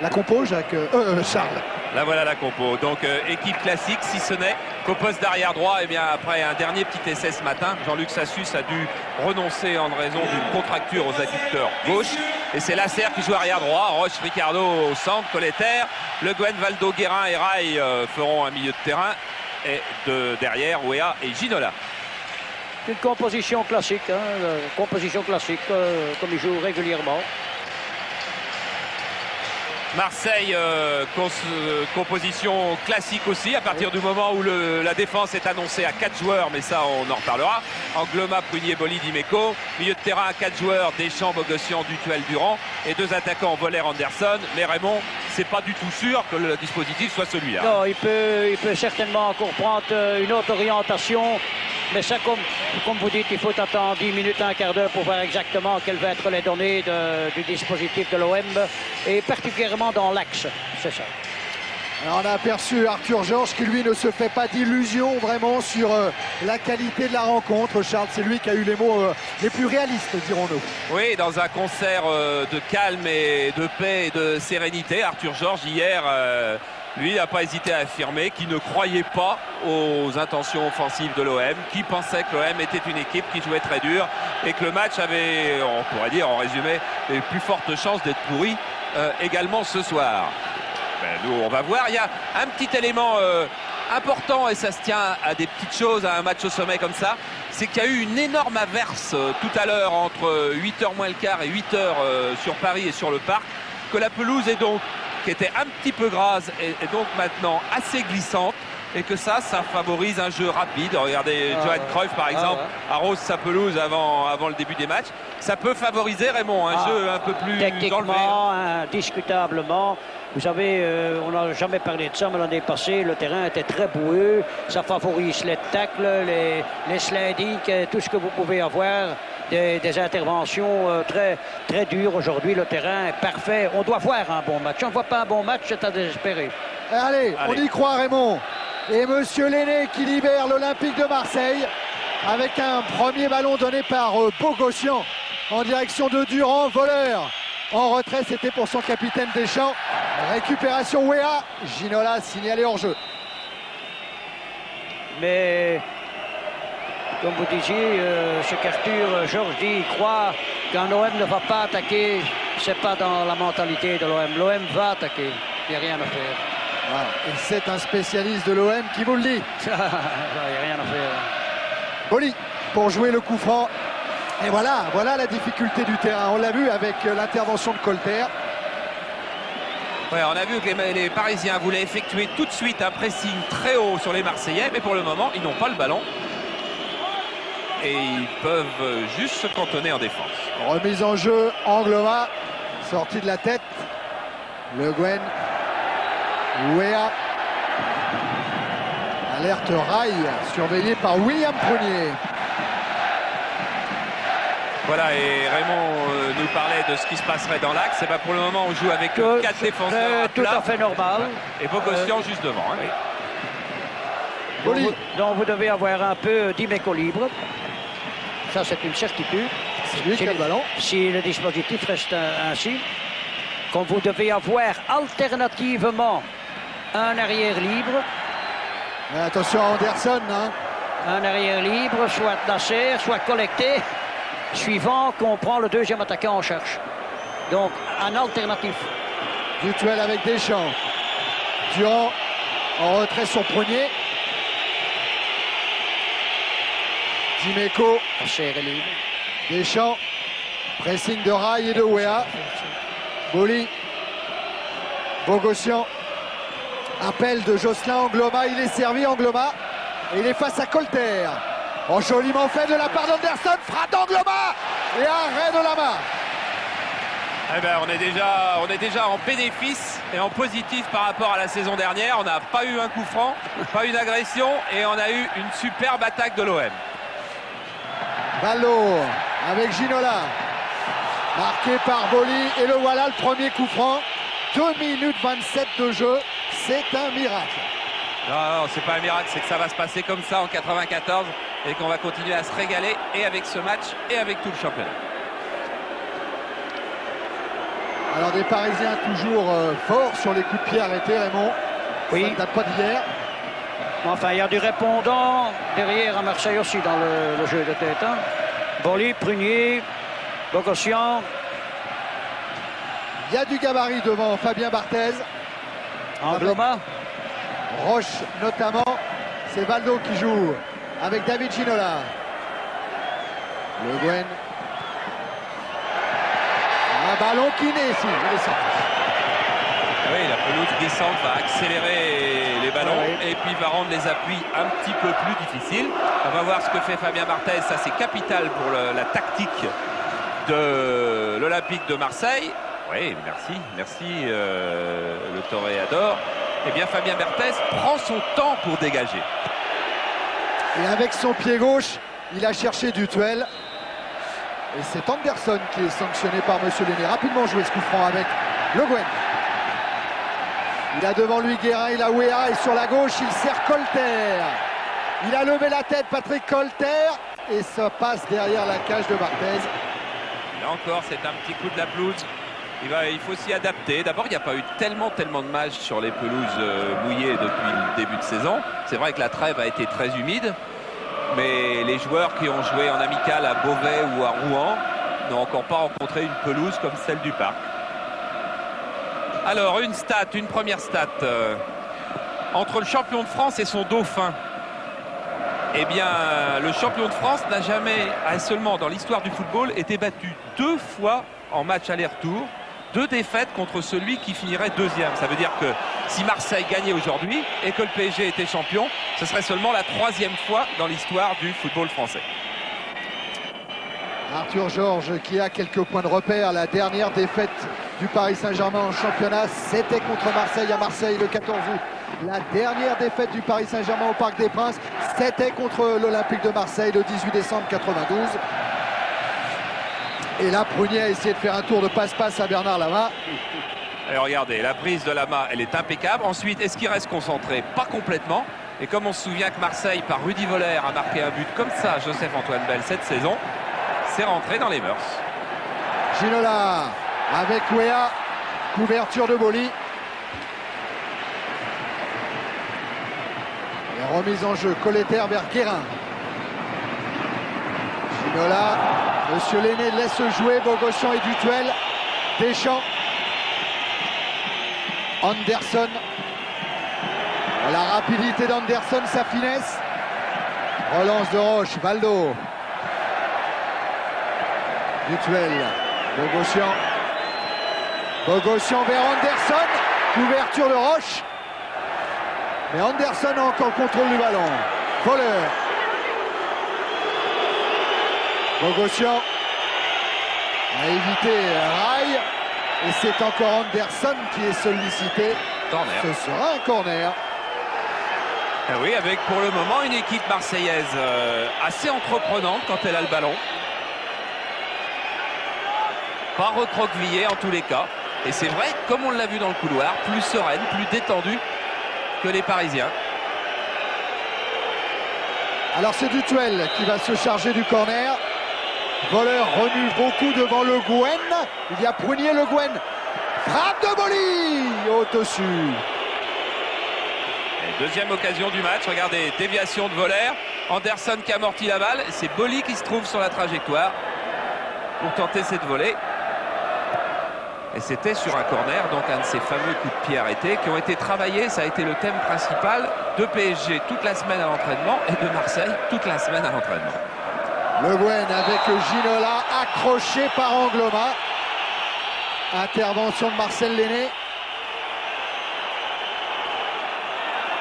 La compo, Jacques, Charles. Là voilà la compo. Donc équipe classique, si ce n'est qu'au poste d'arrière droit, et bien après un dernier petit essai ce matin, Jean-Luc Sassus a dû renoncer en raison d'une contracture aux adducteurs gauche. Et c'est Lasserre qui joue arrière droit, Roche Ricardo au centre, Colletter, Le Guen, Valdo, Guérin et Rai feront un milieu de terrain. Et derrière, Ouéa et Ginola. Une composition classique, comme il joue régulièrement. Marseille, composition classique aussi, à partir du moment où la défense est annoncée à 4 joueurs, mais ça on en reparlera. Angloma, Prunier, Boli, Dimeco. Milieu de terrain à 4 joueurs, Deschamps, Bogossian, Dutuel, Durand. Et 2 attaquants, Voller, Anderson. Mais Raymond, c'est pas du tout sûr que le dispositif soit celui-là. Non, il peut certainement encore prendre une autre orientation. Mais ça, comme vous dites, il faut attendre 10 minutes, un quart d'heure pour voir exactement quelles vont être les données du dispositif de l'OM, et particulièrement dans l'axe, c'est ça. Alors on a aperçu Arthur Georges qui lui ne se fait pas d'illusions vraiment sur la qualité de la rencontre. Charles, c'est lui qui a eu les mots les plus réalistes, dirons-nous. Oui, dans un concert de calme et de paix et de sérénité, Arthur Georges hier... lui n'a pas hésité à affirmer qu'il ne croyait pas aux intentions offensives de l'OM, qui pensait que l'OM était une équipe qui jouait très dur et que le match avait, on pourrait dire en résumé, les plus fortes chances d'être pourri également ce soir. Ben, nous, on va voir. Il y a un petit élément important, et ça se tient à des petites choses à un match au sommet comme ça, c'est qu'il y a eu une énorme averse tout à l'heure entre 8h moins le quart et 8h sur Paris et sur le parc, que la pelouse est donc qui était un petit peu grasse et donc maintenant assez glissante, et que ça favorise un jeu rapide. Regardez, Johan Cruyff par exemple arrose sa pelouse avant le début des matchs. Ça peut favoriser, Raymond, un jeu un peu plus techniquement, indiscutablement. Vous savez, on n'a jamais parlé de ça, mais l'année passée, le terrain était très boueux. Ça favorise les tacles, les sliding, tout ce que vous pouvez avoir. Des interventions très, très dures. Aujourd'hui, le terrain est parfait. On doit voir un bon match. On ne voit pas un bon match, c'est à désespérer. Allez, on y croit, Raymond. Et Monsieur Lenné qui libère l'Olympique de Marseille avec un premier ballon donné par Bogossian en direction de Durand. Voleur en retrait, c'était pour son capitaine Deschamps. Récupération Ouéa. Ginola signalé hors jeu. Mais... comme vous disiez, ce qu'Arthur Georges dit, il croit qu'un OM ne va pas attaquer. C'est pas dans la mentalité de l'OM. L'OM va attaquer. Il n'y a rien à faire. Voilà. Et c'est un spécialiste de l'OM qui vous le dit. Il n'y a rien à faire. Boli pour jouer le coup franc. Et voilà la difficulté du terrain. On l'a vu avec l'intervention de Colter. Ouais, on a vu que les Parisiens voulaient effectuer tout de suite un pressing très haut sur les Marseillais, mais pour le moment, ils n'ont pas le ballon. Et ils peuvent juste se cantonner en défense. Remise en jeu, Angloma, sortie de la tête. Le Guen, Ouéa. Alerte Rai, surveillé par William Prunier. Voilà, et Raymond nous parlait de ce qui se passerait dans l'axe. Et ben pour le moment, on joue avec 4 défenseurs tout à fait normal. Et Bogossian juste devant. Hein. Oui. Donc vous devez avoir un peu d'Imeco libre. Ça, c'est une certitude. C'est lui qui a le ballon. Si le dispositif reste ainsi. Comme vous devez avoir alternativement un arrière libre. Mais attention à Anderson. Hein. Un arrière libre, soit Nasser, soit collecté. Suivant qu'on prend le deuxième attaquant en charge. Donc, un alternatif. Dutuel avec Deschamps. Durand en retrait sur Prunier. Dimeco. Deschamps. Pressing de Rai et de Ouéa. Boli. Bogossian. Appel de Jocelyn Angloma. Il est servi, Angloma. Et il est face à Colter. Oh, joliment fait de la part d'Anderson. Frappe d'Angloma. Et arrêt de la main. Eh ben, on est déjà en bénéfice et en positif par rapport à la saison dernière. On n'a pas eu un coup franc, pas une agression, et on a eu une superbe attaque de l'OM. Ballo avec Ginola. Marqué par Boli. Et le voilà, le premier coup franc. 2 minutes 27 de jeu. C'est un miracle. Non, c'est pas un miracle, c'est que ça va se passer comme ça en 94 et qu'on va continuer à se régaler, et avec ce match et avec tout le championnat. Alors des Parisiens toujours forts sur les coups de pied arrêtés, Raymond. Oui. Ça ne date pas d'hier. Enfin, il y a du répondant derrière à Marseille aussi dans le jeu de tête. Hein. Boli, Prunier, Bogossian. Il y a du gabarit devant Fabien Barthez. Angloma. Roche notamment. C'est Valdo qui joue avec David Ginola. Le Guen. Un ballon qui naît ici. Il est sorti. Oui, la pelouse glissante va accélérer les ballons et puis va rendre les appuis un petit peu plus difficiles. On va voir ce que fait Fabien Barthez. Ça, c'est capital pour la tactique de l'Olympique de Marseille. Oui, merci le Toréador. Eh bien, Fabien Barthez prend son temps pour dégager. Et avec son pied gauche, il a cherché Dutuel. Et c'est Anderson qui est sanctionné par Monsieur Lenné. Rapidement joué ce coup franc avec Le Guen. Il a devant lui Guérin, il a Weah et sur la gauche, il sert Colter. Il a levé la tête, Patrick Colter. Et ça passe derrière la cage de Barthez. Là encore, c'est un petit coup de la pelouse. Il faut s'y adapter. D'abord, il n'y a pas eu tellement de matchs sur les pelouses mouillées depuis le début de saison. C'est vrai que la trêve a été très humide. Mais les joueurs qui ont joué en amical à Beauvais ou à Rouen n'ont encore pas rencontré une pelouse comme celle du Parc. Alors, une première stat. Entre le champion de France et son dauphin, eh bien, le champion de France n'a jamais, seulement dans l'histoire du football, été battu 2 fois en match aller-retour. 2 défaites contre celui qui finirait deuxième. Ça veut dire que si Marseille gagnait aujourd'hui et que le PSG était champion, ce serait seulement la 3e fois dans l'histoire du football français. Arthur Georges qui a quelques points de repère. La dernière défaite du Paris Saint-Germain en championnat, c'était contre Marseille à Marseille le 14 août. La dernière défaite du Paris Saint-Germain au Parc des Princes, c'était contre l'Olympique de Marseille le 18 décembre 92. Et là, Prunier a essayé de faire un tour de passe-passe à Bernard Lama. Et regardez, la prise de Lama, elle est impeccable. Ensuite, est-ce qu'il reste concentré? Pas complètement. Et comme on se souvient que Marseille, par Rudy Voller, a marqué un but comme ça, Joseph-Antoine Bell, cette saison, c'est rentré dans les mœurs. Ginola avec Weah, couverture de Boli. Et remise en jeu, Colleter vers Guérin. Ginola, Monsieur Lenné laisse jouer Bogossian et Dutuel. Deschamps. Anderson. La rapidité d'Anderson, sa finesse. Relance de Roche, Valdo. Dutuel, Bogossian. Bogossian vers Anderson. Couverture de Roche. Mais Anderson a encore contrôle du ballon. Voleur. Bogossian a évité Rail. Et c'est encore Anderson qui est sollicité. Corner. Ce sera un corner. Ah oui, avec pour le moment une équipe marseillaise assez entreprenante quand elle a le ballon. Pas recroquevillée en tous les cas. Et c'est vrai, comme on l'a vu dans le couloir, plus sereine, plus détendue que les Parisiens. Alors c'est Dutuel qui va se charger du corner. Voleur remue beaucoup devant Le Guen. Il y a Prunier, Le Guen. Frappe de Boli au-dessus. Deuxième occasion du match. Regardez, déviation de Voller. Anderson qui amortit la balle. C'est Boli qui se trouve sur la trajectoire pour tenter cette volée. Et c'était sur un corner, donc un de ces fameux coups de pied arrêtés qui ont été travaillés. Ça a été le thème principal de PSG toute la semaine à l'entraînement et de Marseille toute la semaine à l'entraînement. Le Guen avec Ginola accroché par Angloma. Intervention de Marcel Lenné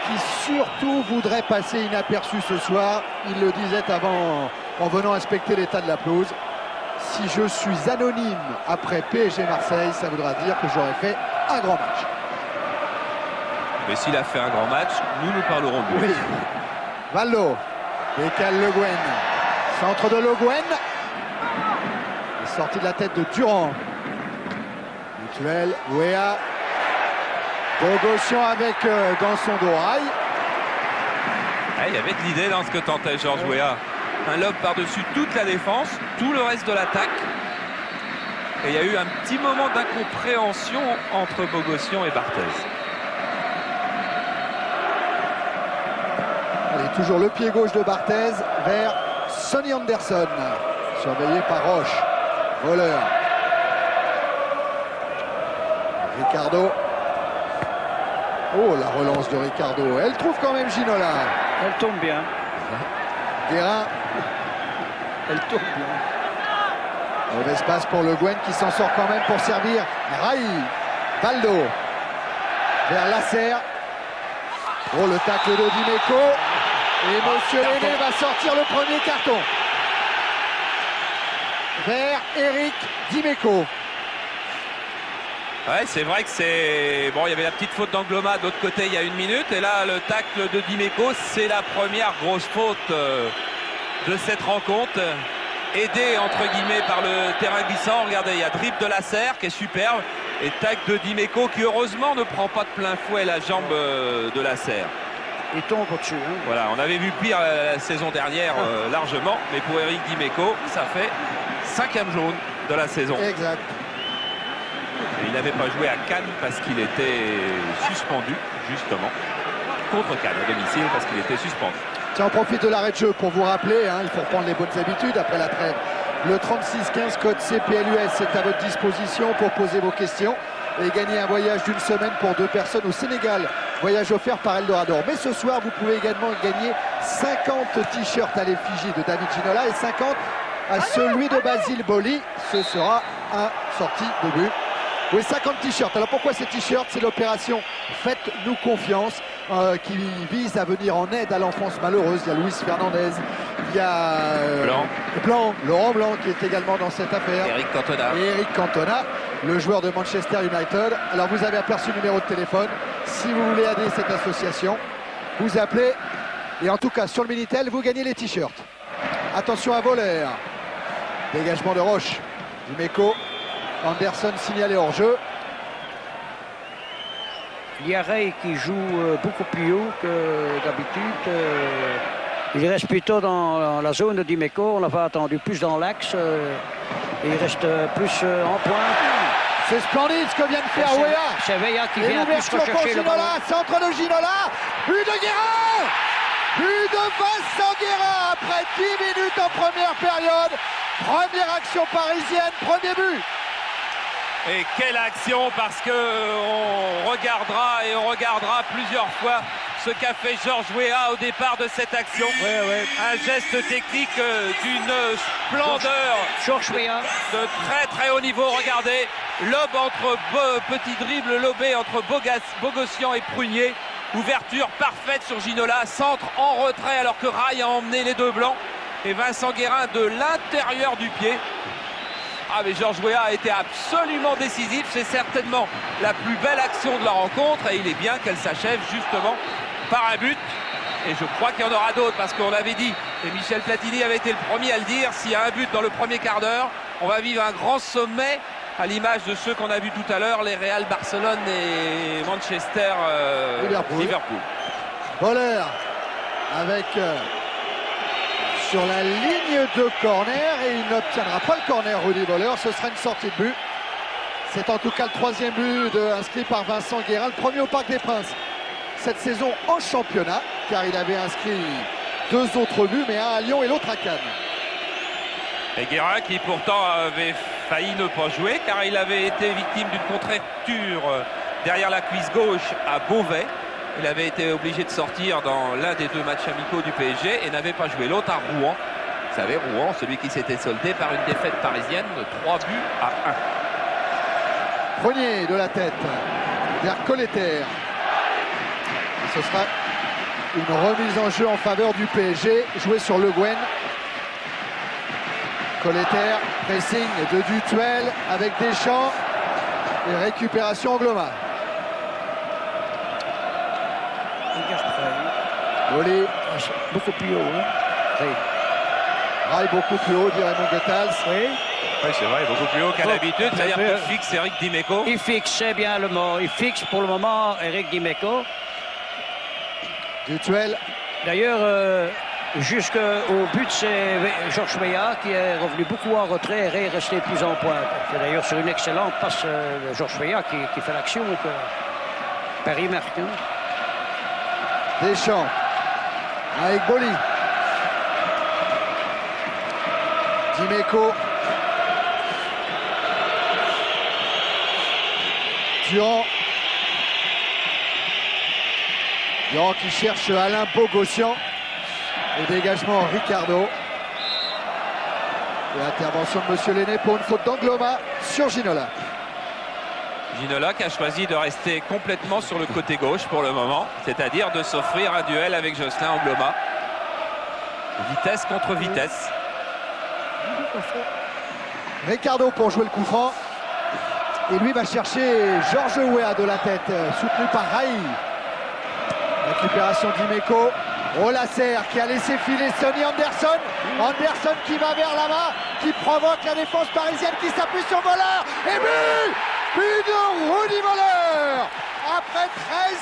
qui surtout voudrait passer inaperçu ce soir. Il le disait avant en venant inspecter l'état de la pelouse. Si je suis anonyme après PSG Marseille, ça voudra dire que j'aurais fait un grand match. Mais s'il a fait un grand match, nous parlerons de lui. Oui. Valdo décale Le Guen. Centre de Le Guen. Sortie de la tête de Durand. Dutuel, Weah. Bogossian avec dans son dos Rail. Il y avait de l'idée dans ce que tentait Georges Weah. Un lob par-dessus toute la défense, tout le reste de l'attaque. Et il y a eu un petit moment d'incompréhension entre Bogossian et Barthez. Allez, toujours le pied gauche de Barthez vers Sonny Anderson, surveillé par Roche. Voleur. Ricardo. Oh, la relance de Ricardo. Elle trouve quand même Ginola. Elle tombe bien. Guérin. Elle tourne bien. Mauvais espace pour Le Guen qui s'en sort quand même pour servir Rai. Baldo. Vers Lasserre. Oh, le tacle de Dimeco. Et Monsieur Lenné va sortir le premier carton. Vers Eric Dimeco. Ouais, c'est vrai que c'est... Bon, il y avait la petite faute d'Angloma de l'autre côté il y a 1 minute. Et là, le tacle de Dimeco, c'est la première grosse faute de cette rencontre. Aidé, entre guillemets, par le terrain glissant. Regardez, il y a dribble de Lasserre qui est superbe. Et tacle de Dimeco qui, heureusement, ne prend pas de plein fouet la jambe de Lasserre. Il tombe au-dessus. Hein. Voilà, on avait vu pire la saison dernière largement. Mais pour Eric Dimeco, ça fait 5e jaune de la saison. Exact. Et il n'avait pas joué à Cannes parce qu'il était suspendu, justement, contre Cannes à domicile parce qu'il était suspendu. Tiens, on profite de l'arrêt de jeu pour vous rappeler, hein, il faut reprendre les bonnes habitudes après la trêve. Le 36-15 code CPLUS est à votre disposition pour poser vos questions et gagner un voyage d'1 semaine pour 2 personnes au Sénégal. Voyage offert par Eldorado. Mais ce soir, vous pouvez également gagner 50 t-shirts à l'effigie de David Ginola et 50 à celui de Basile Boli. Ce sera un sortie de but. Oui, 50 t-shirts. Alors pourquoi ces t-shirts? C'est l'opération Faites-nous confiance qui vise à venir en aide à l'enfance malheureuse. Il y a Luis Fernandez, il y a Laurent Blanc qui est également dans cette affaire. Eric Cantona. Et Eric Cantona, le joueur de Manchester United. Alors vous avez aperçu le numéro de téléphone. Si vous voulez aider cette association, vous appelez. Et en tout cas, sur le Minitel, vous gagnez les t-shirts. Attention à Voleur. Dégagement de Roche. Dimeco. Anderson signalé hors jeu. Il y a Ray qui joue beaucoup plus haut que d'habitude. Il reste plutôt dans la zone de Dimeco. On l'avait attendu plus dans l'axe. Il reste plus en pointe. C'est splendide ce que vient de faire Wea. C'est Wea qui Et vient plus l'ouverture pour rechercher le ballon. Ginola. Centre de Ginola. But de Guérin. But de Vincent Guérin après 10 minutes en première période. Première action parisienne, premier but. Et quelle action, parce que on regardera plusieurs fois ce qu'a fait Georges Weah au départ de cette action. Un geste technique d'une splendeur. Georges Weah. De très très haut niveau. Regardez, lob entre petit dribble lobé entre Bogossian et Prunier. Ouverture parfaite sur Ginola. Centre en retrait alors que Rai a emmené les 2 blancs. Et Vincent Guérin de l'intérieur du pied. Ah, mais Georges Weah a été absolument décisif. C'est certainement la plus belle action de la rencontre. Et il est bien qu'elle s'achève justement par un but. Et je crois qu'il y en aura d'autres parce qu'on avait dit, et Michel Platini avait été le premier à le dire, s'il y a un but dans le premier quart d'heure, on va vivre un grand sommet à l'image de ceux qu'on a vus tout à l'heure, les Real Barcelone et Manchester Liverpool. Voleur avec... sur la ligne de corner et il n'obtiendra pas le corner, Rudy Voleur. Ce sera une sortie de but. C'est en tout cas le 3e but inscrit par Vincent Guérin, le premier au Parc des Princes cette saison en championnat, car il avait inscrit 2 autres buts, mais un à Lyon et l'autre à Cannes. Et Guérin qui pourtant avait failli ne pas jouer car il avait été victime d'une contracture derrière la cuisse gauche à Beauvais. Il avait été obligé de sortir dans l'un des 2 matchs amicaux du PSG et n'avait pas joué. L'autre à Rouen. Vous savez, Rouen, celui qui s'était soldé par une défaite parisienne de 3 buts à 1. Prunier de la tête vers Colleter. Ce sera une remise en jeu en faveur du PSG, jouée sur Le Guen. Colleter, pressing de Dutuel avec Deschamps et récupération Angloma. Volé. Beaucoup plus haut. Hein. Rai beaucoup plus haut, dirait Mongetals. Oui. Oui, c'est vrai, beaucoup plus haut qu'à l'habitude. C'est-à-dire qu'il fixe Eric Dimeco. Il fixe, c'est bien le mot. Il fixe pour le moment Eric Dimeco. Dutuel. D'ailleurs, Jusqu'au but, c'est Georges Weah qui est revenu beaucoup en retrait et est resté plus en pointe. C'est d'ailleurs sur une excellente passe de Georges Weah qui fait l'action que Paris marque. Hein. Deschamps avec Boli. Dimeco. Durand. Durand qui cherche Alain Bogossian. Et dégagement Ricardo. Et intervention de Monsieur Lenné pour une faute d'Angloma sur Ginola. Ginola qui a choisi de rester complètement sur le côté gauche pour le moment, c'est-à-dire de s'offrir un duel avec Jocelyn Angloma. Vitesse contre vitesse. Ricardo pour jouer le coup franc. Et lui va chercher Georges Weah de la tête, soutenu par Raï. Récupération d'Imeco. Olasser qui a laissé filer Sonny Anderson. Anderson qui va vers là-bas, qui provoque la défense parisienne, qui s'appuie sur Vollard. Et but! But de Rudy Vollard! Après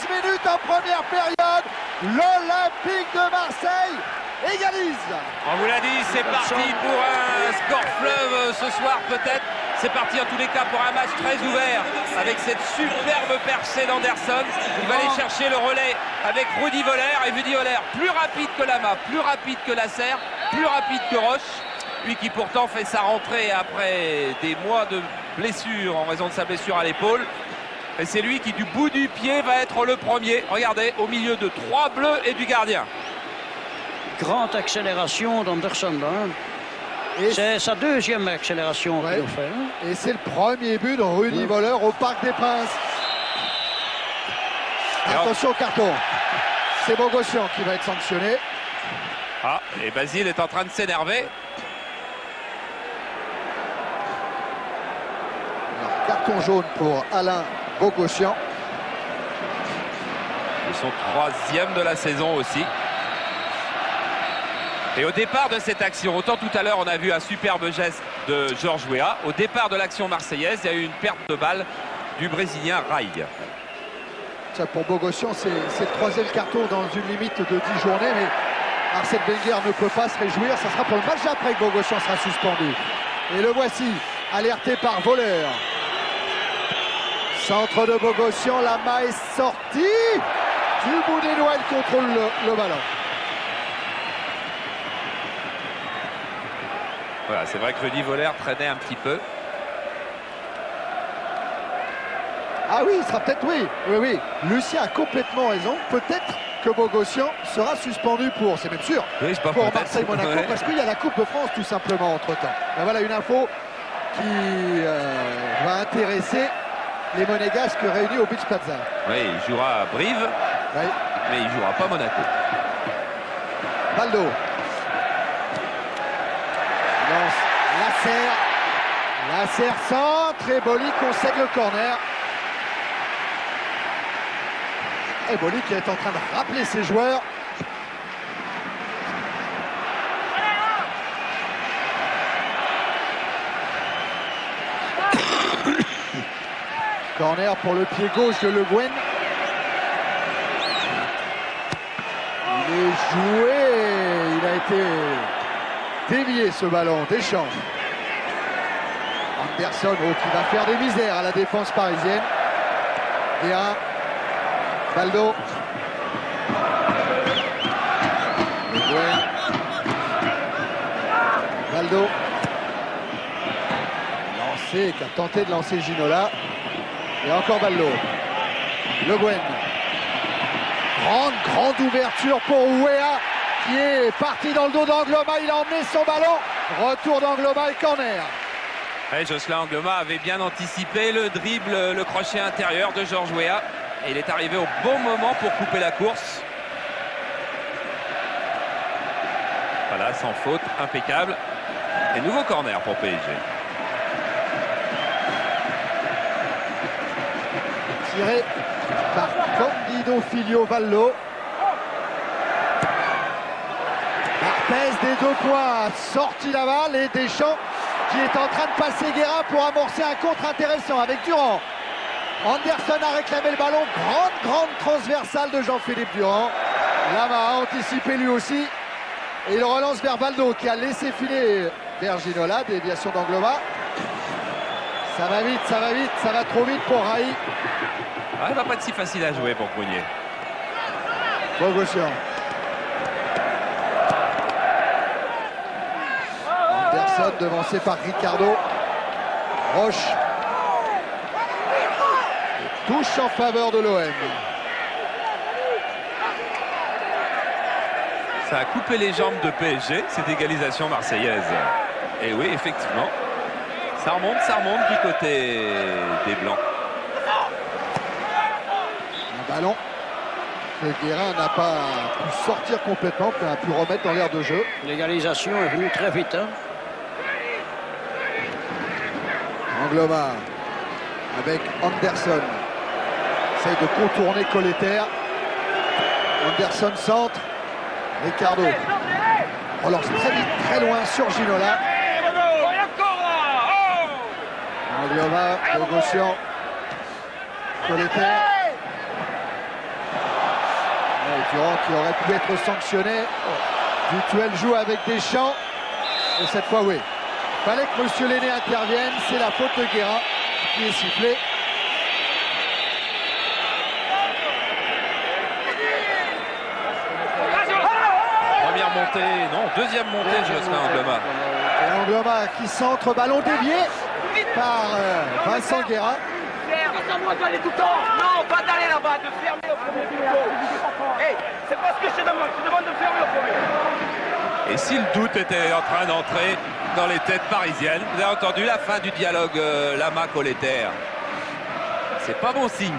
13 minutes en première période, l'Olympique de Marseille égalise. On vous l'a dit, c'est parti pour un score fleuve ce soir peut-être. C'est parti en tous les cas pour un match très ouvert avec cette superbe percée d'Anderson. Il va aller chercher le relais avec Rudy Vollard. Et Rudy Vollard plus rapide que Lama, plus rapide que Lasser, plus rapide que Roche. Lui qui pourtant fait sa rentrée après des mois de blessure en raison de sa blessure à l'épaule. Et c'est lui qui du bout du pied va être le premier. Regardez, au milieu de 3 bleus et du gardien. Grande accélération d'Anderson. Hein. C'est sa deuxième accélération qu'il fait. Hein. Et c'est le premier but de Rudy Vollard au Parc des Princes. Attention au carton. C'est Bogossian qui va être sanctionné. Ah, et Basile est en train de s'énerver. Carton jaune pour Alain Bogossian. Son 3e de la saison aussi. Et au départ de cette action, autant tout à l'heure on a vu un superbe geste de Georges Weah, au départ de l'action marseillaise, il y a eu une perte de balle du Brésilien Raï. Ça pour Bogossian, c'est le 3e carton dans une limite de 10 journées, mais Arsène Wenger ne peut pas se réjouir. Ça sera pour le match d'après que Bogossian sera suspendu. Et le voici, alerté par Vollard. Centre de Bogossian, la main est sortie. Du bout des doigts, il contrôle le ballon. Voilà, c'est vrai que Rudy Vollard traînait un petit peu. Ah oui, il sera peut-être, oui. Lucien a complètement raison. Peut-être que Bogossian sera suspendu pour, c'est même sûr, oui, pour Marseille-Monaco, parce qu'il y a la Coupe de France tout simplement entre-temps. Ben voilà une info qui va intéresser les Monégasques réunis au Beach Plaza. Oui, il jouera à Brive, mais il ne jouera pas à Monaco. Baldo. Lasser centre et Boli concède le corner. Et Boli qui est en train de rappeler ses joueurs. Corner pour le pied gauche de Le Guen. Il est joué, il a été dévié ce ballon. Deschamps. Anderson qui va faire des misères à la défense parisienne. Guérin. Baldo. Le Guen. Baldo. Lancé, qui a tenté de lancer Ginola. Et encore Baldo. Le Guen. Grande ouverture pour Weah qui est parti dans le dos d'Angloma. Il a emmené son ballon. Retour d'Angloma et corner. Et Jocelyn Angloma avait bien anticipé le dribble, le crochet intérieur de Georges Weah. Et il est arrivé au bon moment pour couper la course. Voilà, sans faute, impeccable. Et nouveau corner pour PSG. Tiré par Candido Filio Vallo. Barthez des 2 points, sorti la balle et Deschamps qui est en train de passer Guérin pour amorcer un contre intéressant avec Durand. Anderson a réclamé le ballon, grande transversale de Jean-Philippe Durand. Lama a anticipé lui aussi Et il relance vers Valdo qui a laissé filer vers Ginola, déviation d'Angloma. Ça va vite, ça va trop vite pour Rai. Ah, il va pas être si facile à jouer pour Prunier. Bogossian. Anderson devancé par Ricardo. Roche. Et touche en faveur de l'OM. Ça a coupé les jambes de PSG, cette égalisation marseillaise. Et oui, effectivement, ça remonte du côté des Blancs. Un ballon que Guérin n'a pas pu sortir complètement, mais a pu remettre dans l'air de jeu. L'égalisation est venue très vite. Hein. Angloma avec Anderson. Essaye de contourner Colleter. Anderson centre. Ricardo relance très vite, très loin sur Ginola. Angloma, Bogossian, Colleter. Durand qui aurait pu être sanctionné. Dutuel joue avec Deschamps. Et cette fois, oui. Il fallait que M. Lenné intervienne. C'est la faute de Guérin qui est sifflée. Première montée, non, deuxième montée de Jocelyn Angloma. Et Angloma qui centre, ballon dévié par Vincent Guérin. Non, pas d'aller là-bas, de fermer au premier numéro. Hey, c'est pas ce que je te demande de fermer au premier. Et si le doute était en train d'entrer dans les têtes parisiennes, vous avez entendu la fin du dialogue Lama-Colleter. C'est pas bon signe.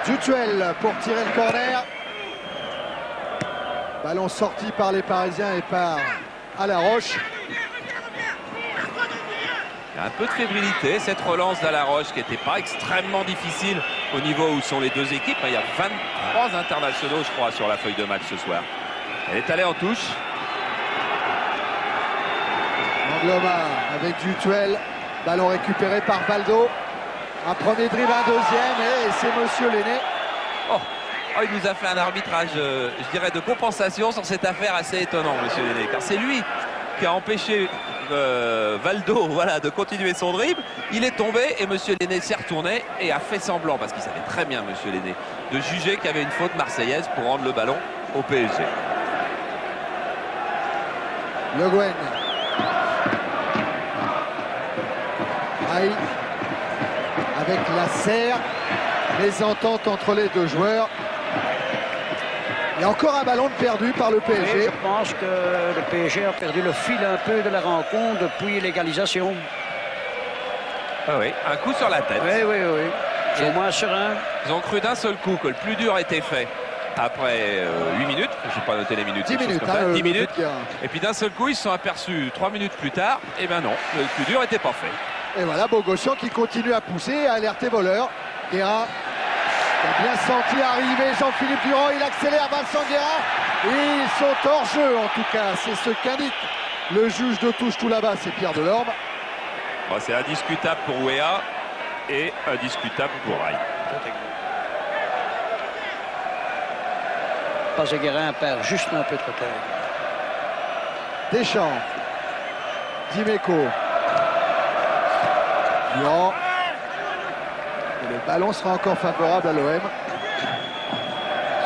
Dutuel pour tirer le corner. Ballon sorti par les Parisiens et par Alaroche. Il y a un peu de fébrilité, cette relance d'Alaroche qui n'était pas extrêmement difficile au niveau où sont les deux équipes. Il y a 23 internationaux, je crois, sur la feuille de match ce soir. Elle est allée en touche. Angloma avec Dutuel. Ballon récupéré par Valdo. Un premier dribble, un deuxième. Et c'est Monsieur Lenné. Oh, il nous a fait un arbitrage, je dirais, de compensation sur cette affaire assez étonnant, Monsieur Lenné. Car c'est lui qui a empêché Valdo de continuer son dribble. Il est tombé et Monsieur Lenné s'est retourné et a fait semblant, parce qu'il savait très bien, Monsieur Lenné, de juger qu'il y avait une faute marseillaise pour rendre le ballon au PSG. Le Guen. Rai avec la serre. Les ententes entre les deux joueurs. Il y a encore un ballon perdu par le PSG. Et je pense que le PSG a perdu le fil un peu de la rencontre depuis l'égalisation. Ah oui, un coup sur la tête. Oui. Ils sont moins sereins. Ils ont cru d'un seul coup que le plus dur était fait après 8 minutes. Je n'ai pas noté les minutes. 10 minutes. 10 minutes. Et puis d'un seul coup, ils se sont aperçus 3 minutes plus tard. Et ben non, le plus dur n'était pas fait. Et voilà Bogossian qui continue à pousser, à alerter voleur. Guérin a bien senti arriver Jean-Philippe Durand. Il accélère Vincent Guérin. Ils sont hors jeu en tout cas. C'est ce qu'indique le juge de touche tout là-bas. C'est Pierre Delorme. Bon, c'est indiscutable pour Wea et indiscutable pour Rai. Parce que Guérin perd juste un peu de terre. Deschamps. Dimeco. Durand. Et le ballon sera encore favorable à l'OM.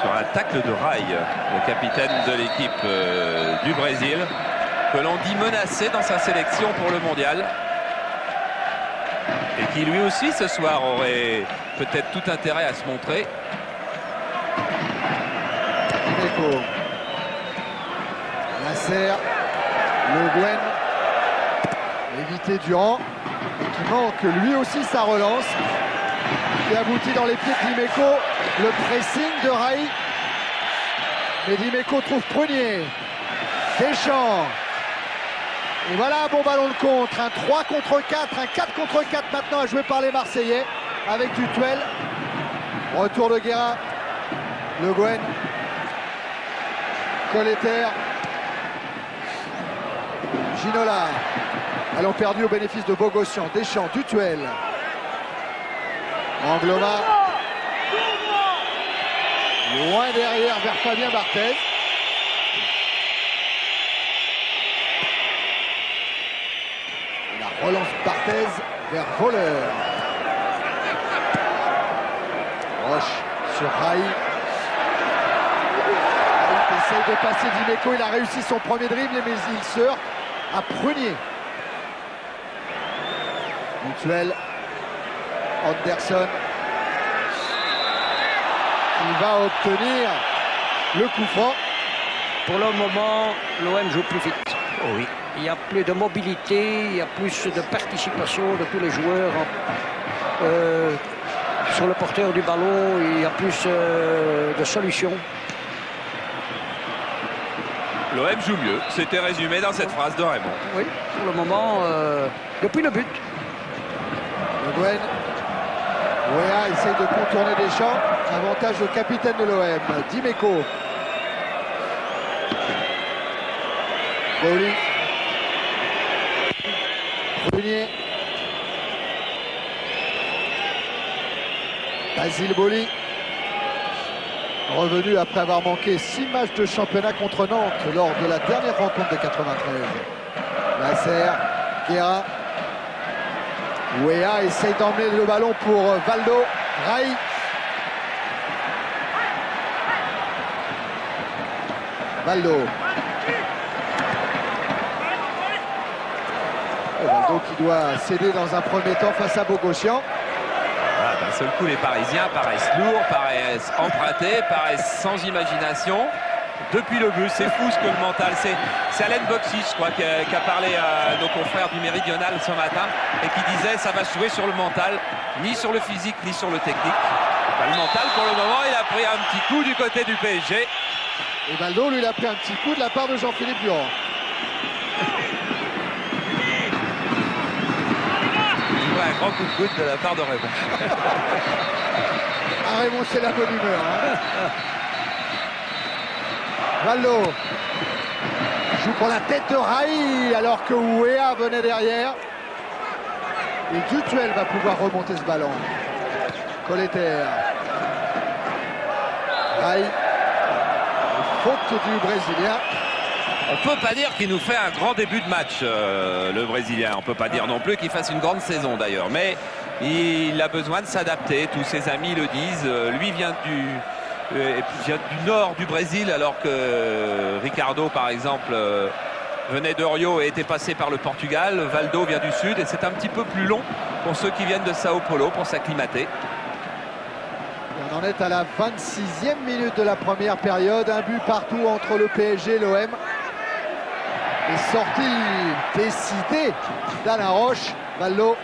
Sur un tacle de Rai, le capitaine de l'équipe du Brésil, que l'on dit menacé dans sa sélection pour le mondial. Et qui lui aussi ce soir aurait peut-être tout intérêt à se montrer. Dimeco. Nasser. Le Guen. Éviter Durand. Qui manque lui aussi sa relance. Qui aboutit dans les pieds de Dimeco. Le pressing de Rai. Mais Dimeco trouve Prunier. Deschamps. Et voilà un bon ballon de contre. Un 3 contre 4. Un 4 contre 4 maintenant à jouer par les Marseillais. Avec Dutuel. Retour de Guérin. Le Guen. Colleter. Ginola. Ballon perdu au bénéfice de Bogossian. Deschamps. Dutuel. Angloma. Loin derrière vers Fabien Barthez. Relance Barthez vers Voleur. Roche sur Rai. Il essaye de passer Dimeco, il a réussi son premier dribble, mais il se heurte à Prunier. Mutuel. Anderson. Il va obtenir le coup franc. Pour le moment, l'OM joue plus vite. Oh oui. Il y a plus de mobilité, il y a plus de participation de tous les joueurs sur le porteur du ballon, il y a plus de solutions. L'OM joue mieux, c'était résumé dans cette phrase de Raymond. Oui, pour le moment, depuis le but. Le Gwen. Wea essaye de contourner Deschamps. Avantage au capitaine de l'OM, Dimeco. Boli. Prunier. Basile Boli. Revenu après avoir manqué 6 matchs de championnat contre Nantes lors de la dernière rencontre de 93. Lasser, Guerra. Wea essaye d'emmener le ballon pour Valdo. Rai. Valdo. Et Valdo qui doit céder dans un premier temps face à Bogossian. D'un seul coup, les Parisiens paraissent lourds, paraissent empruntés, paraissent sans imagination. Depuis le but, c'est fou ce que le mental. C'est Alain Boxy, je crois, qui a parlé à nos confrères du Méridional ce matin et qui disait ça va se jouer sur le mental, ni sur le physique, ni sur le technique. Le mental, pour le moment, il a pris un petit coup du côté du PSG. Et Valdo, lui, il a pris un petit coup de la part de Jean-Philippe Durand. Un grand coup de coude de la part de Raymond. Ah, Raymond, c'est la bonne humeur. Hein. Valdo joue pour la tête de Rai alors que Wea venait derrière. Et Dutuel va pouvoir remonter ce ballon. Colleter. Rai. Faute du Brésilien. On peut pas dire qu'il nous fait un grand début de match, le Brésilien. On peut pas dire non plus qu'il fasse une grande saison d'ailleurs. Mais il a besoin de s'adapter. Tous ses amis le disent. Lui vient du nord du Brésil, alors que Ricardo, par exemple, venait de Rio et était passé par le Portugal. Valdo vient du sud et c'est un petit peu plus long pour ceux qui viennent de Sao Paulo pour s'acclimater. On en est à la 26e minute de la première période. Un but partout entre le PSG et l'OM. Et sortie décidée d'Alain Roche. Valdo.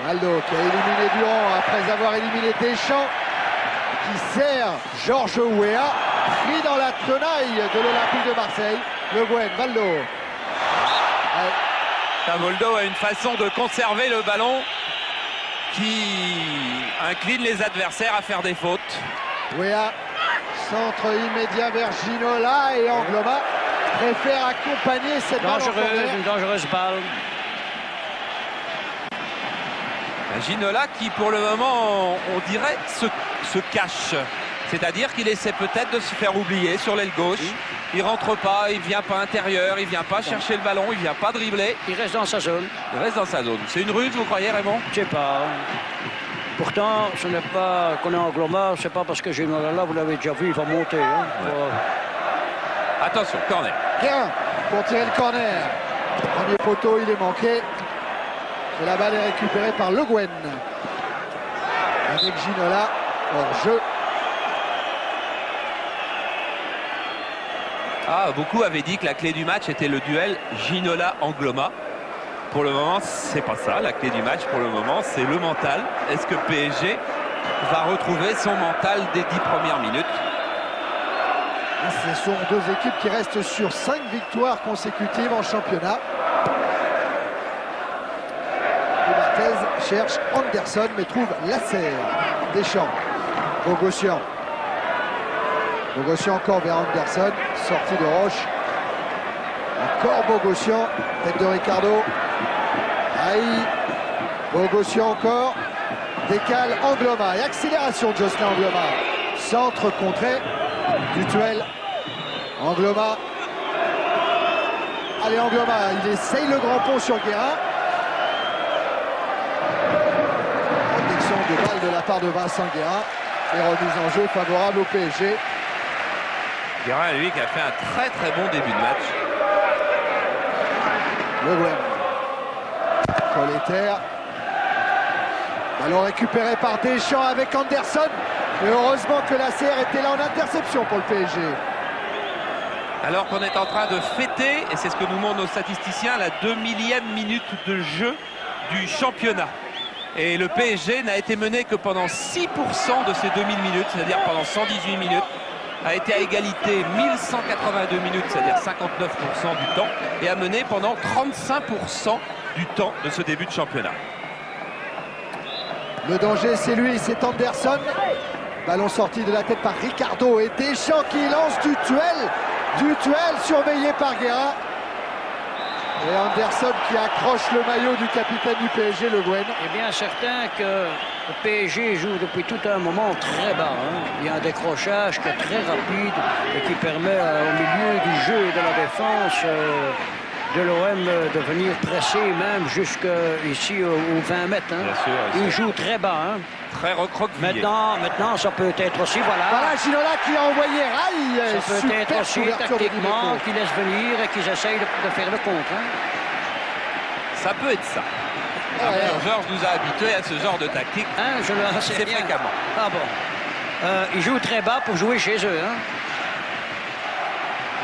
Valdo qui a éliminé Durand après avoir éliminé Deschamps. Qui sert Georges Weah. Pris dans la tenaille de l'Olympique de Marseille. Le Gwen. Valdo. Valdo a une façon de conserver le ballon qui incline les adversaires à faire des fautes. Weah, centre immédiat vers Ginola et Angloma préfère accompagner cette balle en corner. Une dangereuse balle. Ginola qui pour le moment on dirait se cache. C'est-à-dire qu'il essaie peut-être de se faire oublier sur l'aile gauche. Il rentre pas, il vient pas intérieur, il vient pas chercher le ballon, il vient pas dribbler. Il reste dans sa zone. Il reste dans sa zone. C'est une ruse, vous croyez, Raymond? Je sais pas. Pourtant, ce n'est pas qu'on est en Gloma, c'est pas parce que Ginola là, vous l'avez déjà vu, il va monter. Hein. Ouais. Attention, corner. Bien pour tirer le corner. Premier poteau, il est manqué. Et la balle est récupérée par Le Guen. Avec Ginola hors jeu. Beaucoup avaient dit que la clé du match était le duel Ginola-Angloma. Pour le moment, c'est pas ça. La clé du match, pour le moment, c'est le mental. Est-ce que PSG va retrouver son mental des 10 premières minutes? Ce sont deux équipes qui restent sur 5 victoires consécutives en championnat. Barthez cherche Anderson, mais trouve Lasser. Deschamps. Bogossian. Bogossian encore vers Anderson. Sortie de Roche. Encore Bogossian. Tête de Ricardo. Aïe. Bogossian encore. Décale Angloma. Et accélération de Jocelyn Angloma. Centre contré. Dutuel. Angloma. Allez, Angloma, il essaye le grand pont sur Guérin. Protection de balle de la part de Vincent Guérin. Et remise en jeu favorable au PSG. Guérin, lui, qui a fait un très très bon début de match. Le Gwen. Colleter. Ballon récupéré par Deschamps avec Anderson. Et heureusement que la CR était là en interception pour le PSG. Alors qu'on est en train de fêter, et c'est ce que nous montrent nos statisticiens, la 2000e minute de jeu du championnat. Et le PSG n'a été mené que pendant 6% de ces 2000 minutes, c'est-à-dire pendant 118 minutes. A été à égalité 1182 minutes, c'est-à-dire 59% du temps, et a mené pendant 35% du temps de ce début de championnat. Le danger, c'est lui, c'est Anderson. Ballon sorti de la tête par Ricardo et Deschamps qui lance du duel surveillé par Guérin. Et Anderson qui accroche le maillot du capitaine du PSG, Le Guen. Et bien certain que le PSG joue depuis tout un moment très bas. Il y a un décrochage qui est très rapide et qui permet au milieu du jeu et de la défense de l'OM de venir presser même jusqu'ici aux 20 mètres. Bien sûr, il joue très bas. Très recroquevillé. Maintenant, ça peut être aussi, Voilà Ginola qui a envoyé Rail. Ça peut être aussi tactiquement qu'ils laissent venir et qu'ils essayent de faire le compte. Ça peut être ça. Georges nous a habitués à ce genre de tactique. Je le sais assez bien. fréquemment. Ah bon. Ils jouent très bas pour jouer chez eux.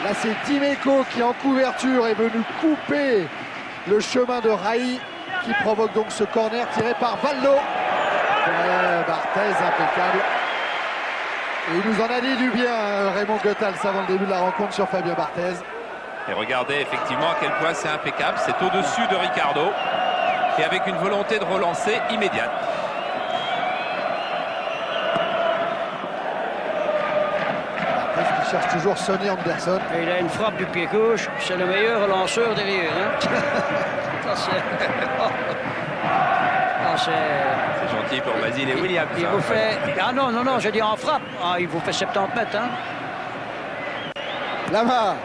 Là, c'est Dimeco qui, en couverture, est venu couper le chemin de Rail qui provoque donc ce corner tiré par Valdo. Barthez, impeccable. Et il nous en a dit du bien, Raymond Goethals, avant le début de la rencontre sur Fabien Barthez. Et regardez effectivement à quel point c'est impeccable. C'est au-dessus de Ricardo et avec une volonté de relancer immédiate. Barthez qui cherche toujours Sonny Anderson. Et il a une frappe du pied gauche. C'est le meilleur lanceur derrière. C'est gentil pour Basile et Williams. Il vous fait... Ah non, je dis en frappe. Il vous fait 70 mètres. Lama.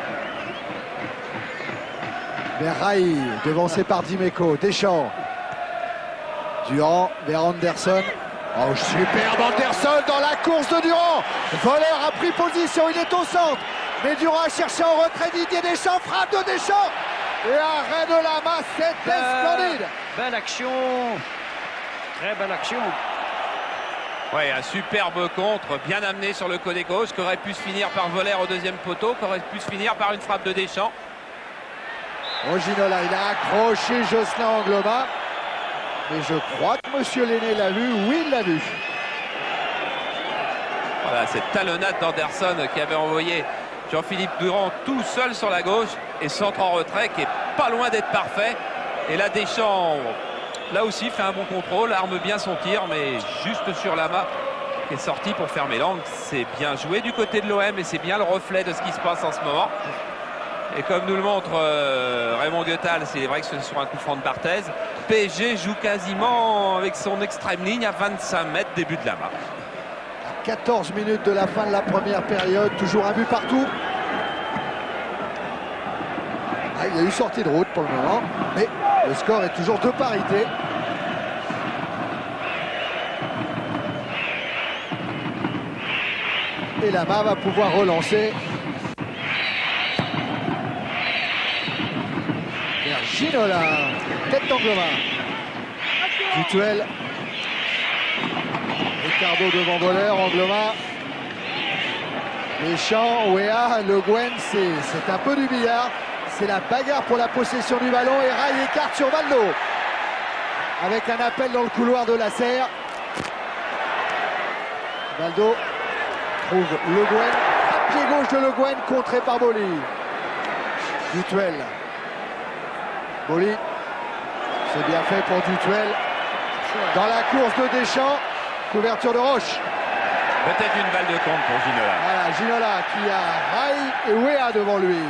Rail, devancé par Dimeco. Deschamps. Durand vers Anderson. Oh, superbe Anderson dans la course de Durand. Voleur a pris position, il est au centre. Mais Durand a cherché en retrait Didier Deschamps. Frappe de Deschamps. Et arrêt de Lama, c'était splendide. Belle action. Très belle action. Oui, un superbe contre, bien amené sur le côté gauche, qui aurait pu se finir par voler au deuxième poteau, qui aurait pu se finir par une frappe de Deschamps. Oh, Ginola, il a accroché Jocelyn Angloma. Mais je crois que M. Lenné l'a vu. Oui, il l'a vu. Voilà, cette talonnade d'Anderson qui avait envoyé Jean-Philippe Durand tout seul sur la gauche et centre en retrait qui est pas loin d'être parfait. Et là, Deschamps, là aussi, fait un bon contrôle, arme bien son tir, mais juste sur Lama qui est sorti pour fermer l'angle. C'est bien joué du côté de l'OM et c'est bien le reflet de ce qui se passe en ce moment. Et comme nous le montre Raymond Goethals, c'est vrai que c'est sur un coup franc de Barthez. PSG joue quasiment avec son extrême ligne à 25 mètres début de Lama. 14 minutes de la fin de la première période, toujours un but partout. Il y a eu sortie de route pour le moment, mais le score est toujours de parité. Et Lama va pouvoir relancer. Vers Ginola, tête d'Angloma. Dutuel. Ricardo devant voleur, Angloma. Deschamps, Ouéa, Le Guen, c'est un peu du billard. C'est la bagarre pour la possession du ballon et Rail écarte sur Valdo. Avec un appel dans le couloir de la serre. Valdo trouve Le Guen. À pied gauche de Le Guen, contré par Boli. Dutuel. Boli. C'est bien fait pour Dutuel. Dans la course de Deschamps. Couverture de Roche. Peut-être une balle de compte pour Ginola. Voilà, Ginola qui a Rail et Ouéa devant lui.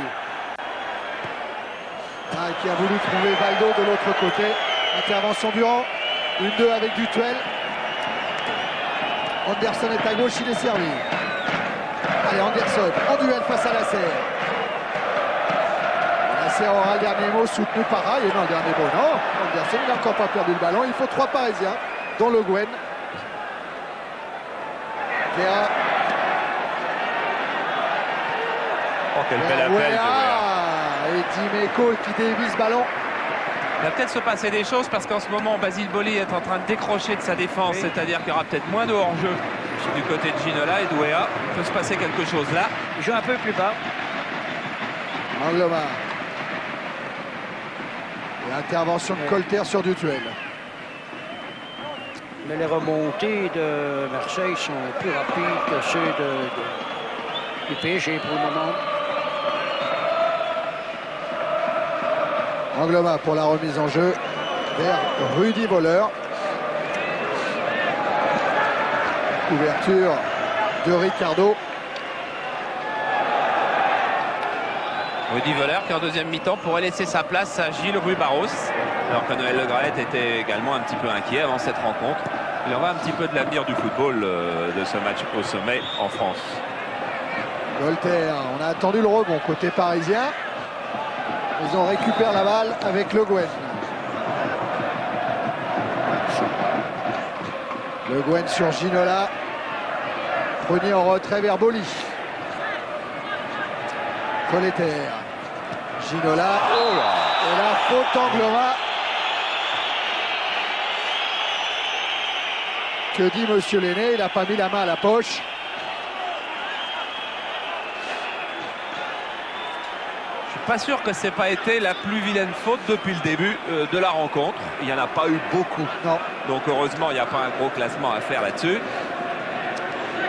Qui a voulu trouver Valdo de l'autre côté. Intervention Durand. 1-2 avec Dutuel. Anderson est à gauche, il est servi. Allez, Anderson en duel face à la serre. La commissaire aura le dernier mot, soutenu par Rai. Et non, le dernier mot, non. Anderson n'a encore pas perdu le ballon. Il faut 3 Parisiens, dont Le Guen. Guerra. Oh, quel bel appel de Wea. Et Dimeco qui dévie ce ballon. Il va peut-être se passer des choses parce qu'en ce moment, Basile Boli est en train de décrocher de sa défense. Oui. C'est-à-dire qu'il y aura peut-être moins de hors-jeu du côté de Ginola et de Wea. Il peut se passer quelque chose là. Il joue un peu plus bas. Angloma. Et intervention de Colter sur du duel. Mais les remontées de Marseille sont plus rapides que ceux du PSG pour le moment. Angloma pour la remise en jeu vers Rudy Voleur. Ouverture de Ricardo. Rudy Voleur qui en deuxième mi-temps pourrait laisser sa place à Gilles Rubarros. Alors que Noël Le Graët était également un petit peu inquiet avant cette rencontre. Il en va un petit peu de l'avenir du football de ce match au sommet en France. Colter, on a attendu le rebond côté parisien. Ils ont récupéré la balle avec Le Guen. Le Guen sur Ginola. Prunier en retrait vers Boli. Colter. Ginola. Oh là. Et la faute Angloma. Que dit Monsieur Lenné? Il n'a pas mis la main à la poche. Pas sûr que c'est pas été la plus vilaine faute depuis le début de la rencontre. Il n'y en a pas eu beaucoup. Non. Donc heureusement, il n'y a pas un gros classement à faire là-dessus.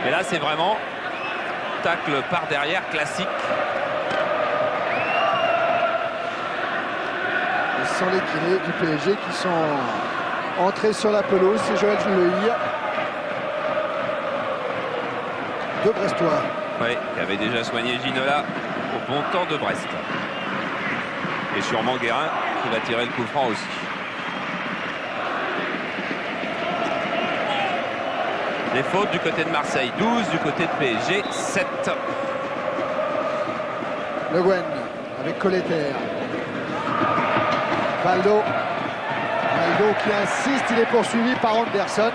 Mais là, c'est vraiment tacle par derrière classique. Ce sont les kinés du PSG qui sont entrés sur la pelouse. C'est Joël Lehir. De Brestois. Oui, qui avait déjà soigné Ginola au bon temps de Brest. Et sûrement Guérin qui va tirer le coup franc aussi. Les fautes du côté de Marseille, 12, du côté de PSG, 7. Le Guen avec Colter. Valdo. Valdo qui insiste, il est poursuivi par Anderson.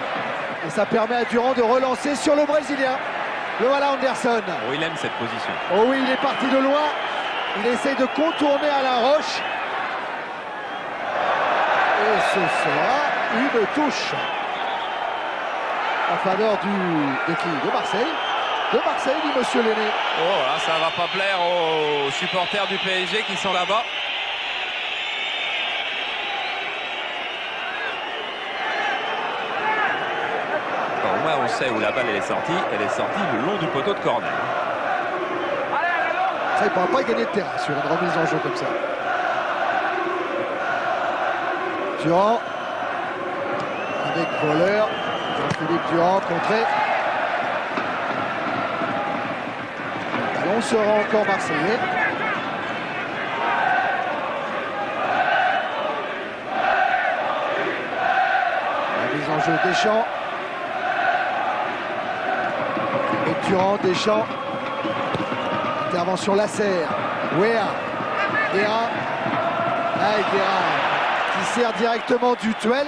Et ça permet à Durand de relancer sur le Brésilien. Le voilà Anderson. Oh, il aime cette position. Oh oui, il est parti de loin. Il essaye de contourner Alain Roche. Et ce sera une touche en faveur de Marseille. De Marseille, dit Monsieur Lenné. Oh là, ça va pas plaire aux supporters du PSG qui sont là-bas. Au moins on sait où la balle elle est sortie. Elle est sortie le long du poteau de corner. Ça, il ne pourra pas gagner de terrain sur une remise en jeu comme ça. Durand avec Voleur. Jean-Philippe Durand contré. Le ballon sera encore marseillais. La mise en jeu Deschamps. Et Durand, Deschamps. Intervention Lasserre. Wea. Guerra. Guerra qui sert directement du duel.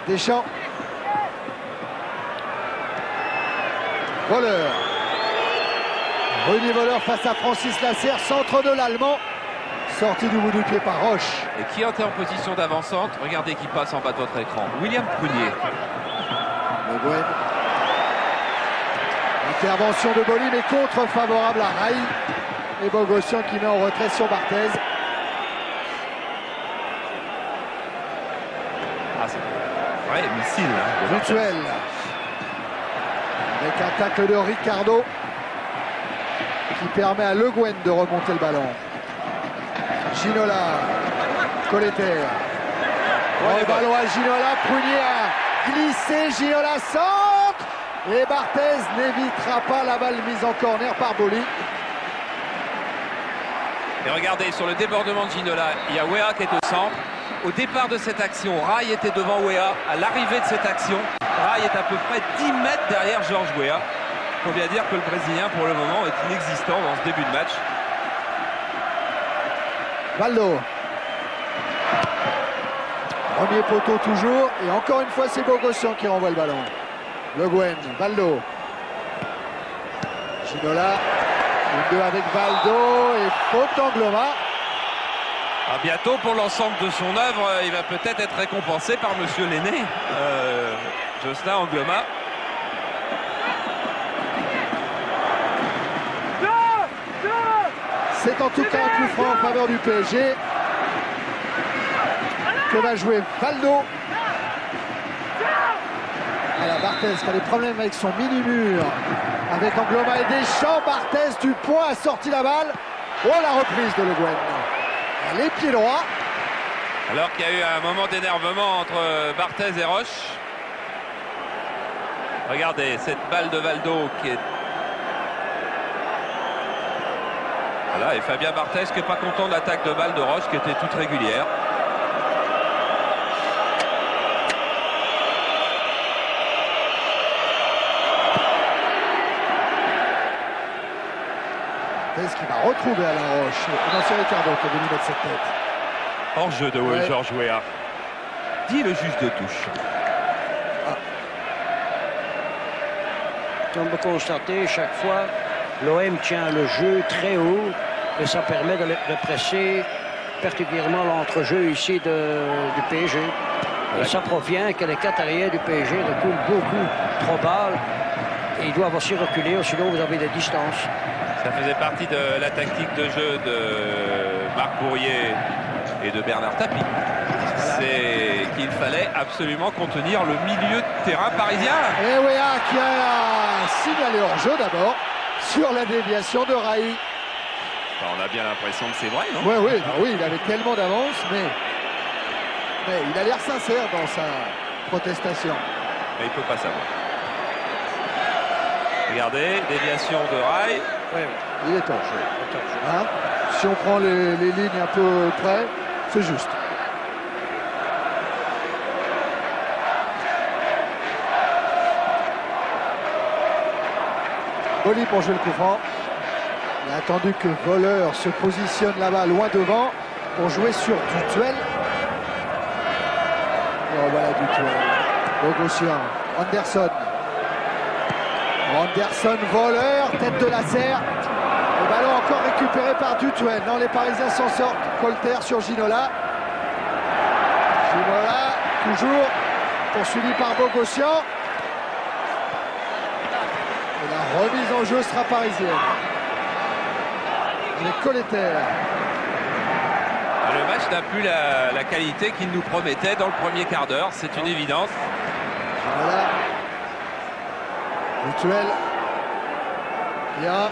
Deschamps. Voleur. Rudy Voleur face à Francis Lasserre. Centre de l'Allemand. Sorti du bout du pied par Roche. Et qui est en position d'avancante? Regardez qui passe en bas de votre écran. William Prunier. Le Guen. Intervention de Boli, mais contre favorable à Rai. Et Bogossian qui met en retrait sur Barthez. Ah, c'est un vrai missile. Hein, Mutuel. Avec un tacle de Ricardo qui permet à Le Guen de remonter le ballon. Ginola. Colter. Le ballon à Ginola. Prunier a glissé. Ginola centre. Et Barthez n'évitera pas la balle mise en corner par Boli. Et regardez, sur le débordement de Ginola, il y a Wea qui est au centre. Au départ de cette action, Rai était devant Wea. À l'arrivée de cette action, Rai est à peu près 10 mètres derrière Georges Wea. Il faut bien dire que le Brésilien, pour le moment, est inexistant dans ce début de match. Valdo. Premier poteau toujours. Et encore une fois, c'est Bogossian qui renvoie le ballon. Le Guen. Valdo. Ginola. Une 2 avec Valdo. Et faute d'Angloma. Ah, bientôt, pour l'ensemble de son œuvre, il va peut-être être récompensé par Monsieur Lenné. Jocelyn Angloma. C'est en tout cas un coup franc en faveur du PSG. Que va jouer Valdo. Voilà, Barthez qui a des problèmes avec son mini-mur. Avec Angloma et Deschamps. Barthez du poing a sorti la balle. Oh, la reprise de Le Guen. Les pieds droits. Alors qu'il y a eu un moment d'énervement entre Barthez et Roche. Regardez cette balle de Valdo qui est... Voilà, et Fabien Barthez qui n'est pas content de l'attaque de balle de Roche qui était toute régulière. Barthez qui va retrouver Alain Roche. Non, c'est Ricardo qui est venu mettre cette tête. Hors jeu de Ouais. Georges Weah. Dit le juge de touche. Comme vous constatez, chaque fois, l'OM tient le jeu très haut et ça permet de presser particulièrement l'entrejeu ici du PSG. Et ça provient que les 4 arrières du PSG reculent beaucoup trop bas et ils doivent aussi reculer, sinon vous avez des distances. Ça faisait partie de la tactique de jeu de Marc Bourrier et de Bernard Tapie. C'est qu'il fallait absolument contenir le milieu de terrain parisien. Et Weah qui a signalé hors-jeu d'abord sur la déviation de Raï. Enfin, on a bien l'impression que c'est vrai, non? Oui, il avait tellement d'avance, mais il a l'air sincère dans sa protestation. Mais il ne peut pas savoir. Regardez, déviation de Rail. Il est hors-jeu. Hein, si on prend les lignes un peu près, c'est juste. Boli pour jouer le coup franc. Il a attendu que Voleur se positionne là-bas, loin devant, pour jouer sur Dutuel. Oh, voilà Dutuel. Bogossian. Anderson. Anderson, Voleur, tête de la serre. Le ballon encore récupéré par Dutuel. Non, les Parisiens s'en sortent. Colter sur Ginola. Ginola, toujours poursuivi par Bogossian. Et la remise en jeu sera parisienne. Les Colter. Le match n'a plus la qualité qu'il nous promettait dans le premier quart d'heure, c'est une évidence. Voilà. Dutuel. Bien.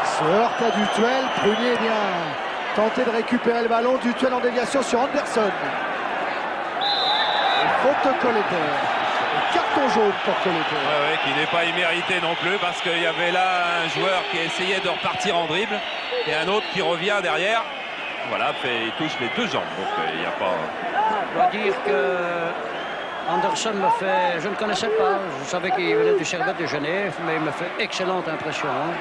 Se heurte à Dutuel. Prunier vient tenter de récupérer le ballon. Dutuel en déviation sur Anderson. Et faute de Colter. Carton jaune pour Colter. Ouais, qui n'est pas immérité non plus parce qu'il y avait là un joueur qui essayait de repartir en dribble et un autre qui revient derrière. Voilà, il touche les deux jambes, donc il n'y a pas... Je dois dire que Anderson me fait... Je ne connaissais pas, je savais qu'il venait du Servette de Genève, mais il me fait excellente impression. Hein.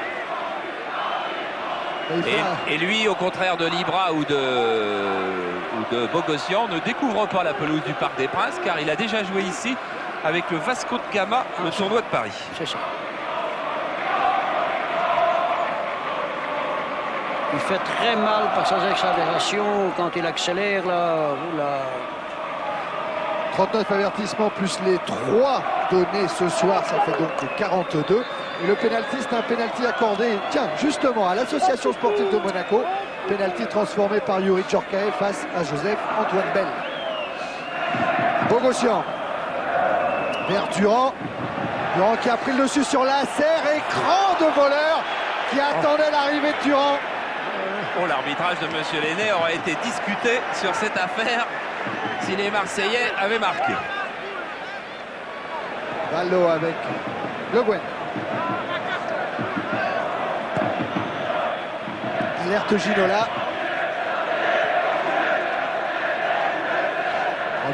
Et lui, au contraire de Libra ou de Bogossian, ne découvre pas la pelouse du Parc des Princes car il a déjà joué ici avec le Vasco de Gama, le tournoi de Paris. C'est ça. Il fait très mal par ses accélérations quand il accélère là. 39 avertissements plus les 3 donnés ce soir, ça fait donc 42. Et le pénalty, c'est un pénalty accordé, tiens, justement, à l'Association sportive de Monaco. Pénalty transformé par Yuri Djorkaeff face à Joseph-Antoine Bell. Bogossian. Vers Durand. Durand qui a pris le dessus sur la serre. Écran de Voleur qui attendait l'arrivée de Durand. Oh, l'arbitrage de M. Lenné aurait été discuté sur cette affaire si les Marseillais avaient marqué. Valdo avec Le Guen. Alerte Ginola.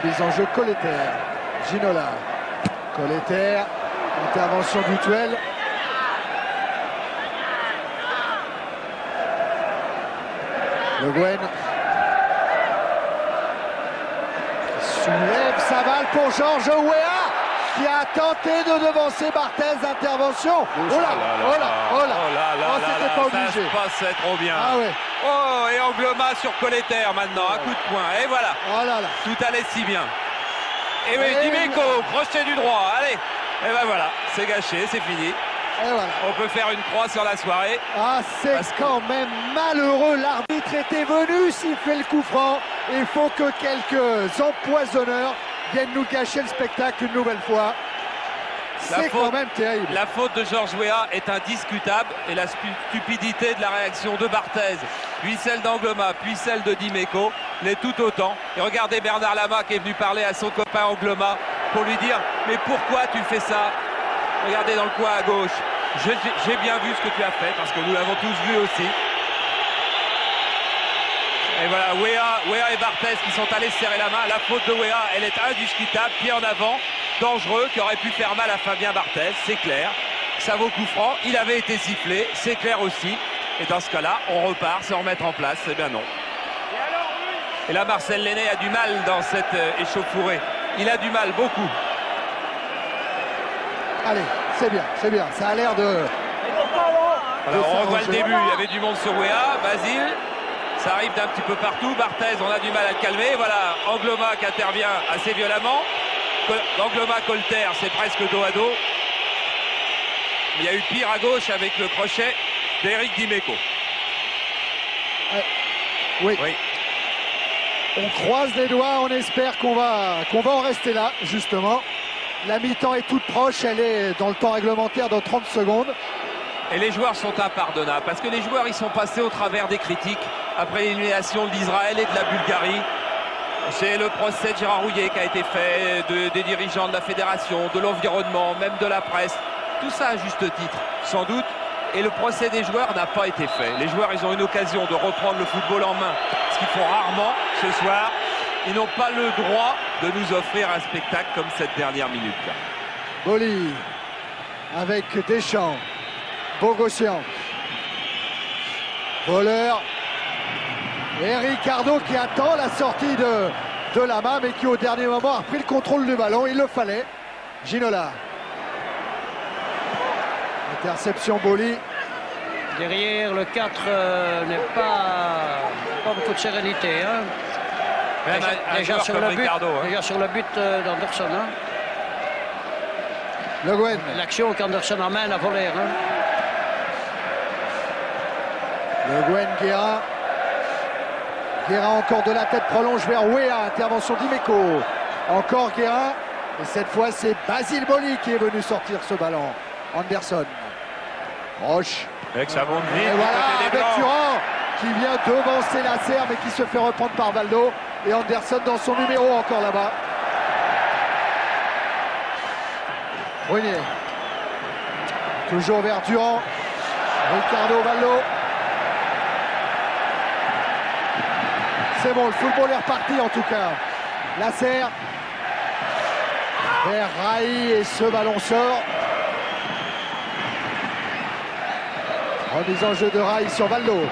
Remise en jeu Colter. Ginola. Colter. Intervention Dutuel. Le Guen soulève sa balle pour Georges Weah qui a tenté de devancer Barthez. Intervention. Oh là, oh là, oh là. Oh, c'était pas obligé. Ça se passait trop bien. Ah ouais. Oh, et Angloma sur Colleter maintenant, un coup de poing. Et voilà. Oh là là. Tout allait si bien. Et oui, Dimeco, crochet du droit. Allez. Et ben voilà, c'est gâché, c'est fini. Et voilà. On peut faire une croix sur la soirée. Ah, c'est quand même malheureux. L'arbitre était venu siffler le coup franc. Il faut que quelques empoisonneurs viennent nous gâcher le spectacle une nouvelle fois. C'est quand même terrible. La faute de Georges Weah est indiscutable et la stupidité de la réaction de Barthez, puis celle d'Angloma, puis celle de Dimeco, l'est tout autant. Et regardez Bernard Lama qui est venu parler à son copain Angloma pour lui dire « Mais pourquoi tu fais ça ?» Regardez dans le coin à gauche. J'ai bien vu ce que tu as fait parce que nous l'avons tous vu aussi. Et voilà, Weah et Barthez qui sont allés se serrer la main. La faute de Weah, elle est indiscutable. Pied en avant, dangereux, qui aurait pu faire mal à Fabien Barthez, c'est clair. Ça vaut coup franc. Il avait été sifflé, c'est clair aussi. Et dans ce cas-là, on repart sans remettre en place. Eh bien non. Et là, Marcel Lenné a du mal dans cette échauffourée. Il a du mal, beaucoup. Allez, c'est bien, c'est bien. Ça a l'air de... Voilà, on revoit le début. Il y avait du monde sur Weah. Basile. Ça arrive d'un petit peu partout. Barthez, on a du mal à le calmer. Voilà, Angloma qui intervient assez violemment. Angloma Colter, c'est presque dos à dos. Il y a eu pire à gauche avec le crochet d'Éric Dimeco. Oui. On croise les doigts, on espère qu'on va en rester là, justement. La mi-temps est toute proche, elle est dans le temps réglementaire dans 30 secondes. Et les joueurs sont impardonnables parce que les joueurs ils sont passés au travers des critiques après l'élimination de l'Israël et de la Bulgarie. C'est le procès de Gérard Rouillet qui a été fait, des dirigeants de la fédération, de l'environnement, même de la presse. Tout ça à juste titre, sans doute. Et le procès des joueurs n'a pas été fait. Les joueurs, ils ont une occasion de reprendre le football en main, ce qu'ils font rarement ce soir. Ils n'ont pas le droit de nous offrir un spectacle comme cette dernière minute. Boli avec Deschamps, Bogossian, voleur. Et Ricardo qui attend la sortie de Lama, mais qui au dernier moment a pris le contrôle du ballon. Il le fallait. Ginola. Interception Boli. Derrière le 4 n'est pas beaucoup de sérénité. Hein. Déjà sur le but, Ricardo, hein. déjà sur le but d'Anderson. Hein. Le Guen. L'action qu'Anderson emmène à voler. Hein. Le Guen Guérin. Guérin encore de la tête prolonge vers Weah. Intervention d'Imeco. Encore Guérin. Et cette fois c'est Basile Boli qui est venu sortir ce ballon. Anderson. Roche. Et que ça monte vite. Et voilà côté des avec Blancs. Turan qui vient devancer la serre mais qui se fait reprendre par Valdo. Et Anderson dans son numéro encore là-bas. Brunier. Toujours vers Durand. Ricardo Valdo. C'est bon, le football est reparti en tout cas. Lasserre. Vers Raï et ce ballon sort. Remise en jeu de Raï sur Valdo.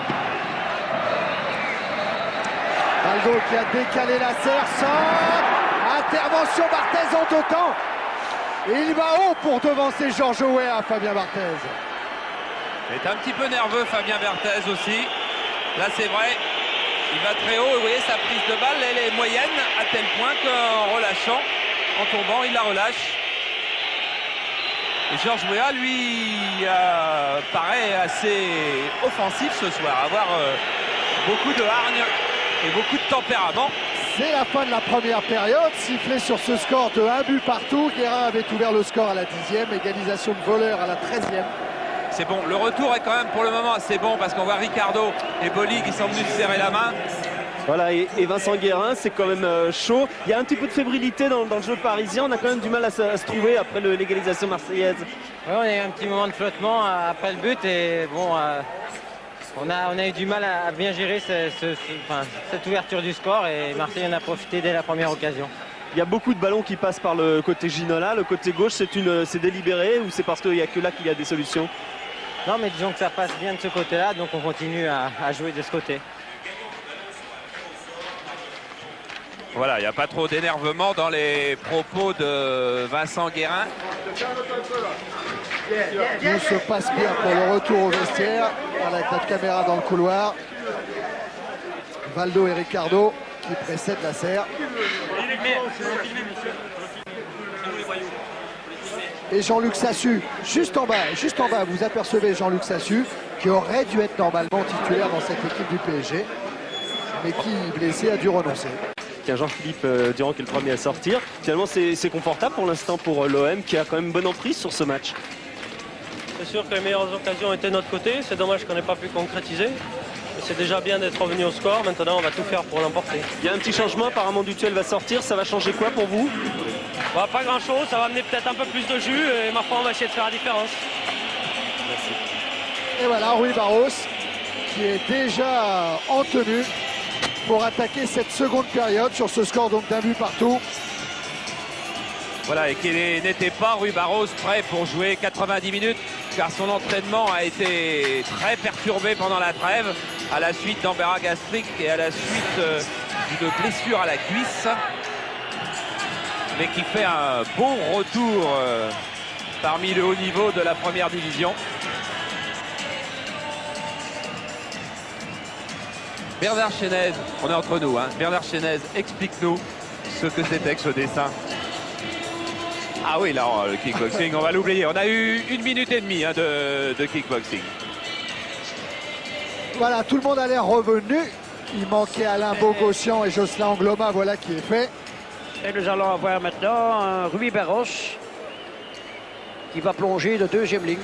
Valdo qui a décalé Lasserre. Sort. Intervention Barthez en deux temps. Et il va haut pour devancer Georges Weah, Fabien Barthez. Il est un petit peu nerveux Fabien Barthez aussi. Là c'est vrai. Il va très haut et vous voyez sa prise de balle, elle est moyenne à tel point qu'en relâchant, en tombant, il la relâche. Et Georges Weah, lui, paraît assez offensif ce soir, avoir beaucoup de hargne et beaucoup de tempérament. C'est la fin de la première période, sifflé sur ce score de 1 but partout. Guérin avait ouvert le score à la 10e, égalisation de Voleur à la 13e. C'est bon, le retour est quand même pour le moment assez bon parce qu'on voit Ricardo et Boli qui sont venus se serrer la main. Voilà, et Vincent Guérin, c'est quand même chaud. Il y a un petit peu de fébrilité dans le jeu parisien. On a quand même du mal à se trouver après l'égalisation marseillaise. Ouais, on a eu un petit moment de flottement après le but et bon, on a eu du mal à bien gérer cette ouverture du score et Marseille en a profité dès la première occasion. Il y a beaucoup de ballons qui passent par le côté Ginola. Le côté gauche, c'est délibéré ou c'est parce qu'il n'y a que là qu'il y a des solutions? Non, mais disons que ça passe bien de ce côté-là, donc on continue à jouer de ce côté. Voilà, il n'y a pas trop d'énervement dans les propos de Vincent Guérin. Tout se passe bien pour le retour au vestiaire. Voilà, avec notre caméra dans le couloir. Valdo et Ricardo qui précèdent la serre. Et Jean-Luc Sassu, juste en bas, vous apercevez Jean-Luc Sassu, qui aurait dû être normalement titulaire dans cette équipe du PSG, mais qui, blessé, a dû renoncer. Tiens, Jean-Philippe Durand qui est le premier à sortir. Finalement, c'est confortable pour l'instant pour l'OM, qui a quand même une bonne emprise sur ce match. C'est sûr que les meilleures occasions étaient de notre côté. C'est dommage qu'on n'ait pas pu concrétiser. Mais c'est déjà bien d'être revenu au score. Maintenant, on va tout faire pour l'emporter. Il y a un petit changement, apparemment Dutuel va sortir. Ça va changer quoi pour vous? Bah, pas grand-chose. Ça va amener peut-être un peu plus de jus. Et ma foi, on va essayer de faire la différence. Merci. Et voilà, Rui Barros, qui est déjà en tenue pour attaquer cette seconde période sur ce score donc d'un but partout. Voilà, et qui n'était pas, Rui Barros, prêt pour jouer 90 minutes, car son entraînement a été très perturbé pendant la trêve, à la suite d'embarras gastrique et à la suite d'une blessure à la cuisse, mais qui fait un bon retour parmi le haut niveau de la première division. Bernard Chénez, on est entre nous, hein. Bernard Chénez, explique-nous ce que c'était que ce dessin. Ah oui, là, le kickboxing, on va l'oublier. On a eu 1 minute et demie hein, de kickboxing. Voilà, tout le monde a l'air revenu. Il manquait Alain Bogossian et Jocelyn Angloma, voilà qui est fait. Et nous allons avoir maintenant un Rui Barros qui va plonger de deuxième ligne.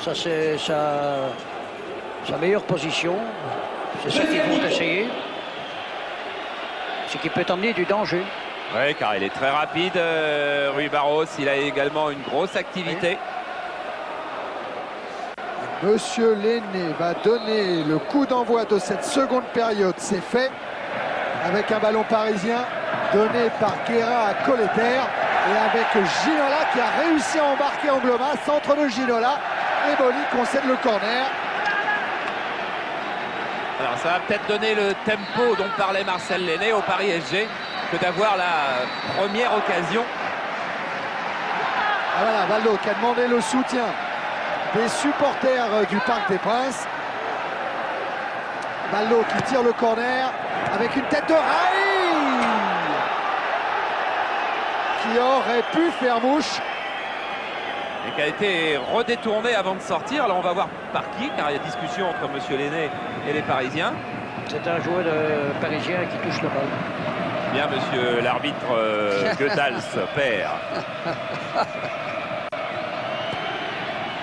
Ça, c'est sa meilleure position. C'est ce qu'ils vont essayer. Ce qui peut emmener du danger. Oui, car il est très rapide, Rui Barros. Il a également une grosse activité. Monsieur Lenné va donner le coup d'envoi de cette seconde période. C'est fait avec un ballon parisien donné par Guérin à Colleter et avec Ginola qui a réussi à embarquer Angloma. Centre de Ginola et Boli concède le corner. Alors ça va peut-être donner le tempo dont parlait Marcel Lenné au Paris SG que d'avoir la première occasion. Ah voilà, Valdo qui a demandé le soutien des supporters du Parc des Princes. Valdo qui tire le corner avec une tête de Raï qui aurait pu faire mouche. Et qui a été redétourné avant de sortir. Alors on va voir par qui, car il y a discussion entre Monsieur Lenné et les Parisiens. C'est un joueur parisien qui touche le ballon. Bien, monsieur l'arbitre Goethals, père.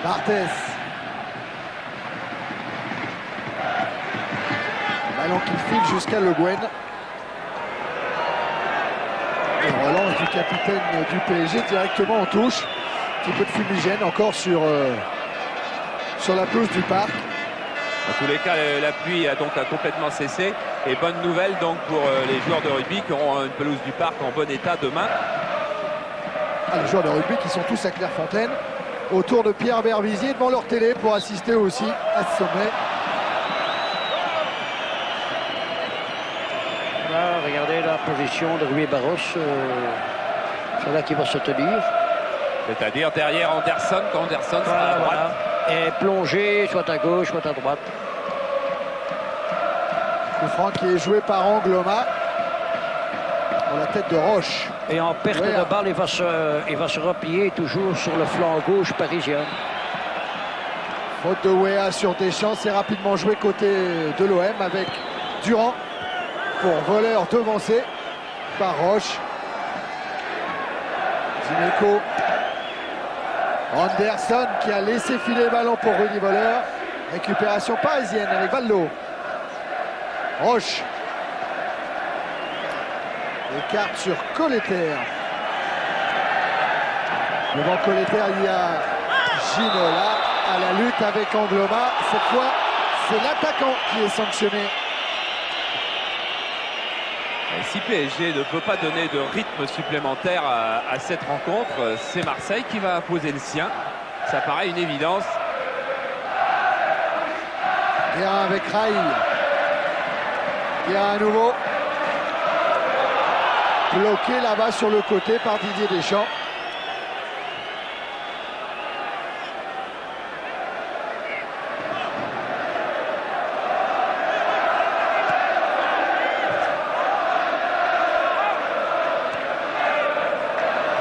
Barthez. Ballon qui file jusqu'à Le Guen. Et relance du capitaine du PSG directement en touche. Un petit peu de fumigène encore sur la pelouse du parc. En tous les cas, la pluie a donc complètement cessé. Et bonne nouvelle donc pour les joueurs de rugby qui auront une pelouse du parc en bon état demain. Ah, les joueurs de rugby qui sont tous à Clairefontaine, autour de Pierre Berbizier devant leur télé pour assister aussi à ce sommet. Là, regardez la position de Rui Barros. C'est là qui va se tenir. C'est-à-dire derrière Anderson, quand Anderson sera à droite. Voilà. Et plonger, soit à gauche, soit à droite. Coup franc qui est joué par Angloma pour la tête de Roche. Et en perte de balle, il va se replier toujours sur le flanc gauche parisien. Faute de Wea sur Deschamps, c'est rapidement joué côté de l'OM avec Durand pour voleur devancé par Roche. Zineco. Anderson qui a laissé filer le ballon pour Rudy Voleur. Récupération parisienne avec Valdo. Roche. Écarte sur Colleter. Devant Colleter, il y a Ginola à la lutte avec Angloma. Cette fois, c'est l'attaquant qui est sanctionné. Et si PSG ne peut pas donner de rythme supplémentaire à cette rencontre, c'est Marseille qui va imposer le sien. Ça paraît une évidence. Guérin avec Raï. Guérin à nouveau. bloqué là-bas sur le côté par Didier Deschamps.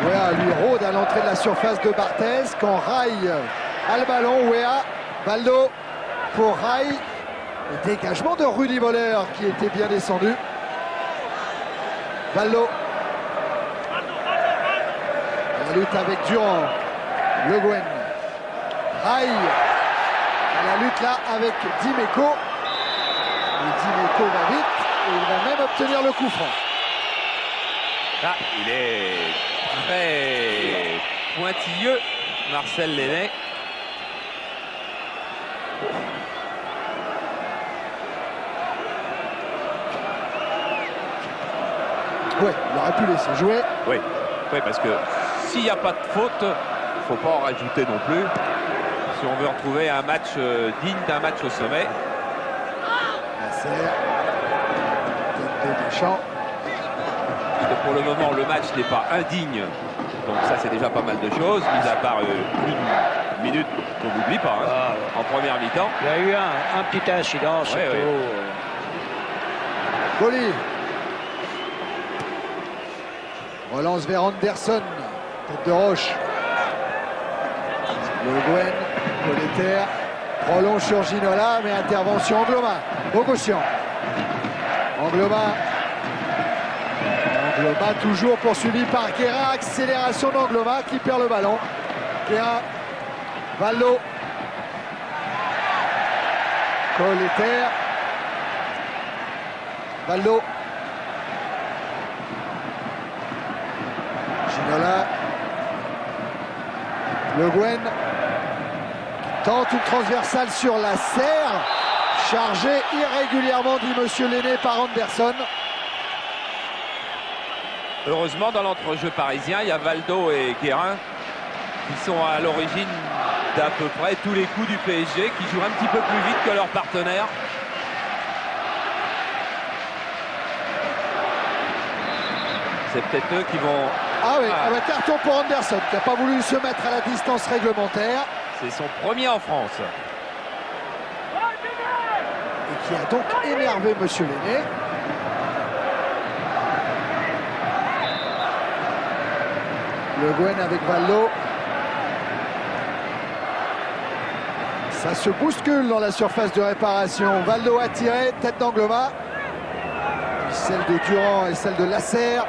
Wea lui rôde à l'entrée de la surface de Barthez quand Rai a le ballon. Wea, Valdo pour Rai. Le dégagement de Rudy Voller qui était bien descendu. Valdo. La lutte avec Durand. Le Guen. Rai. La lutte là avec Dimeco. Et Dimeco va vite et il va même obtenir le coup franc. Ah, il est très pointilleux, Marcel Lenné. Ouais, il aurait pu laisser jouer. Oui, parce que s'il n'y a pas de faute, il ne faut pas en rajouter non plus. Si on veut retrouver un match digne d'un match au sommet. Nasser. Tête de Deschamps. Parce que pour le moment, le match n'est pas indigne. Donc ça, c'est déjà pas mal de choses, mis à part une minute qu'on n'oublie pas, hein, en première mi-temps. Il y a eu un petit incident, surtout. Boli. Relance vers Anderson. Tête de Roche. Le Guen. Colleter. Prolonge sur Ginola, mais intervention Angloma. Bogossian. Angloma. Angloma toujours poursuivi par Guérin. Accélération d'Angloma qui perd le ballon. Guérin. Valdo. Colleter. Valdo. Ginola. Le Guen qui tente une transversale sur la serre. Chargé irrégulièrement, dit monsieur Lenné, par Anderson. Heureusement, dans l'entrejeu parisien, il y a Valdo et Guérin qui sont à l'origine d'à peu près tous les coups du PSG, qui jouent un petit peu plus vite que leurs partenaires. C'est peut-être eux qui vont... Ah oui, carton pour Anderson qui n'a pas voulu se mettre à la distance réglementaire. C'est son premier en France. Et qui a donc énervé monsieur Lenné. Le Guen avec Valdo. Ça se bouscule dans la surface de réparation. Valdo a tiré, tête d'Angloma. Puis celle de Durand et celle de Lasserre.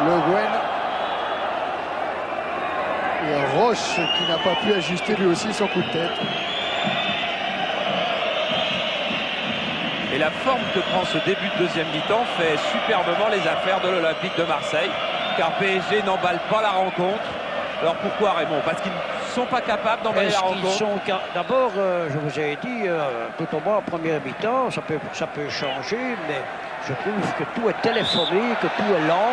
Le Guen. Et Roche qui n'a pas pu ajuster lui aussi son coup de tête. Et la forme que prend ce début de deuxième mi-temps fait superbement les affaires de l'Olympique de Marseille. Car PSG n'emballe pas la rencontre. Alors pourquoi, Raymond? Parce qu'ils ne sont pas capables d'emballer la rencontre. D'abord, je vous ai dit, tout au moins en première mi-temps, ça peut changer, mais je trouve que tout est téléphoné, que tout est lent.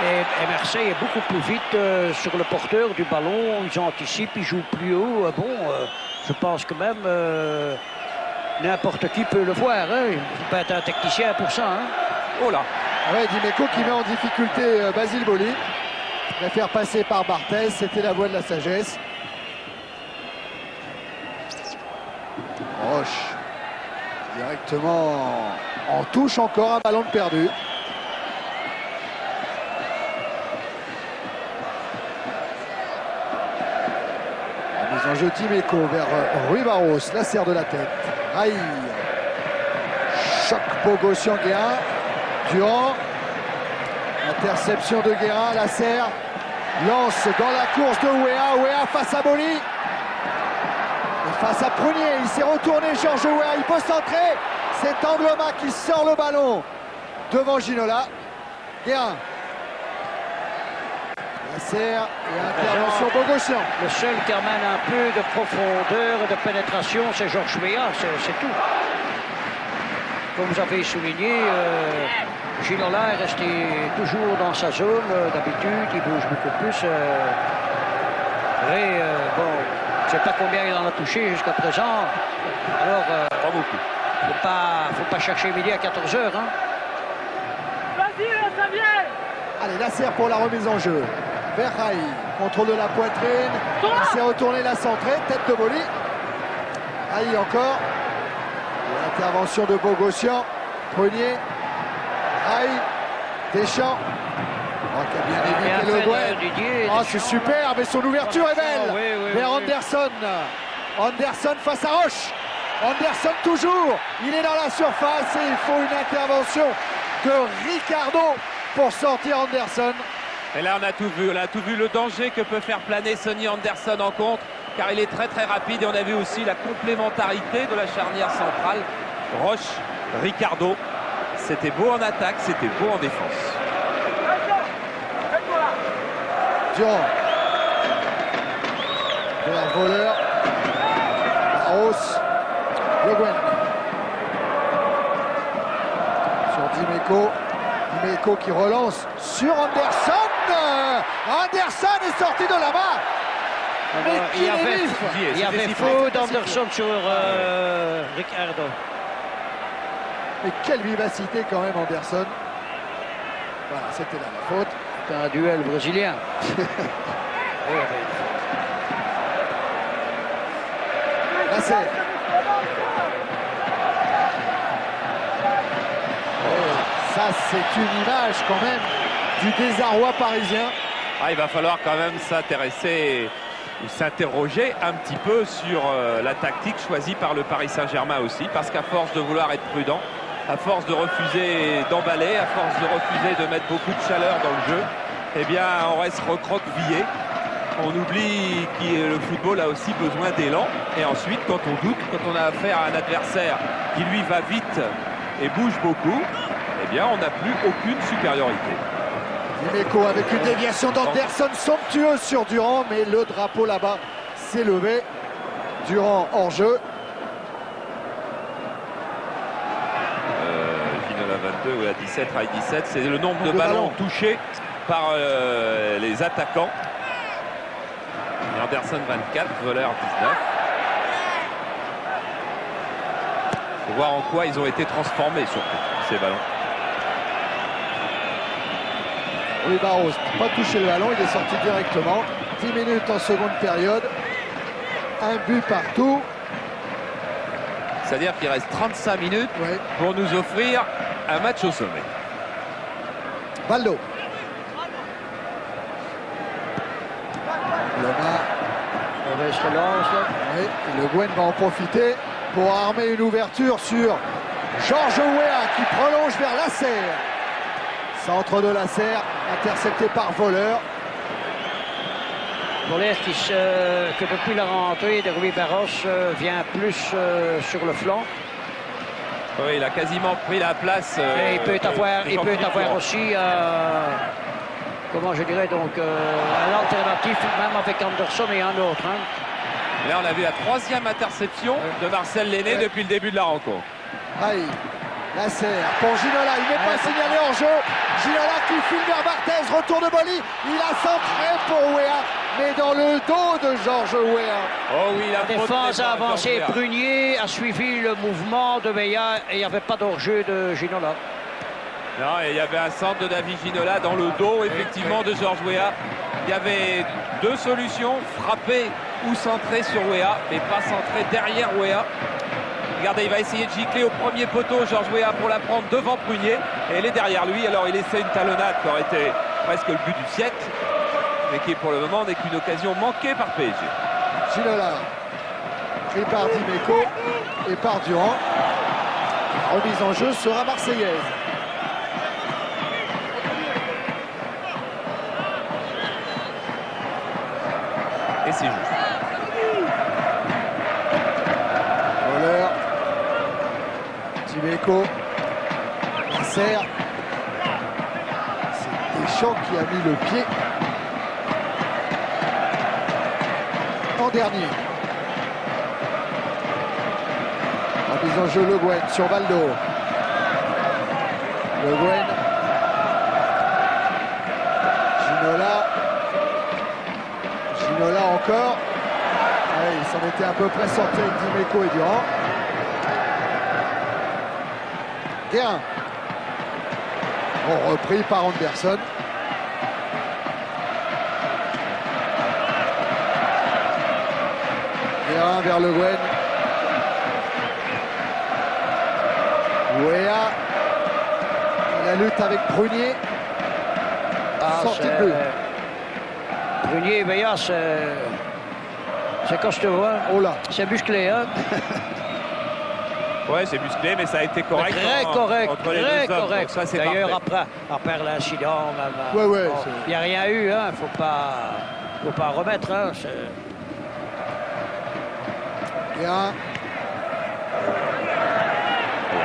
Et Marseille est beaucoup plus vite sur le porteur du ballon. Ils anticipent, ils jouent plus haut. Je pense que même n'importe qui peut le voir. Hein. Il ne faut pas être un technicien pour ça. Hein. Oh là! Ouais, Dimeco qui met en difficulté Basile Boli. Préfère passer par Barthez, c'était la voie de la sagesse. Roche. Directement en touche, encore un ballon de perdu. La mise en jeu Dimeco vers Rui Barros, la serre de la tête. Rai. Choc Bogossian Guérin. Durand. Interception de Guérin, la serre. Lance dans la course de Wea. Wea face à Boli. Et face à Prunier, il s'est retourné, Georges Wea. Il peut centrer. C'est Angloma qui sort le ballon devant Ginola. Guérin. La serre et intervention Bogossian. Le seul qui amène un peu de profondeur et de pénétration, c'est Georges Wea, c'est tout. Comme vous avez souligné, Ginola est resté toujours dans sa zone d'habitude, il bouge beaucoup plus. Bon, je ne sais pas combien il en a touché jusqu'à présent. Alors, pas beaucoup. Il ne faut pas chercher midi à 14h. Hein. Vas-y, ça vient. Allez, Lasser pour la remise en jeu. Verrail, contrôle de la poitrine. Il s'est retourné la centrée, tête de Boli. Aïe encore. L'intervention de Bogossian. Prunier. Aïe. Deschamps. Oh, qui a bien évité Le Guen. Oh, c'est super, mais son ouverture est belle. Vers Anderson. Anderson face à Roche. Anderson toujours. Il est dans la surface et il faut une intervention de Ricardo pour sortir Anderson. Et là, on a tout vu le danger que peut faire planer Sonny Anderson en contre, car il est très très rapide et on a vu aussi la complémentarité de la charnière centrale. Roche, Ricardo, c'était beau en attaque, c'était beau en défense. Durand. Vers voleur. Barros. Le Guen. Sur Dimeco. Dimeco qui relance sur Anderson. Anderson est sorti de là-bas. Mais il y avait faux d'Anderson sur Ricardo. Mais quelle vivacité quand même Anderson. Voilà, c'était là la faute. C'est un duel brésilien. Lasser. Ça, c'est une image quand même du désarroi parisien. Ah, il va falloir quand même s'intéresser ou s'interroger un petit peu sur la tactique choisie par le Paris Saint-Germain aussi, parce qu'à force de vouloir être prudent, à force de refuser d'emballer, à force de refuser de mettre beaucoup de chaleur dans le jeu, eh bien on reste recroquevillé. On oublie que le football a aussi besoin d'élan. Et ensuite, quand on doute, quand on a affaire à un adversaire qui lui va vite et bouge beaucoup, eh bien on n'a plus aucune supériorité. Dimeco avec une déviation d'Anderson somptueuse sur Durand, mais le drapeau là-bas s'est levé. Durand hors jeu. Ginola 22 ou à 17, rail 17, c'est le nombre de ballons touchés par les attaquants. Et Anderson 24, voleur 19. Faut voir en quoi ils ont été transformés surtout, ces ballons. Oui, Barros n'a pas touché le ballon, il est sorti directement. 10 minutes en seconde période. Un but partout. C'est-à-dire qu'il reste 35 minutes pour nous offrir un match au sommet. Baldo. Mauvaise relance. Oui, et le Guen va en profiter pour armer une ouverture sur Georges Weah qui prolonge vers Lasser. Centre de Lasser, intercepté par Voleur. Voleur que depuis la rentrée de Rui Barros vient plus sur le flanc. Oui, il a quasiment pris la place. Et il peut avoir aussi, comment je dirais, donc un alternatif même avec Anderson et un autre. Hein. Là, on a vu la troisième interception de Marcel Lenné depuis le début de la rencontre. Aïe, Lasser pour Ginola, il n'est pas signalé en jeu. Ginola qui file vers Barthez, retour de Boli. Il a centré pour Weah, mais dans le dos de Georges Weah. Oh oui, la défense a avancé. Prunier a suivi le mouvement de Weah et il n'y avait pas d'hors-jeu de Ginola. Non, et il y avait un centre de David Ginola dans le dos, effectivement, de Georges Weah. Il y avait deux solutions, frapper ou centrer sur Weah, mais pas centrer derrière Weah. Regardez, il va essayer de gicler au premier poteau Georges Weah pour la prendre devant Prunier. Et elle est derrière lui, alors il essaie une talonnade qui aurait été presque le but du siècle, mais qui pour le moment n'est qu'une occasion manquée par PSG. Ginola, pris par Dimeco et par Durand. La remise en jeu sera marseillaise. Et c'est juste. Voleur. Dimeco. Lasser. C'est Deschamps qui a mis le pied en dernier. Remise en jeu Le Guen sur Baldo. Le Guen. Ginola. Ginola encore. Ouais, il s'en était à peu près sorti avec Dimeco et Durand. Guérin. Bon, repris par Anderson. terrain vers Le Guen. Ouéa. La lutte avec Prunier. Sortie de but. Prunier, Béas, c'est costaud, hein? Oh là. C'est musclé, hein? Ouais, c'est musclé, mais ça a été correct. Très correct, entre les très deux hommes, correct. donc ça, c'est D'ailleurs, parfait. après l'incident, Ouais, ouais, il n'y a rien eu, hein? Faut pas remettre, hein? Bien. Il y a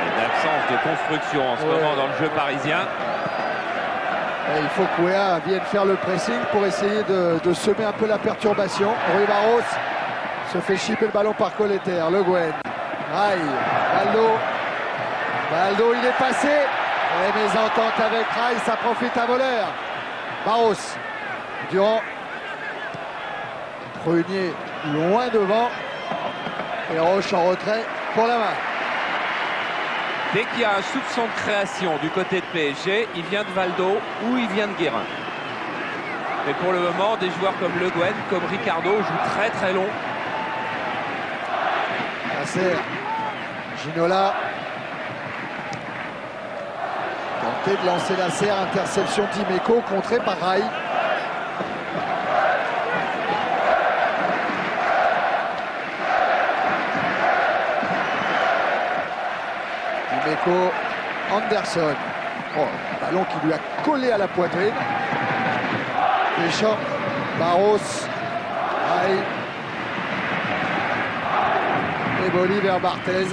une absence de construction en ce moment dans le jeu parisien. Et il faut qu'Ouéa vienne faire le pressing pour essayer de semer un peu la perturbation. Rui Barros se fait chipper le ballon par Colleter. Le Guen. Rai. Baldo, il est passé. Et mésentente avec Rai, ça profite à voleur. Barros. Durand. Prunier loin devant. Et Roche en retrait pour la main. Dès qu'il y a un soupçon de création du côté de PSG, il vient de Valdo ou il vient de Guérin. Mais pour le moment, des joueurs comme Le Guen, comme Ricardo jouent très très long. Nasser, Ginola. Tenté de lancer Nasser, interception d'Imeco, contrée par Rai. Imeco, Anderson. Oh, ballon qui lui a collé à la poitrine. Deschamps, Barros, Rai. Et Boli vers Barthez.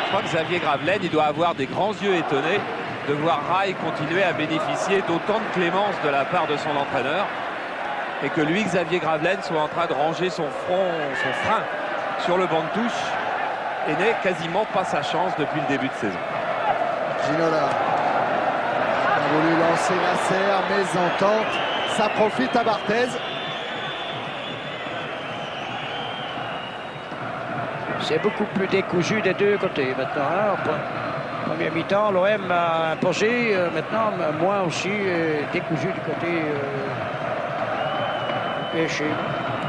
Je crois que Xavier Gravelaine, il doit avoir des grands yeux étonnés de voir Rai continuer à bénéficier d'autant de clémence de la part de son entraîneur. Et que lui, Xavier Gravelaine, soit en train de ranger son frein sur le banc de touche. Et n'est quasiment pas sa chance depuis le début de saison. Ginola a voulu lancer Nasser, mésentente. Ça profite à Barthez. C'est beaucoup plus décousu des deux côtés maintenant. Hein? Premier mi-temps, l'OM a imposé. Maintenant, moins aussi décousu du côté PSG.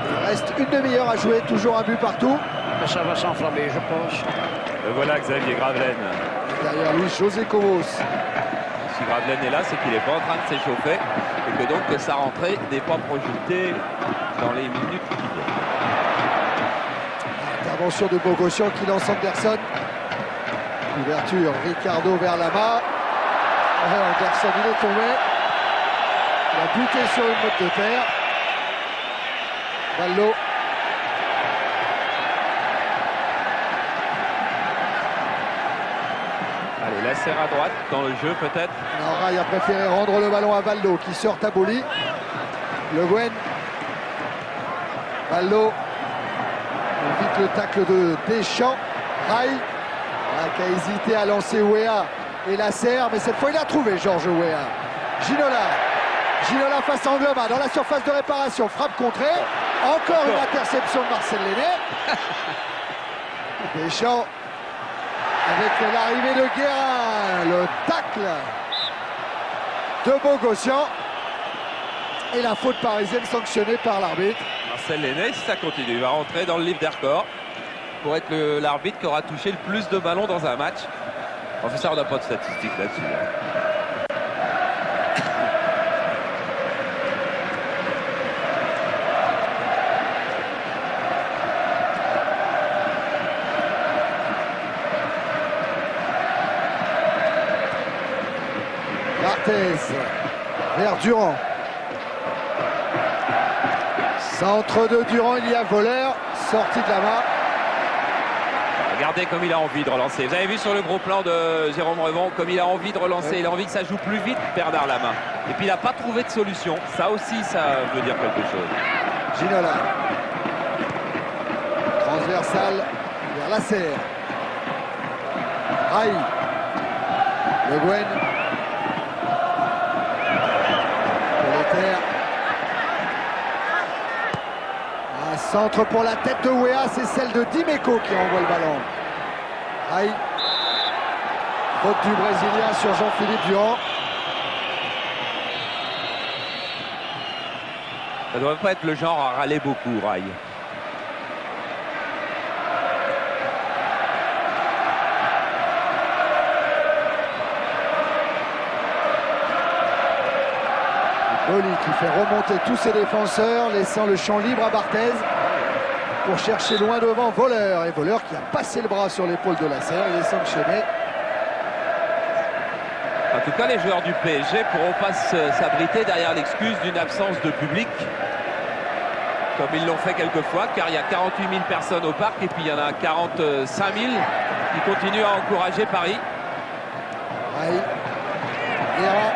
Il reste une demi-heure à jouer, toujours un but partout. Mais ça va s'enflammer, je pense. Et voilà Xavier Gravelaine. Derrière lui, José Cobos. Si Gravelaine est là, c'est qu'il n'est pas en train de s'échauffer et que donc que sa rentrée n'est pas projetée dans les minutes qui viennent. Intervention de Bogossian qui lance Anderson. Ouverture, Ricardo vers Lama. Anderson, il est tombé. Il a buté sur une motte de terre. Ballo. Allez, Lasser à droite dans le jeu peut-être. Non, Rai a préféré rendre le ballon à Baldo qui sort à Boli. Le Guen. Baldo. Évite le tacle de Deschamps. Rai qui a hésité à lancer Ouéa et Lasser, mais cette fois il a trouvé Georges Ouéa. Ginola face à Angloma dans la surface de réparation. Frappe contrée. Encore une interception de Marcel Lenné. Deschamps avec l'arrivée de Guérin. Le tacle de Bogossian. Et la faute parisienne sanctionnée par l'arbitre. Marcel Lenné, si ça continue, il va rentrer dans le livre des records pour être l'arbitre qui aura touché le plus de ballons dans un match. Enfin ça, on n'a pas de statistiques là-dessus. Barthez vers Durand. Centre de Durand, il y a voleur. Sortie de la main. Regardez comme il a envie de relancer. Vous avez vu sur le gros plan de Jérôme Revon comme il a envie de relancer. Oui. Il a envie que ça joue plus vite, Bernard Lama. Et puis il n'a pas trouvé de solution. Ça aussi, ça veut dire quelque chose. Ginola. Transversal vers Lasser. Rai. Le Guen. Colleter. Un centre pour la tête de Ouéa, c'est celle de Dimeco qui envoie le ballon. Rai. Faute du Brésilien sur Jean-Philippe Durand. Ça ne doit pas être le genre à râler beaucoup, Rai. Boli qui fait remonter tous ses défenseurs, laissant le champ libre à Barthez pour chercher loin devant Voleur. Et Voleur qui a passé le bras sur l'épaule de Lasser. Il est sanctionné. En tout cas, les joueurs du PSG pourront pas s'abriter derrière l'excuse d'une absence de public, comme ils l'ont fait quelquefois, car il y a 48 000 personnes au parc et puis il y en a 45 000 qui continuent à encourager Paris. Rai. Guérin.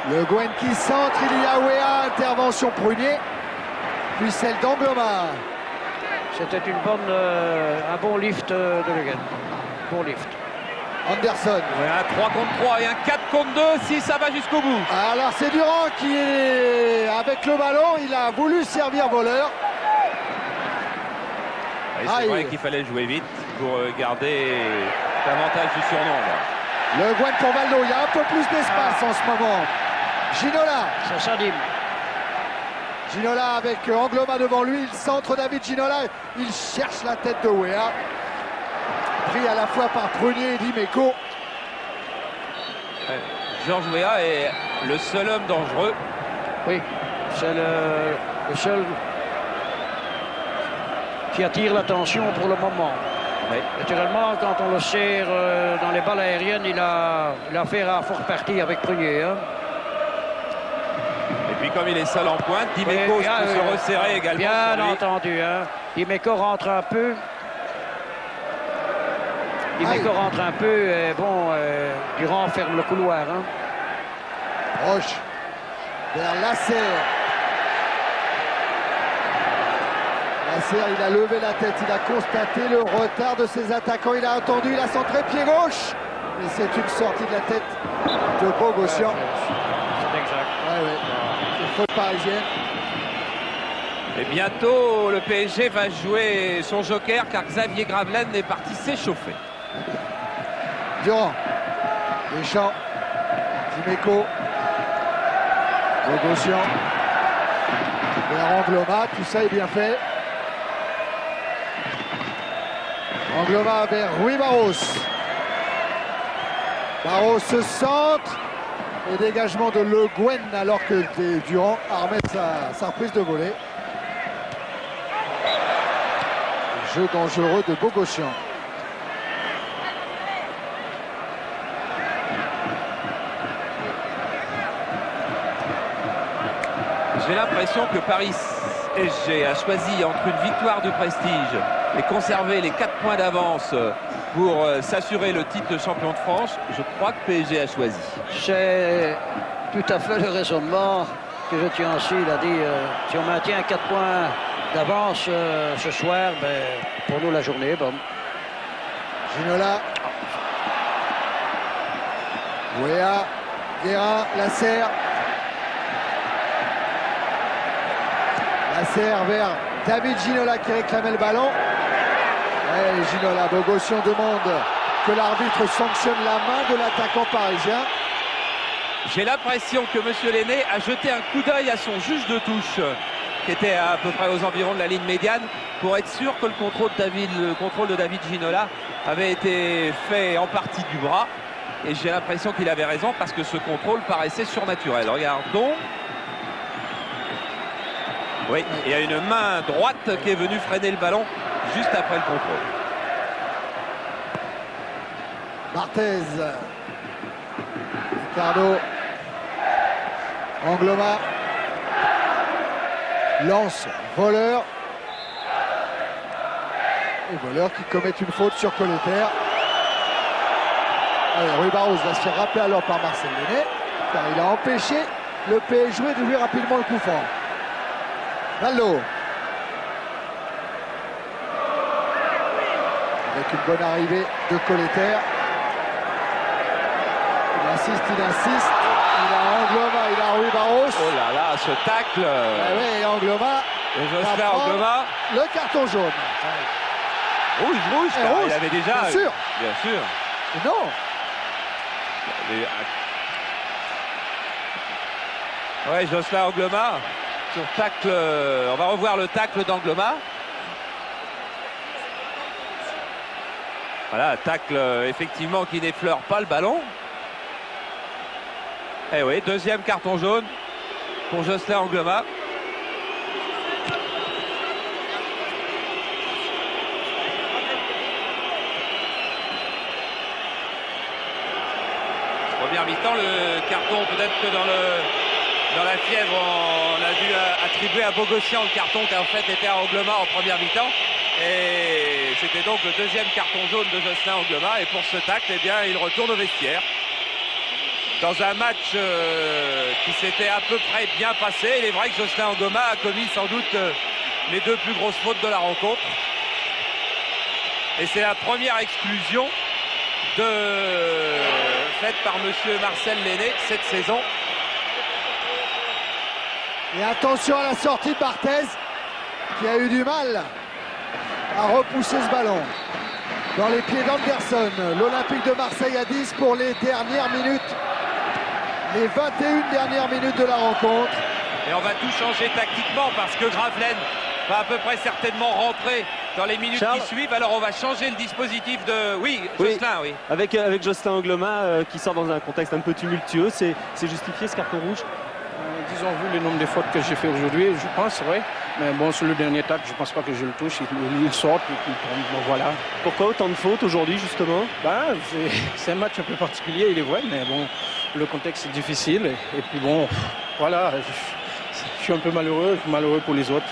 Le Guen qui centre, il y a Weah, intervention Prunier, puis celle d'Angloma. C'était un bon lift de Le Guen. Bon lift. Anderson. Ouais, un 3 contre 3 et un 4 contre 2 si ça va jusqu'au bout. Alors c'est Durand qui est avec le ballon, il a voulu servir Voleur. C'est vrai qu'il fallait jouer vite pour garder l'avantage du surnombre. Le Guen pour Valdo, il y a un peu plus d'espace en ce moment. Ginola. Ça s'anime. Ginola avec Angloma devant lui, il centre David Ginola, il cherche la tête de Weah. Pris à la fois par Prunier et Dimeco. Georges Weah est le seul homme dangereux. Oui, c'est le seul qui attire l'attention pour le moment. Oui. Naturellement, quand on le serre dans les balles aériennes, il a affaire à fort partie avec Prunier. Hein. Et puis comme il est seul en pointe, Dimeco peut se resserrer également. Bien entendu. Hein. Dimeco rentre un peu. Dimeco rentre un peu. Et bon, Durand ferme le couloir. Hein. Roche vers Lasser. Lasser, il a levé la tête, il a constaté le retard de ses attaquants, il a attendu, il a centré pied gauche. Et c'est une sortie de la tête de Bogossian. C'est exact. Ouais. C'est faute parisienne. Et bientôt, le PSG va jouer son joker car Xavier Gravelaine est parti s'échauffer. Durand. Deschamps. Dimeco. Bogossian. Vers Angloma, tout ça est bien fait. Angloma vers Rui Barros. Barros se centre. Et dégagement de Le Guen alors que Durand a remis sa reprise de volée. Jeu dangereux de Bogossian. J'ai l'impression que Paris SG a choisi entre une victoire de prestige et conserver les 4 points d'avance pour s'assurer le titre de champion de France. Je crois que PSG a choisi. C'est tout à fait le raisonnement que je tiens aussi. Il a dit, si on maintient 4 points d'avance ce soir, ben, pour nous la journée est bonne. Ginola. Weah. Guérin. Lasser. Lasser vers David Ginola qui réclamait le ballon. Et Ginola, Bogossian demande que l'arbitre sanctionne la main de l'attaquant parisien. J'ai l'impression que M. Lenné a jeté un coup d'œil à son juge de touche qui était à peu près aux environs de la ligne médiane pour être sûr que le contrôle de David Ginola avait été fait en partie du bras. Et j'ai l'impression qu'il avait raison parce que ce contrôle paraissait surnaturel. Regardons. Oui, il y a une main droite qui est venue freiner le ballon juste après le contrôle. Barthez. Ricardo. Angloma. Lance. Voleur. Et Voleur qui commet une faute sur Colleter. Rui Barros va se faire rappeler alors par Marcel Lenné car il a empêché le PSG de jouer rapidement le coup franc. Valdo. Avec une bonne arrivée de Colleter. Il insiste. Il a Angloma, il a Rui Barros. Oh là là, ce tacle. Et Angloma. Et Jocelyn Angloma. Le carton jaune. Rouge, car il avait déjà. Bien sûr. Bien sûr. Non. Ouais, Jocelyn Angloma sur tacle. On va revoir le tacle d'Angloma. Voilà, tacle effectivement qui n'effleure pas le ballon. Eh oui, deuxième carton jaune pour Jocelyn Angloma. Première mi-temps, le carton, peut-être que dans la fièvre, on a dû attribuer à Bogossian le carton qui en fait était à Angloma en première mi-temps. Et c'était donc le deuxième carton jaune de Jocelyn Angloma. Et pour ce tacle, eh bien, il retourne au vestiaire. Dans un match qui s'était à peu près bien passé, il est vrai que Jocelyn Angloma a commis sans doute les deux plus grosses fautes de la rencontre. Et c'est la première exclusion faite par monsieur Marcel Lenné cette saison. Et attention à la sortie de Barthez qui a eu du mal à repousser ce ballon dans les pieds d'Anderson. L'Olympique de Marseille à 10 pour les dernières minutes, les 21 dernières minutes de la rencontre. Et on va tout changer tactiquement parce que Gravelaine va à peu près certainement rentrer dans les minutes Charles, qui suivent. Alors on va changer le dispositif de... Oui, Jocelyn, oui. Avec Jocelyn Angloma qui sort dans un contexte un peu tumultueux, c'est justifié ce carton rouge? Disons, vu le nombre de fautes que j'ai fait aujourd'hui, je pense, oui. Mais bon, sur le dernier tacle, je ne pense pas que je le touche. Il sort et puis bon, voilà. Pourquoi autant de fautes aujourd'hui, justement? C'est un match un peu particulier, il est vrai, mais bon, le contexte est difficile. Et puis bon, voilà, je suis un peu malheureux pour les autres.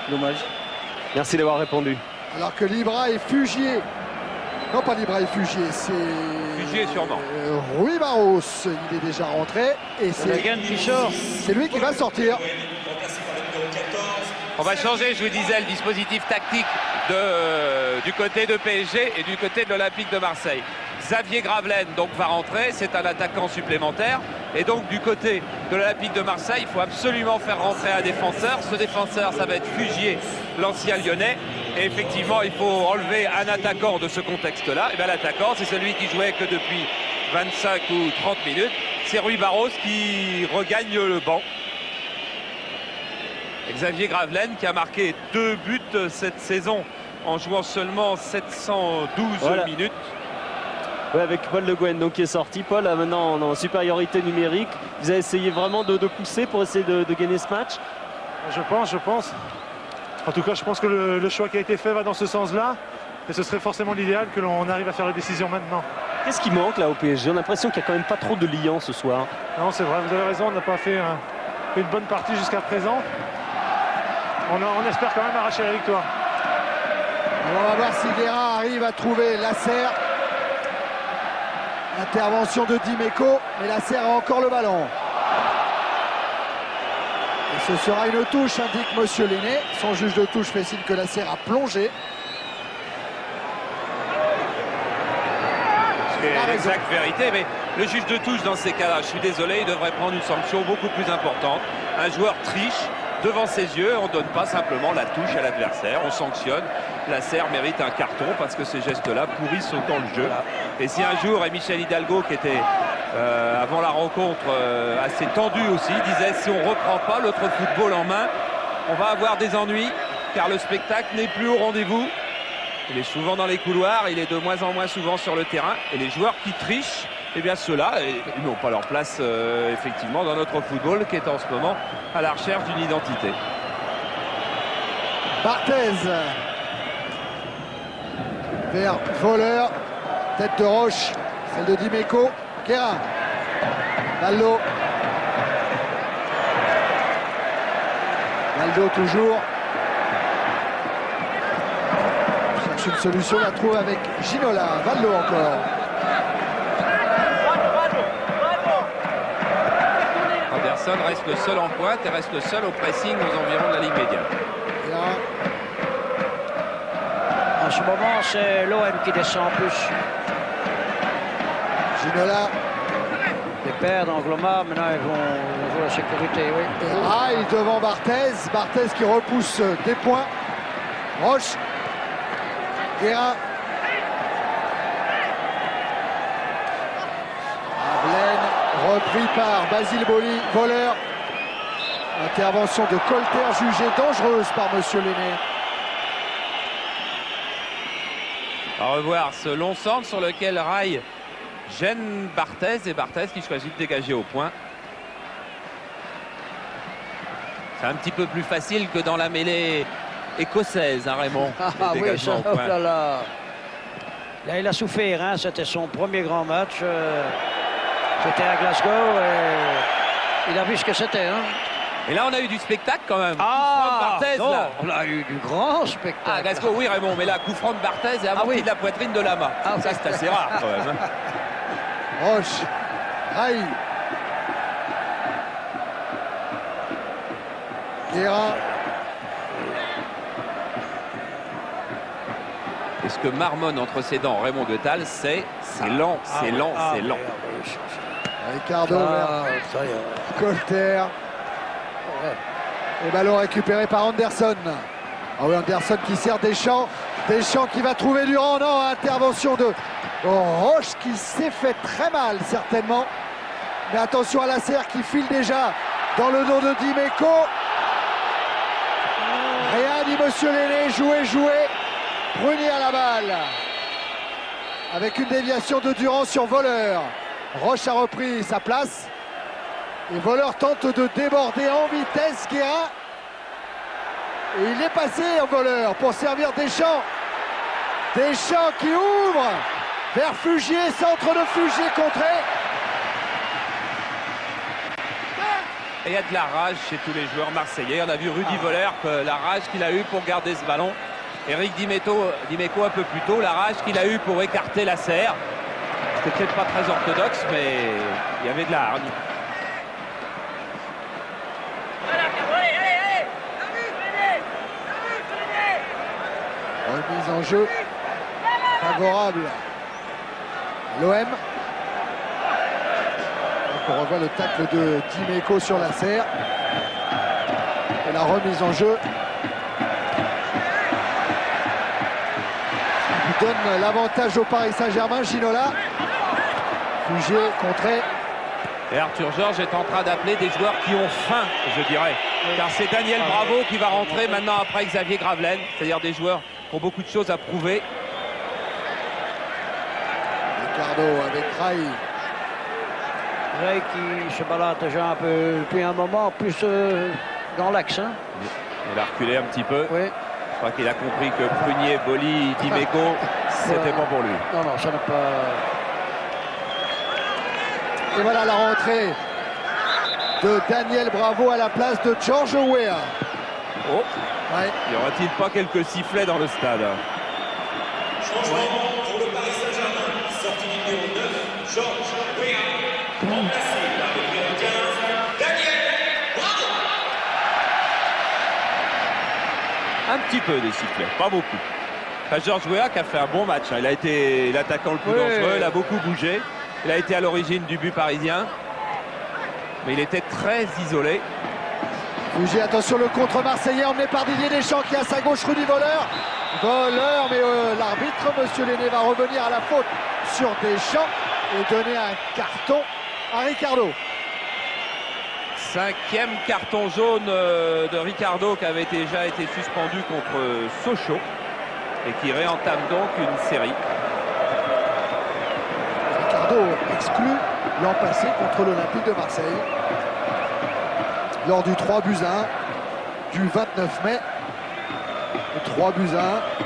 Dommage. Merci d'avoir répondu. Alors que Libra et Fugier, non pas Libra et Fugier, c'est Fugier sûrement. Rui Barros, il est déjà rentré et c'est lui qui va sortir. On va changer, je vous disais, le dispositif tactique du côté de PSG et du côté de l'Olympique de Marseille. Xavier Gravelaine donc va rentrer, c'est un attaquant supplémentaire. Et donc du côté de l'Olympique de Marseille, il faut absolument faire rentrer un défenseur. Ce défenseur, ça va être Fugier, l'ancien lyonnais. Et effectivement, il faut enlever un attaquant de ce contexte-là. Et bien l'attaquant, c'est celui qui jouait que depuis 25 ou 30 minutes. C'est Rui Barros qui regagne le banc. Xavier Gravelaine qui a marqué 2 buts cette saison en jouant seulement 712 minutes. Ouais, avec Paul Le Guen donc qui est sorti. Paul maintenant en supériorité numérique. Vous avez essayé vraiment de pousser pour essayer de gagner ce match? Je pense. En tout cas, je pense que le choix qui a été fait va dans ce sens-là. Et ce serait forcément l'idéal que l'on arrive à faire la décision maintenant. Qu'est-ce qui manque là au PSG? On a l'impression qu'il n'y a quand même pas trop de liant ce soir. Non, c'est vrai, vous avez raison, on n'a pas fait une bonne partie jusqu'à présent. On espère quand même arracher la victoire. On va voir si Guerra arrive à trouver Lasserre. Intervention de Dimeco, mais Lasserre a encore le ballon. Et ce sera une touche, indique monsieur Lenné. Son juge de touche fait signe que Lasserre a plongé. C'est l'exacte vérité, mais le juge de touche dans ces cas-là, je suis désolé, il devrait prendre une sanction beaucoup plus importante. Un joueur triche devant ses yeux, on ne donne pas simplement la touche à l'adversaire, on sanctionne. Lasserre mérite un carton parce que ces gestes-là pourrissent autant le jeu. Et si un jour, et Michel Hidalgo qui était avant la rencontre assez tendu aussi, disait si on ne reprend pas l'autre football en main, on va avoir des ennuis car le spectacle n'est plus au rendez-vous. Il est souvent dans les couloirs, il est de moins en moins souvent sur le terrain. Et les joueurs qui trichent, eh bien ceux-là, ils n'ont pas leur place effectivement dans notre football qui est en ce moment à la recherche d'une identité. Barthez vers Voleur, tête de Roche, celle de Dimeco, Guérin, Valdo. Valdo toujours. Cherche une solution, la trouve avec Ginola. Valdo encore. Anderson reste le seul en pointe et reste le seul au pressing aux environs de la ligne médiane. En ce moment, c'est l'OM qui descend plus. Ginola. Les paires d'Angloma, maintenant ils vont jouer la sécurité, oui. Et Rail devant Barthez. Barthez qui repousse des points. Roche. Guérin. Gravelaine, repris par Basile Boli, Voleur. Intervention de Colter jugée dangereuse par Monsieur Lenné. À revoir ce long centre sur lequel Rai gêne Barthez et Barthez qui choisit de dégager au point. C'est un petit peu plus facile que dans la mêlée écossaise, hein, Raymond. Oui, ça, oh là là. Là, il a souffert, hein. C'était son premier grand match. C'était à Glasgow et il a vu ce que c'était. Hein. Et là, on a eu du spectacle quand même. Barthez, non, là. On a eu du grand spectacle. Ah, Glasgow, oui, Raymond, mais là, coup franc de Barthez et amorti de la poitrine de Lama. Ça, c'est assez rare quand même. Roche, Rai. Guérin. Et ce que marmonne entre ses dents Raymond de Tal, c'est lent, c'est lent, c'est lent. Ricardo Colter. Et ballon récupéré par Anderson. Ah oui, Anderson qui sert Deschamps. Deschamps qui va trouver Durand. Non, intervention de Roche qui s'est fait très mal certainement. Mais attention à la serre qui file déjà dans le dos de Dimeco. Rien dit Monsieur Lenné, joué. Brunier à la balle. Avec une déviation de Durand sur Voleur. Roche a repris sa place. Et Voleur tente de déborder en vitesse Guérin. Et il est passé en Voleur pour servir Deschamps. Deschamps qui ouvre vers Fugier, centre de Fugier contré. Et il y a de la rage chez tous les joueurs marseillais. On a vu Rudy Voleur, la rage qu'il a eue pour garder ce ballon. Eric Dimeco un peu plus tôt, la rage qu'il a eue pour écarter la serre. C'était peut-être pas très orthodoxe, mais il y avait de la hargne. Remise en jeu favorable à l'OM. On revoit le tacle de Dimeco sur la serre. Et la remise en jeu qui donne l'avantage au Paris Saint-Germain. Ginola. Fugier contré. Et Arthur Georges est en train d'appeler des joueurs qui ont faim, je dirais. Car c'est Daniel Bravo qui va rentrer maintenant après Xavier Gravelaine. C'est-à-dire des joueurs qui ont beaucoup de choses à prouver. Ricardo avec Rai. Rai qui se balade déjà un peu depuis un moment, plus dans l'axe. Hein. Il a reculé un petit peu. Oui. Je crois qu'il a compris que Prunier, Boli, Dimeco, c'était pas pour lui. Non, ça n'a pas... Et voilà la rentrée de Daniel Bravo à la place de George Weah. Oh, ouais. Y aura-t-il pas quelques sifflets dans le stade? Changement pour le Paris Saint-Germain. Sortie numéro 9, George Weah. Remplacé par le numéro 15, Daniel Bravo. Un petit peu des sifflets, pas beaucoup. Enfin, George Weah qui a fait un bon match. Il a été l'attaquant le plus dangereux, il a beaucoup bougé. Il a été à l'origine du but parisien. Mais il était très isolé. Fugier, attention le contre marseillais emmené par Didier Deschamps qui a à sa gauche Rudy Voleur. Voleur, mais l'arbitre, Monsieur Lenné, va revenir à la faute sur Deschamps et donner un carton à Ricardo. 5e carton jaune de Ricardo qui avait déjà été suspendu contre Sochaux et qui réentame donc une série. Ricardo exclu l'an passé contre l'Olympique de Marseille lors du 3-1 du 29 mai. Le 3-1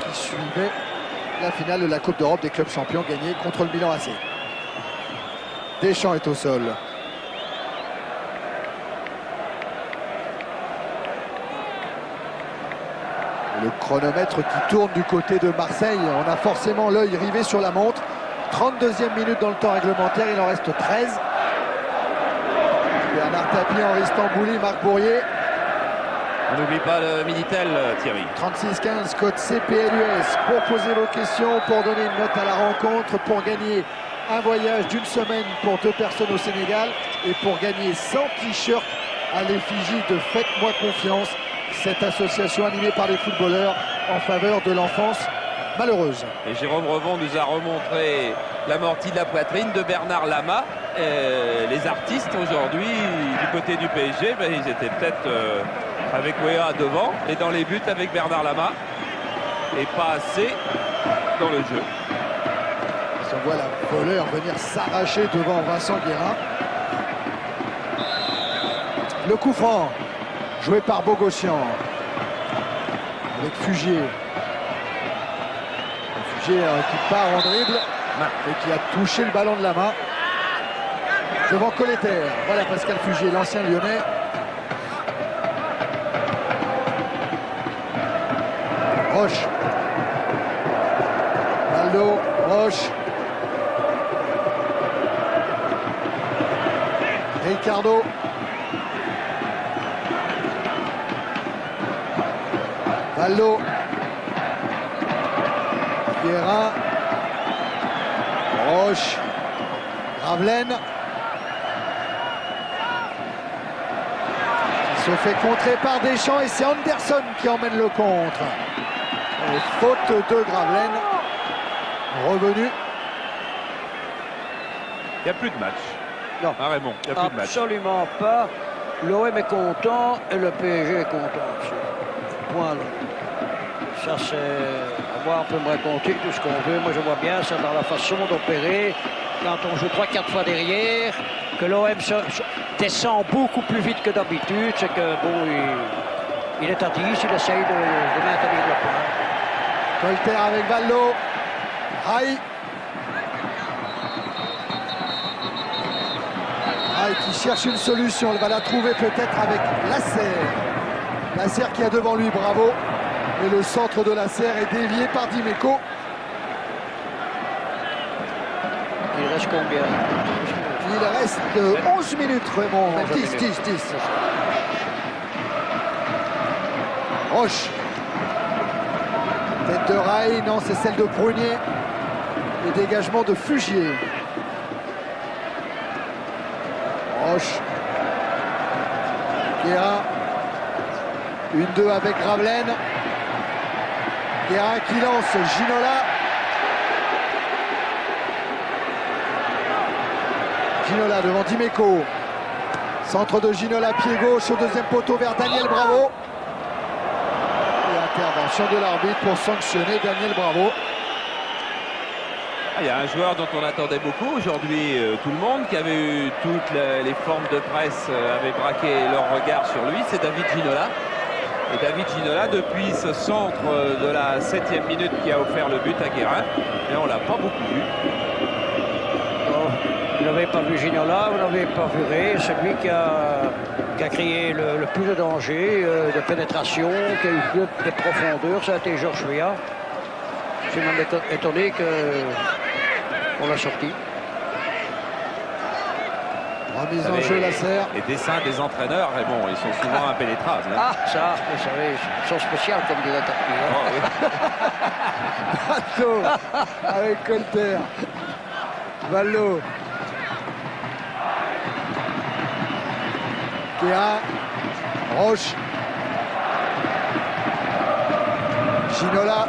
qui suivait la finale de la Coupe d'Europe des clubs champions gagnée contre le Milan AC. Deschamps est au sol. Le chronomètre qui tourne du côté de Marseille. On a forcément l'œil rivé sur la montre. 32e minute dans le temps réglementaire, il en reste 13. Bernard Tapie, Henri Stambouli, Marc Bourrier. On n'oublie pas le Minitel, Thierry. 36-15, code CPLUS. Pour poser vos questions, pour donner une note à la rencontre, pour gagner un voyage d'une semaine pour 2 personnes au Sénégal et pour gagner 100 t-shirts à l'effigie de Faites-moi confiance, cette association animée par les footballeurs en faveur de l'enfance malheureuse. Et Jérôme Revon nous a remontré l'amorti de la poitrine de Bernard Lama. les artistes aujourd'hui du côté du PSG, ben, ils étaient peut-être avec Weah devant et dans les buts avec Bernard Lama et pas assez dans le jeu. On voit la voleur venir s'arracher devant Vincent Guérin. Le coup franc joué par Bogossian avec Fugier. Fugier qui part en dribble et qui a touché le ballon de la main devant Colletter. Voilà Pascal Fugier, l'ancien Lyonnais. Roche. Baldo, Roche. Ricardo. Baldo. Guérin. Roche. Gravelaine. Il se fait contrer par Deschamps et c'est Anderson qui emmène le contre. Et faute de Gravelaine. Revenu. Il n'y a plus de match. Non, Raymond, il n'y a plus de match. Absolument pas. L'OM est content et le PSG est content aussi. Point là. Ça c'est... Moi, on peut me raconter tout ce qu'on veut. Moi, je vois bien ça dans la façon d'opérer. Quand on joue 3-4 fois derrière, que l'OM descend beaucoup plus vite que d'habitude, c'est que bon, il est à 10, il essaye de maintenir le point. Colter avec Baldo. Rai. Rai qui cherche une solution. Il va la trouver peut-être avec Lasserre. Lasserre qui a devant lui, bravo. Et le centre de Lasserre est dévié par Dimeco. Il reste combien? Il reste 11 minutes, Raymond. 10. Roche. Tête de Rai, non, c'est celle de Prunier. Et dégagement de Fugier. Roche. Guérin. 1-2 avec Gravelaine. Guérin qui lance Ginola. Ginola devant Dimeco. Centre de Ginola, pied gauche au deuxième poteau vers Daniel Bravo. Et intervention de l'arbitre pour sanctionner Daniel Bravo. Il y a un joueur dont on attendait beaucoup aujourd'hui, tout le monde, qui avait eu toutes les formes de presse, avait braqué leur regard sur lui, c'est David Ginola. Et David Ginola, depuis ce centre de la 7e minute qui a offert le but à Guérin, et on ne l'a pas beaucoup vu. Vous n'avez pas vu Ginola, vous n'avez pas vu Ray, celui qui a créé le plus de danger, de pénétration, qui a eu plus de profondeur, ça a été Georges Weah. Je suis même étonné qu'on l'a sorti. Remise en jeu, Lasserre. Les dessins des entraîneurs, Raymond, ils sont souvent impénétrables. Hein. Ah, ça, vous savez, ils sont spéciaux comme dirait Tarpy. Baldo avec Colter. Baldo. Guérin. Roche. Ginola.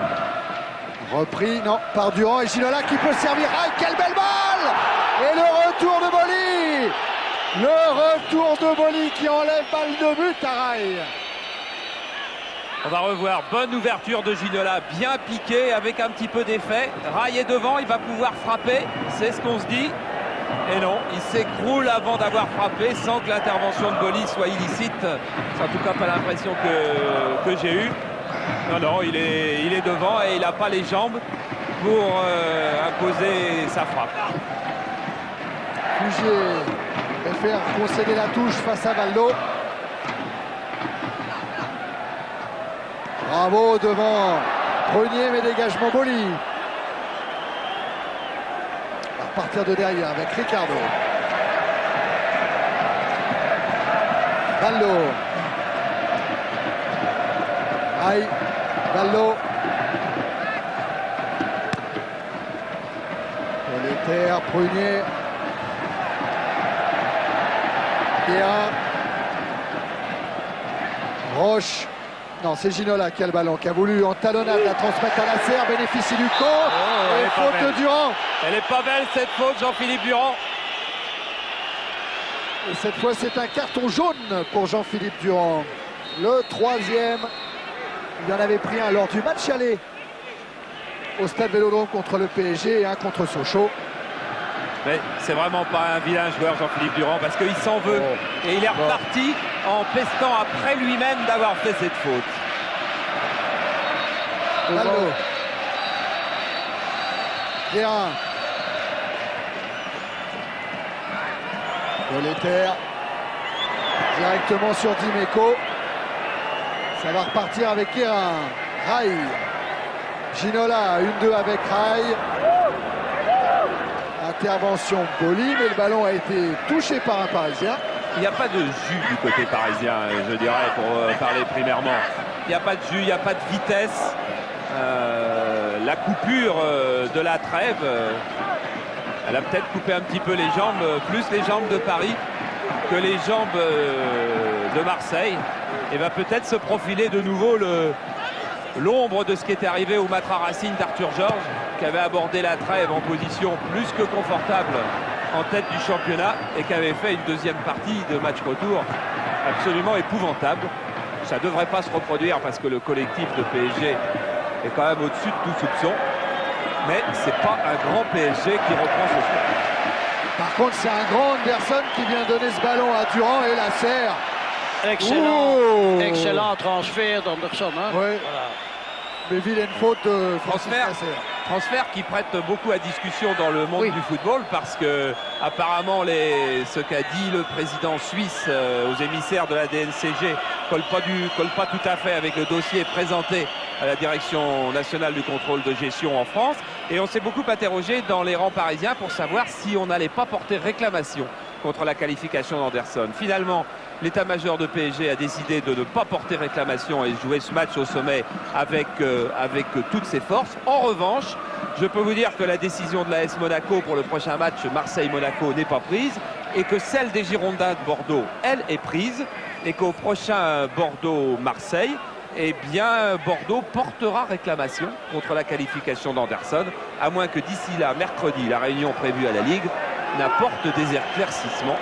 Repris, non, par Durand et Ginola qui peut servir. Ah, quelle belle balle! Et le retour de Boli! Le retour de Boli qui enlève balle de but à Rai. On va revoir, bonne ouverture de Ginola, bien piqué avec un petit peu d'effet. Rai est devant, il va pouvoir frapper, c'est ce qu'on se dit. Et non, il s'écroule avant d'avoir frappé sans que l'intervention de Boli soit illicite. C'est en tout cas pas l'impression que j'ai eue. Non, il est devant et il n'a pas les jambes pour imposer sa frappe. Fugier préfère concéder la touche face à Baldo. Bravo devant Prunier, mais dégagement Boli. À partir de derrière avec Ricardo. Baldo. Rai. Baldo. Colletter, Prunier. Guérin. Roche. Non, c'est Ginola qui a le ballon, qui a voulu en talonnade la transmettre à Lasserre, bénéficie du contre. Et faute de Durand. Elle est pas belle cette faute, Jean-Philippe Durand. Et cette fois, c'est un carton jaune pour Jean-Philippe Durand. Le 3e. Il en avait pris un lors du match aller au Stade Vélodrome contre le PSG et un contre Sochaux. Mais c'est vraiment pas un vilain joueur, Jean-Philippe Durand, parce qu'il s'en veut. Et il est reparti en pestant après lui-même d'avoir fait cette faute. Valdo. Guérin. Colleter. Directement sur Dimeco. Ça va repartir avec Guérin. Rai. Ginola, 1-2 avec Rai. Intervention Boli, mais le ballon a été touché par un Parisien. Il n'y a pas de jus du côté parisien, je dirais, pour parler primairement. Il n'y a pas de jus, il n'y a pas de vitesse. La coupure de la trêve, elle a peut-être coupé un petit peu les jambes, plus les jambes de Paris que les jambes de Marseille. Et va peut-être se profiler de nouveau l'ombre de ce qui était arrivé au Matra Racing d'Arthur Georges, qui avait abordé la trêve en position plus que confortable en tête du championnat et qui avait fait une deuxième partie de match retour absolument épouvantable. Ça ne devrait pas se reproduire parce que le collectif de PSG est quand même au-dessus de tout soupçon. Mais c'est pas un grand PSG qui reprend ce soir. Par contre, c'est un grand Anderson qui vient donner ce ballon à Durand et la serre. Excellent transfert d'Anderson. Hein? Oui. Voilà. Mais vilaine faute de Francis Nasser. Transfert qui prête beaucoup à discussion dans le monde du football parce que apparemment ce qu'a dit le président suisse aux émissaires de la DNCG colle pas tout à fait avec le dossier présenté à la direction nationale du contrôle de gestion en France. Et on s'est beaucoup interrogé dans les rangs parisiens pour savoir si on n'allait pas porter réclamation contre la qualification d'Anderson. Finalement, l'état-major de PSG a décidé de ne pas porter réclamation et jouer ce match au sommet avec toutes ses forces. En revanche, je peux vous dire que la décision de l'AS Monaco pour le prochain match Marseille-Monaco n'est pas prise et que celle des Girondins de Bordeaux, elle, est prise et qu'au prochain Bordeaux-Marseille, eh bien, Bordeaux portera réclamation contre la qualification d'Anderson, à moins que d'ici là, mercredi, la réunion prévue à la Ligue n'apporte des éclaircissements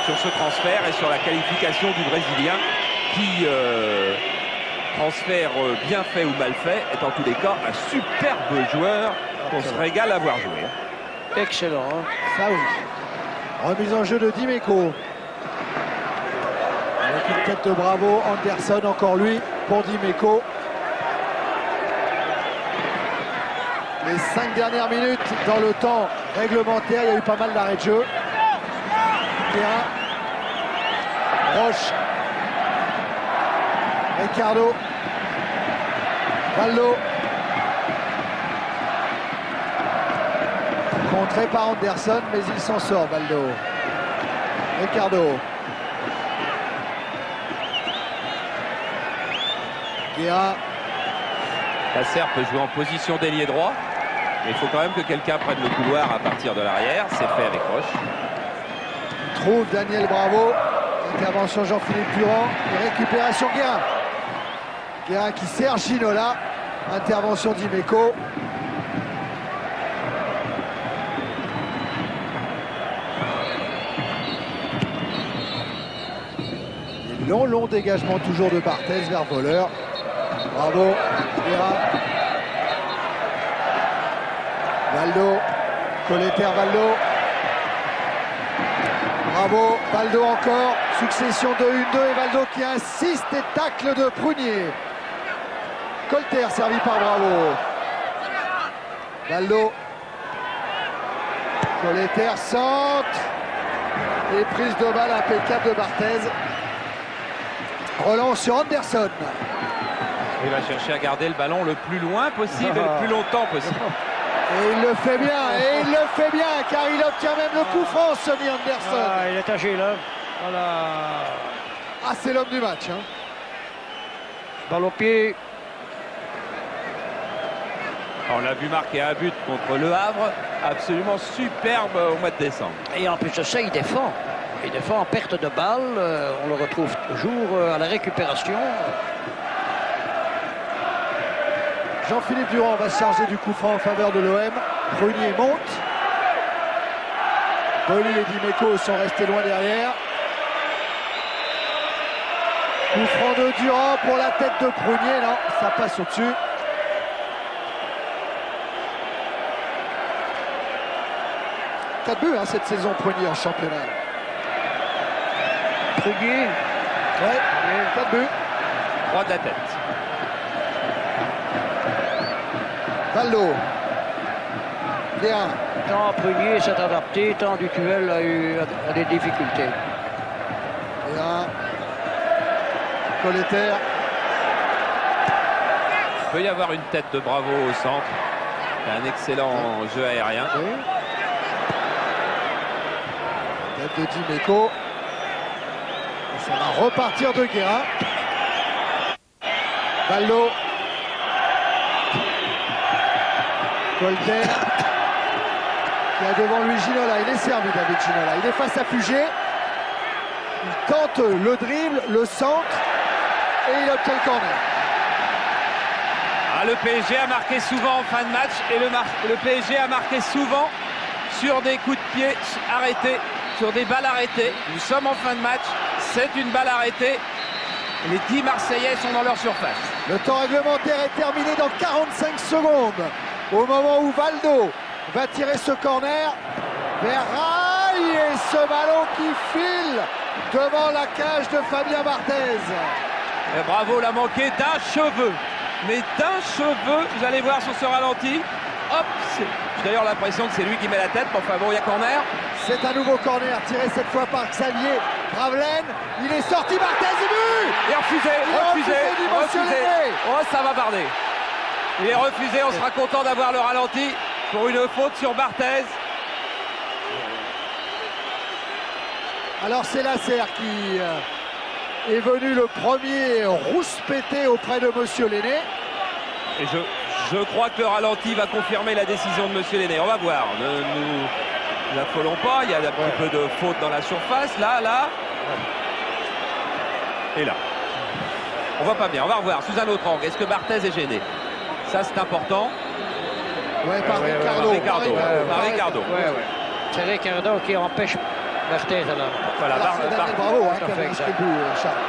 sur ce transfert et sur la qualification du Brésilien qui, transfert bien fait ou mal fait, est en tous les cas un superbe joueur qu'on se régale à voir jouer. Excellent. Hein. Ça oui. Remise en jeu de Dimeco. Avec une tête de bravo, Anderson, encore lui, pour Dimeco. Les 5 dernières minutes dans le temps réglementaire, il y a eu pas mal d'arrêts de jeu. Terrain. Roche. Ricardo. Valdo. Contré par Anderson, mais il s'en sort, Valdo. Ricardo. Guérin. Lasser peut jouer en position d'ailier droit, mais il faut quand même que quelqu'un prenne le couloir à partir de l'arrière. C'est fait avec Roche. Trouve Daniel Bravo. Intervention Jean-Philippe Durand. Et récupération Guérin. Guérin qui sert Ginola. Intervention d'Imeco. Long dégagement toujours de Barthez vers Voleur. Bravo, Guérin. Valdo, Colleter, Valdo. Bravo, Valdo encore. Succession de 1-2 et Valdo qui insiste et tacle de Prunier. Colleter servi par Bravo. Valdo. Colleter centre. Et prise de balle impeccable de Barthez. Relance sur Anderson. Il va chercher à garder le ballon le plus loin possible et le plus longtemps possible. Et il le fait bien, car il obtient même le coup franc, Sonny Anderson. Ah, il est agile, là. Voilà. Ah, c'est l'homme du match. Hein. Balle au pied. On l'a vu marquer un but contre Le Havre, absolument superbe au mois de décembre. Et en plus de ça, il défend. Il défend en perte de balle. On le retrouve toujours à la récupération. Jean-Philippe Durand va se charger du coup franc en faveur de l'OM. Prunier monte. Boli et Dimeco sont restés loin derrière. Coup franc de Durand pour la tête de Prunier. Non, ça passe au-dessus. Quatre buts cette saison Prunier en championnat. Prunier. Ouais, 4 buts. 3 de la tête. Valdo. Bien. Tant Prunier s'est adapté, tant du duel a eu des difficultés. Bien. Colleter. Il peut y avoir une tête de Bravo au centre. Un excellent jeu aérien. Oui. Tête de Dimeco. Ça va repartir de Guérin. Valdo. Colter. Qui a devant lui Ginola. Il est servi, David Ginola. Il est face à Puget. Il tente le dribble, le centre. Et il obtient le corner. Ah, le PSG a marqué souvent en fin de match. Et le PSG a marqué souvent sur des coups de pied arrêtés, sur des balles arrêtées. Nous sommes en fin de match. C'est une balle arrêtée. Les 10 Marseillais sont dans leur surface. Le temps réglementaire est terminé dans 45 secondes. Au moment où Valdo va tirer ce corner vers Rail et ce ballon qui file devant la cage de Fabien Barthez. Et Bravo l'a manqué d'un cheveu. Mais d'un cheveu, vous allez voir sur ce ralenti. Hop, j'ai d'ailleurs l'impression que c'est lui qui met la tête. Enfin bon, il y a corner. C'est un nouveau corner tiré cette fois par Xavier Gravelaine. Il est sorti, Barthez et but. Et refusé. Oh, ça va barder. Il est refusé, on sera content d'avoir le ralenti pour une faute sur Barthez. Alors c'est Lasser qui est venu le premier rouspéter auprès de Monsieur Lenné. Et je crois que le ralenti va confirmer la décision de Monsieur Lenné. On va voir. Ne nous affolons pas. Il y a un petit peu de faute dans la surface. Là. Et là. On voit pas bien. On va revoir sous un autre angle. Est-ce que Barthez est gêné? Ça, c'est important. Ouais, par Ricardo. C'est Ricardo qui empêche Barthez alors. Voilà, Bravo,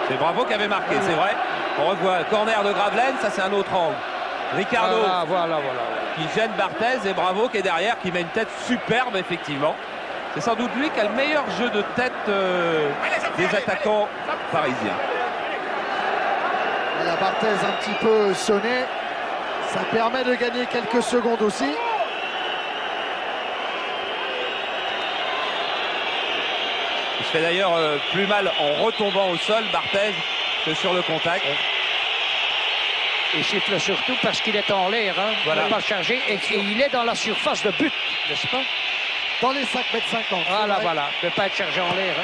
c'est Bravo qui avait marqué, c'est vrai. On revoit le corner de Gravelaine, ça c'est un autre angle. Ricardo voilà. qui gêne Barthez et Bravo qui est derrière, qui met une tête superbe effectivement. C'est sans doute lui qui a le meilleur jeu de tête des attaquants parisiens. La Barthez un petit peu sonné. Ça permet de gagner quelques secondes aussi. Il se fait d'ailleurs plus mal en retombant au sol, Barthez, que sur le contact. Il siffle surtout parce qu'il est en l'air. Voilà. Il n'est pas chargé et il est dans la surface de but, n'est-ce pas? Dans les 5,50 m. Voilà. Il ne peut pas être chargé en l'air.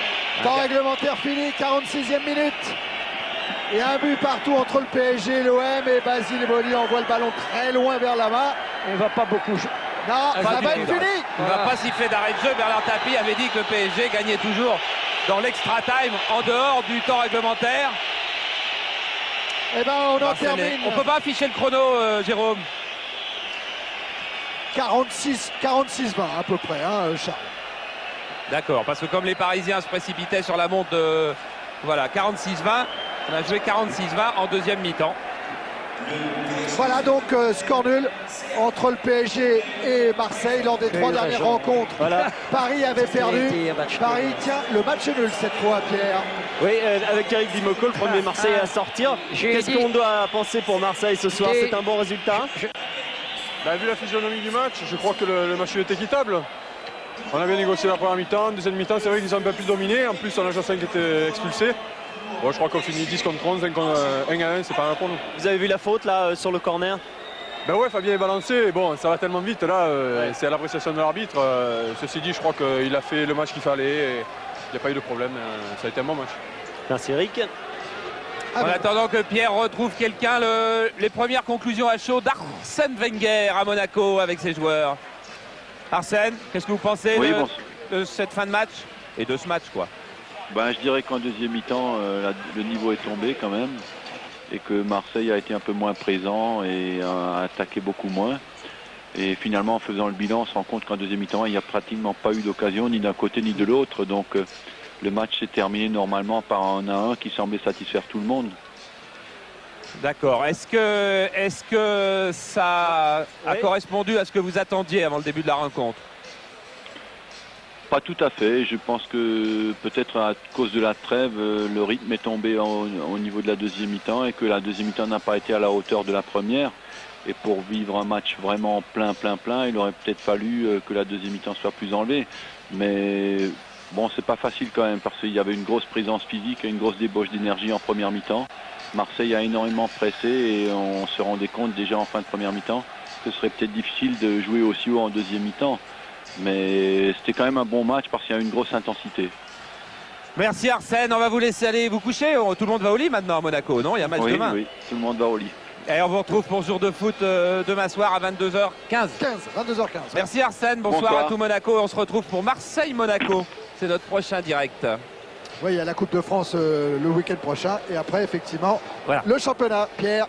Temps réglementaire fini, 46e minute. Et un but partout entre le PSG et l'OM. Et Basile Boli envoie le ballon très loin vers là-bas. Il ne va pas beaucoup. Non, ça va être fini. Il ne va pas siffler d'arrêt de jeu. Bernard Tapie avait dit que le PSG gagnait toujours dans l'extra time en dehors du temps réglementaire. Eh ben, on en termine. On ne peut pas afficher le chrono, Jérôme. 46-20 à peu près, Charles. D'accord, parce que comme les Parisiens se précipitaient sur la monte de... Voilà, 46-20. On a joué 46-20 en deuxième mi-temps. Voilà donc score nul entre le PSG et Marseille lors des 3 dernières rencontres. Voilà. Paris avait perdu. Paris tient le match nul cette fois, Pierre. Oui, avec Eric Dimeco, le premier Marseillais à sortir. Qu'est-ce qu'on doit penser pour Marseille ce soir? C'est un bon résultat? Vu la physionomie du match, je crois que le match est équitable. On a bien négocié la première mi-temps, deuxième mi-temps, c'est vrai qu'ils ont un peu plus dominé. En plus, on a Jossin qui était expulsé. Bon, je crois qu'on finit 10 contre 11, 1 à 1, c'est pas mal pour nous. Vous avez vu la faute là sur le corner? Ouais, Fabien est balancé. Bon, ça va tellement vite là, c'est à l'appréciation de l'arbitre. Ceci dit, je crois qu'il a fait le match qu'il fallait et il n'y a pas eu de problème. Ça a été un bon match. Merci Eric. En attendant que Pierre retrouve quelqu'un, les premières conclusions à chaud d'Arsène Wenger à Monaco avec ses joueurs. Arsène, qu'est-ce que vous pensez de cette fin de match et de ce match quoi? Je dirais qu'en deuxième mi-temps, le niveau est tombé quand même et que Marseille a été un peu moins présent et a attaqué beaucoup moins. Et finalement, en faisant le bilan, on se rend compte qu'en deuxième mi-temps, il n'y a pratiquement pas eu d'occasion, ni d'un côté ni de l'autre. Donc le match s'est terminé normalement par un 1-1 qui semblait satisfaire tout le monde. D'accord. Est-ce que ça a correspondu à ce que vous attendiez avant le début de la rencontre? Pas tout à fait. Je pense que peut-être à cause de la trêve, le rythme est tombé au niveau de la deuxième mi-temps et que la deuxième mi-temps n'a pas été à la hauteur de la première. Et pour vivre un match vraiment plein, il aurait peut-être fallu que la deuxième mi-temps soit plus enlevée. Mais bon, c'est pas facile quand même parce qu'il y avait une grosse présence physique et une grosse débauche d'énergie en première mi-temps. Marseille a énormément pressé et on se rendait compte déjà en fin de première mi-temps que ce serait peut-être difficile de jouer aussi haut en deuxième mi-temps. Mais c'était quand même un bon match parce qu'il y a une grosse intensité. Merci Arsène, on va vous laisser aller vous coucher. Tout le monde va au lit maintenant à Monaco, non? Il y a match demain. Oui, tout le monde va au lit. Et on vous retrouve pour jour de foot demain soir à 22h15. 22h15. Merci Arsène, bonsoir à tout Monaco. On se retrouve pour Marseille-Monaco. C'est notre prochain direct. Oui, il y a la Coupe de France le week-end prochain. Et après, effectivement, le championnat. Pierre.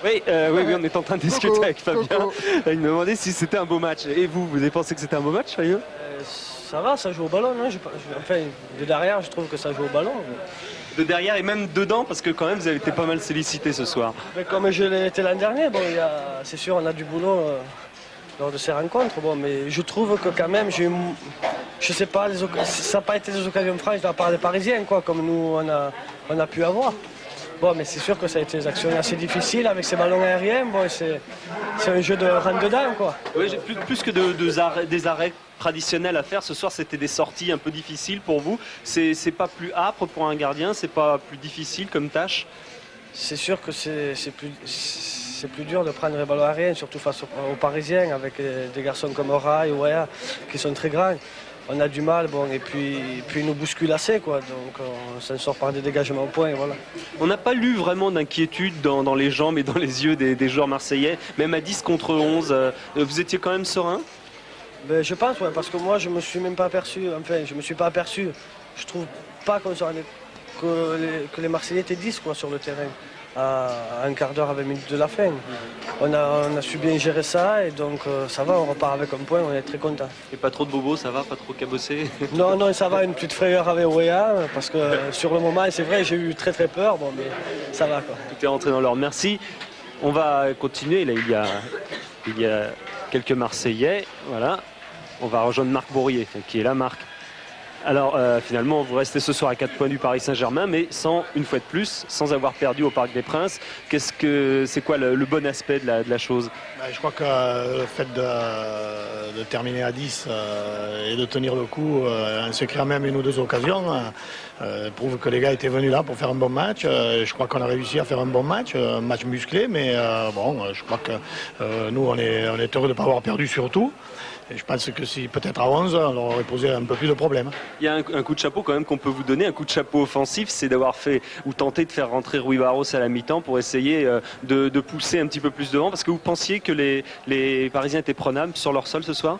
Oui, on est en train de discuter avec Fabien. Il me demandait si c'était un beau match. Et vous avez pensé que c'était un beau match, Fabien? Ça va, ça joue au ballon. Hein. Enfin, de derrière, je trouve que ça joue au ballon. De derrière et même dedans, parce que quand même, vous avez été pas mal sollicité ce soir. Mais comme je l'ai été l'an dernier, bon, c'est sûr, on a du boulot lors de ces rencontres. Bon, mais je trouve que quand même, je sais pas, ça n'a pas été des occasions franches de la part des Parisiens, quoi, comme nous, on a pu avoir. Bon, mais c'est sûr que ça a été des actions assez difficiles avec ces ballons aériens. Bon, c'est un jeu de rentre-dedans, quoi. Oui, plus que des arrêts traditionnels à faire, ce soir c'était des sorties un peu difficiles pour vous. C'est pas plus âpre pour un gardien, c'est pas plus difficile comme tâche? C'est sûr que c'est plus dur de prendre les ballons aériens, surtout face aux Parisiens, avec des garçons comme Ora ou Wea qui sont très grands. On a du mal, bon, et puis ils nous bousculent assez, quoi. Donc on s'en sort par des dégagements au point, voilà. On n'a pas lu vraiment d'inquiétude dans les jambes et dans les yeux des joueurs marseillais, même à 10 contre 11. Vous étiez quand même serein? Ben, je pense, ouais, parce que moi je me suis même pas aperçu, je trouve pas que les Marseillais étaient 10, quoi, sur le terrain. À un quart d'heure à 20 minutes de la fin. On a su bien gérer ça et donc ça va, on repart avec un point, on est très content. Et pas trop de bobos, ça va, pas trop cabossé? Non, ça va, une petite frayeur avec Ouéa, parce que sur le moment, c'est vrai, j'ai eu très peur, bon, mais ça va, quoi. Tout est rentré dans l'ordre, merci. On va continuer, là il y a quelques Marseillais, voilà. On va rejoindre Marc Bourrier, qui est là, Marc. Alors finalement, vous restez ce soir à 4 points du Paris Saint-Germain, mais une fois de plus, sans avoir perdu au Parc des Princes. C'est quoi le bon aspect de la chose? Je crois que le fait de terminer à 10 et de tenir le coup, en se créant même une ou deux occasions, prouve que les gars étaient venus là pour faire un bon match. Je crois qu'on a réussi à faire un bon match, un match musclé, mais je crois que nous, on est heureux de ne pas avoir perdu surtout. Et je pense que si peut-être à 11, on leur aurait posé un peu plus de problèmes. Il y a un coup de chapeau quand même qu'on peut vous donner, un coup de chapeau offensif, c'est d'avoir fait ou tenté de faire rentrer Rui Barros à la mi-temps pour essayer de pousser un petit peu plus devant, parce que vous pensiez que les Parisiens étaient prenables sur leur sol ce soir?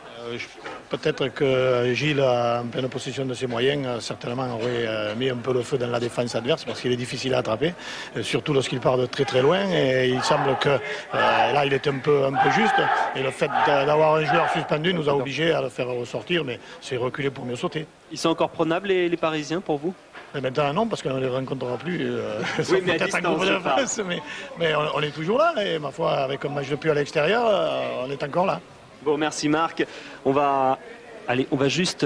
Peut-être que Gilles, en pleine possession de ses moyens, certainement aurait mis un peu le feu dans la défense adverse parce qu'il est difficile à attraper, surtout lorsqu'il part de très loin. Et il semble que là, il est un peu juste. Et le fait d'avoir un joueur suspendu nous a obligés à le faire ressortir, mais c'est reculer pour mieux sauter. Ils sont encore prenables les Parisiens pour vous? Et maintenant non, parce qu'on ne les rencontrera plus. Oui, mais à distance, mais on est toujours là. Et ma foi, avec un match de plus à l'extérieur, on est encore là. Bon, merci Marc. On va juste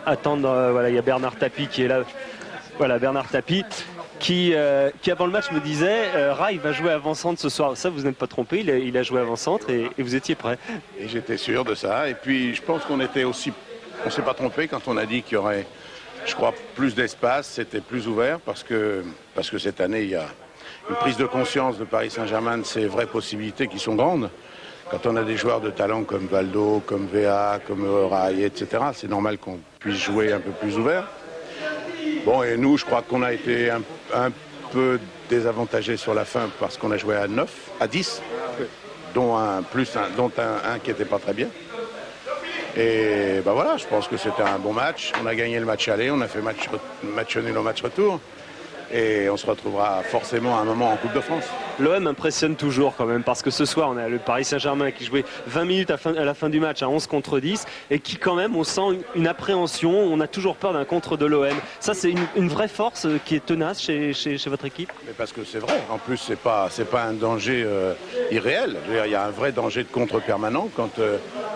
attendre. Voilà, il y a Bernard Tapie qui est là. Voilà, Bernard Tapie qui avant le match me disait Rai va jouer avant-centre ce soir. Ça, vous n'êtes pas trompé, il a joué avant-centre et vous étiez prêt. Et j'étais sûr de ça. Et puis, je pense qu'on était aussi. On ne s'est pas trompé quand on a dit qu'il y aurait, je crois, plus d'espace, c'était plus ouvert parce que cette année, il y a une prise de conscience de Paris Saint-Germain de ces vraies possibilités qui sont grandes. Quand on a des joueurs de talent comme Valdo, comme Véa, comme Rai, etc., c'est normal qu'on puisse jouer un peu plus ouvert. Bon, et nous, je crois qu'on a été un peu désavantagés sur la fin parce qu'on a joué à 10, dont un qui n'était pas très bien. Et ben voilà, je pense que c'était un bon match. On a gagné le match aller, on a fait match nul au match retour. et on se retrouvera forcément à un moment en Coupe de France. L'OM impressionne toujours quand même parce que ce soir on a le Paris Saint-Germain qui jouait 20 minutes à la fin du match à 11 contre 10 et qui quand même on sent une appréhension, on a toujours peur d'un contre de l'OM. Ça c'est une vraie force qui est tenace chez votre équipe. Mais parce que c'est vrai, en plus c'est pas un danger irréel. Je veux dire, il y a un vrai danger de contre permanent quand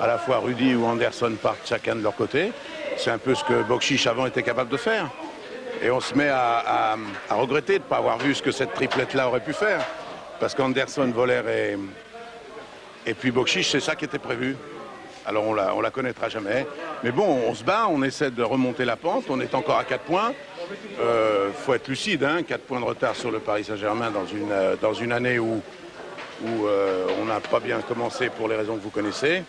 à la fois Rudy ou Anderson partent chacun de leur côté. C'est un peu ce que Bokšić avant était capable de faire. Et on se met à regretter de ne pas avoir vu ce que cette triplette-là aurait pu faire. Parce qu'Anderson, Voller et puis Bokšić, c'est ça qui était prévu. Alors on la connaîtra jamais. Mais bon, on se bat, on essaie de remonter la pente. On est encore à 4 points. Faut être lucide, hein, 4 points de retard sur le Paris Saint-Germain dans une année où on n'a pas bien commencé pour les raisons que vous connaissez.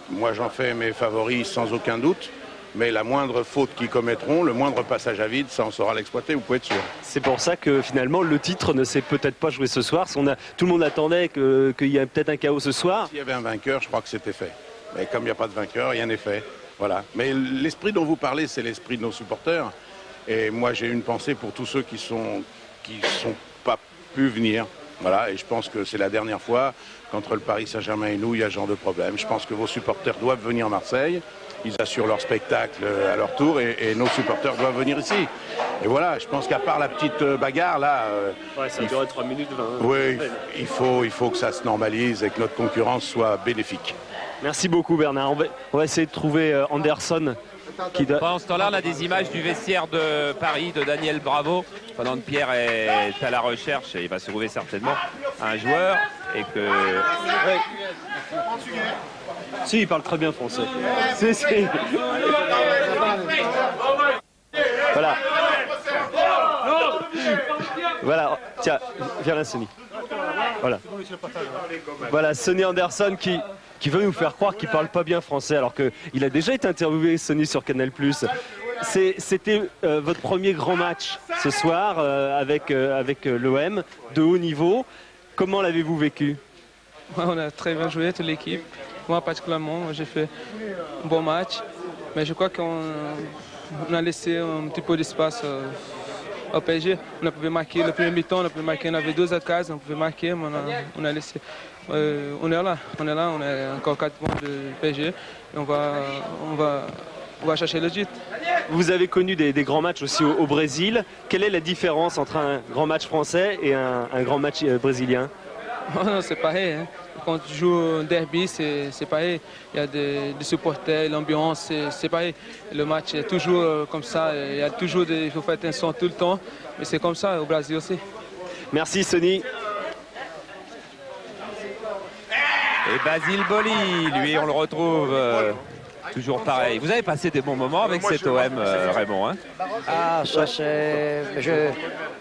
Moi, j'en fais mes favoris sans aucun doute. Mais la moindre faute qu'ils commettront, le moindre passage à vide, ça on saura l'exploiter, vous pouvez être sûr. C'est pour ça que finalement le titre ne s'est peut-être pas joué ce soir. Tout le monde attendait qu'il y ait peut-être un chaos ce soir. S'il y avait un vainqueur, je crois que c'était fait. Mais comme il n'y a pas de vainqueur, rien n'est fait. Voilà. Mais l'esprit dont vous parlez, c'est l'esprit de nos supporters. Et moi, j'ai une pensée pour tous ceux qui sont pas pu venir. Voilà. Et je pense que c'est la dernière fois qu'entre le Paris Saint-Germain et nous, il y a ce genre de problème. Je pense que vos supporters doivent venir à Marseille. Ils assurent leur spectacle à leur tour et nos supporters doivent venir ici. Et voilà, je pense qu'à part la petite bagarre là... ouais, ça a duré 3 minutes 20. Oui, il faut que ça se normalise et que notre concurrence soit bénéfique. Merci beaucoup Bernard. On va essayer de trouver Anderson. Pendant ce temps-là, on a des images du vestiaire de Paris, de Daniel Bravo. Pendant que Pierre est à la recherche, et il va se trouver certainement un joueur. Et que... Ouais. Si, il parle très bien français. Si. Voilà. Voilà, tiens, viens là, Sonny. Voilà, Sonny Anderson qui veut nous faire croire qu'il parle pas bien français alors qu'il a déjà été interviewé, Sonny, sur Canal+. C'était votre premier grand match ce soir avec l'OM de haut niveau. Comment l'avez-vous vécu? On a très bien joué, toute l'équipe. Moi particulièrement, j'ai fait un bon match. Mais je crois qu'on a laissé un petit peu d'espace au PSG. On pouvait marquer le premier mi-temps, on pouvait marquer, on avait 2 occasions, on pouvait marquer, mais on a laissé. On est là, on est encore 4 points de PSG. Et on va chercher le titre. Vous avez connu des grands matchs aussi au Brésil. Quelle est la différence entre un grand match français et un grand match brésilien? C'est pareil. Hein. Quand tu joues un derby, c'est pareil. Il y a des supporters, l'ambiance, c'est pareil. Le match est toujours comme ça. Il y a toujours il faut faire attention tout le temps. Mais c'est comme ça au Brésil aussi. Merci Sonny. Et Basile Boli, lui, on le retrouve toujours pareil. Vous avez passé des bons moments avec cet OM, Raymond, hein? Ah, ça c'est...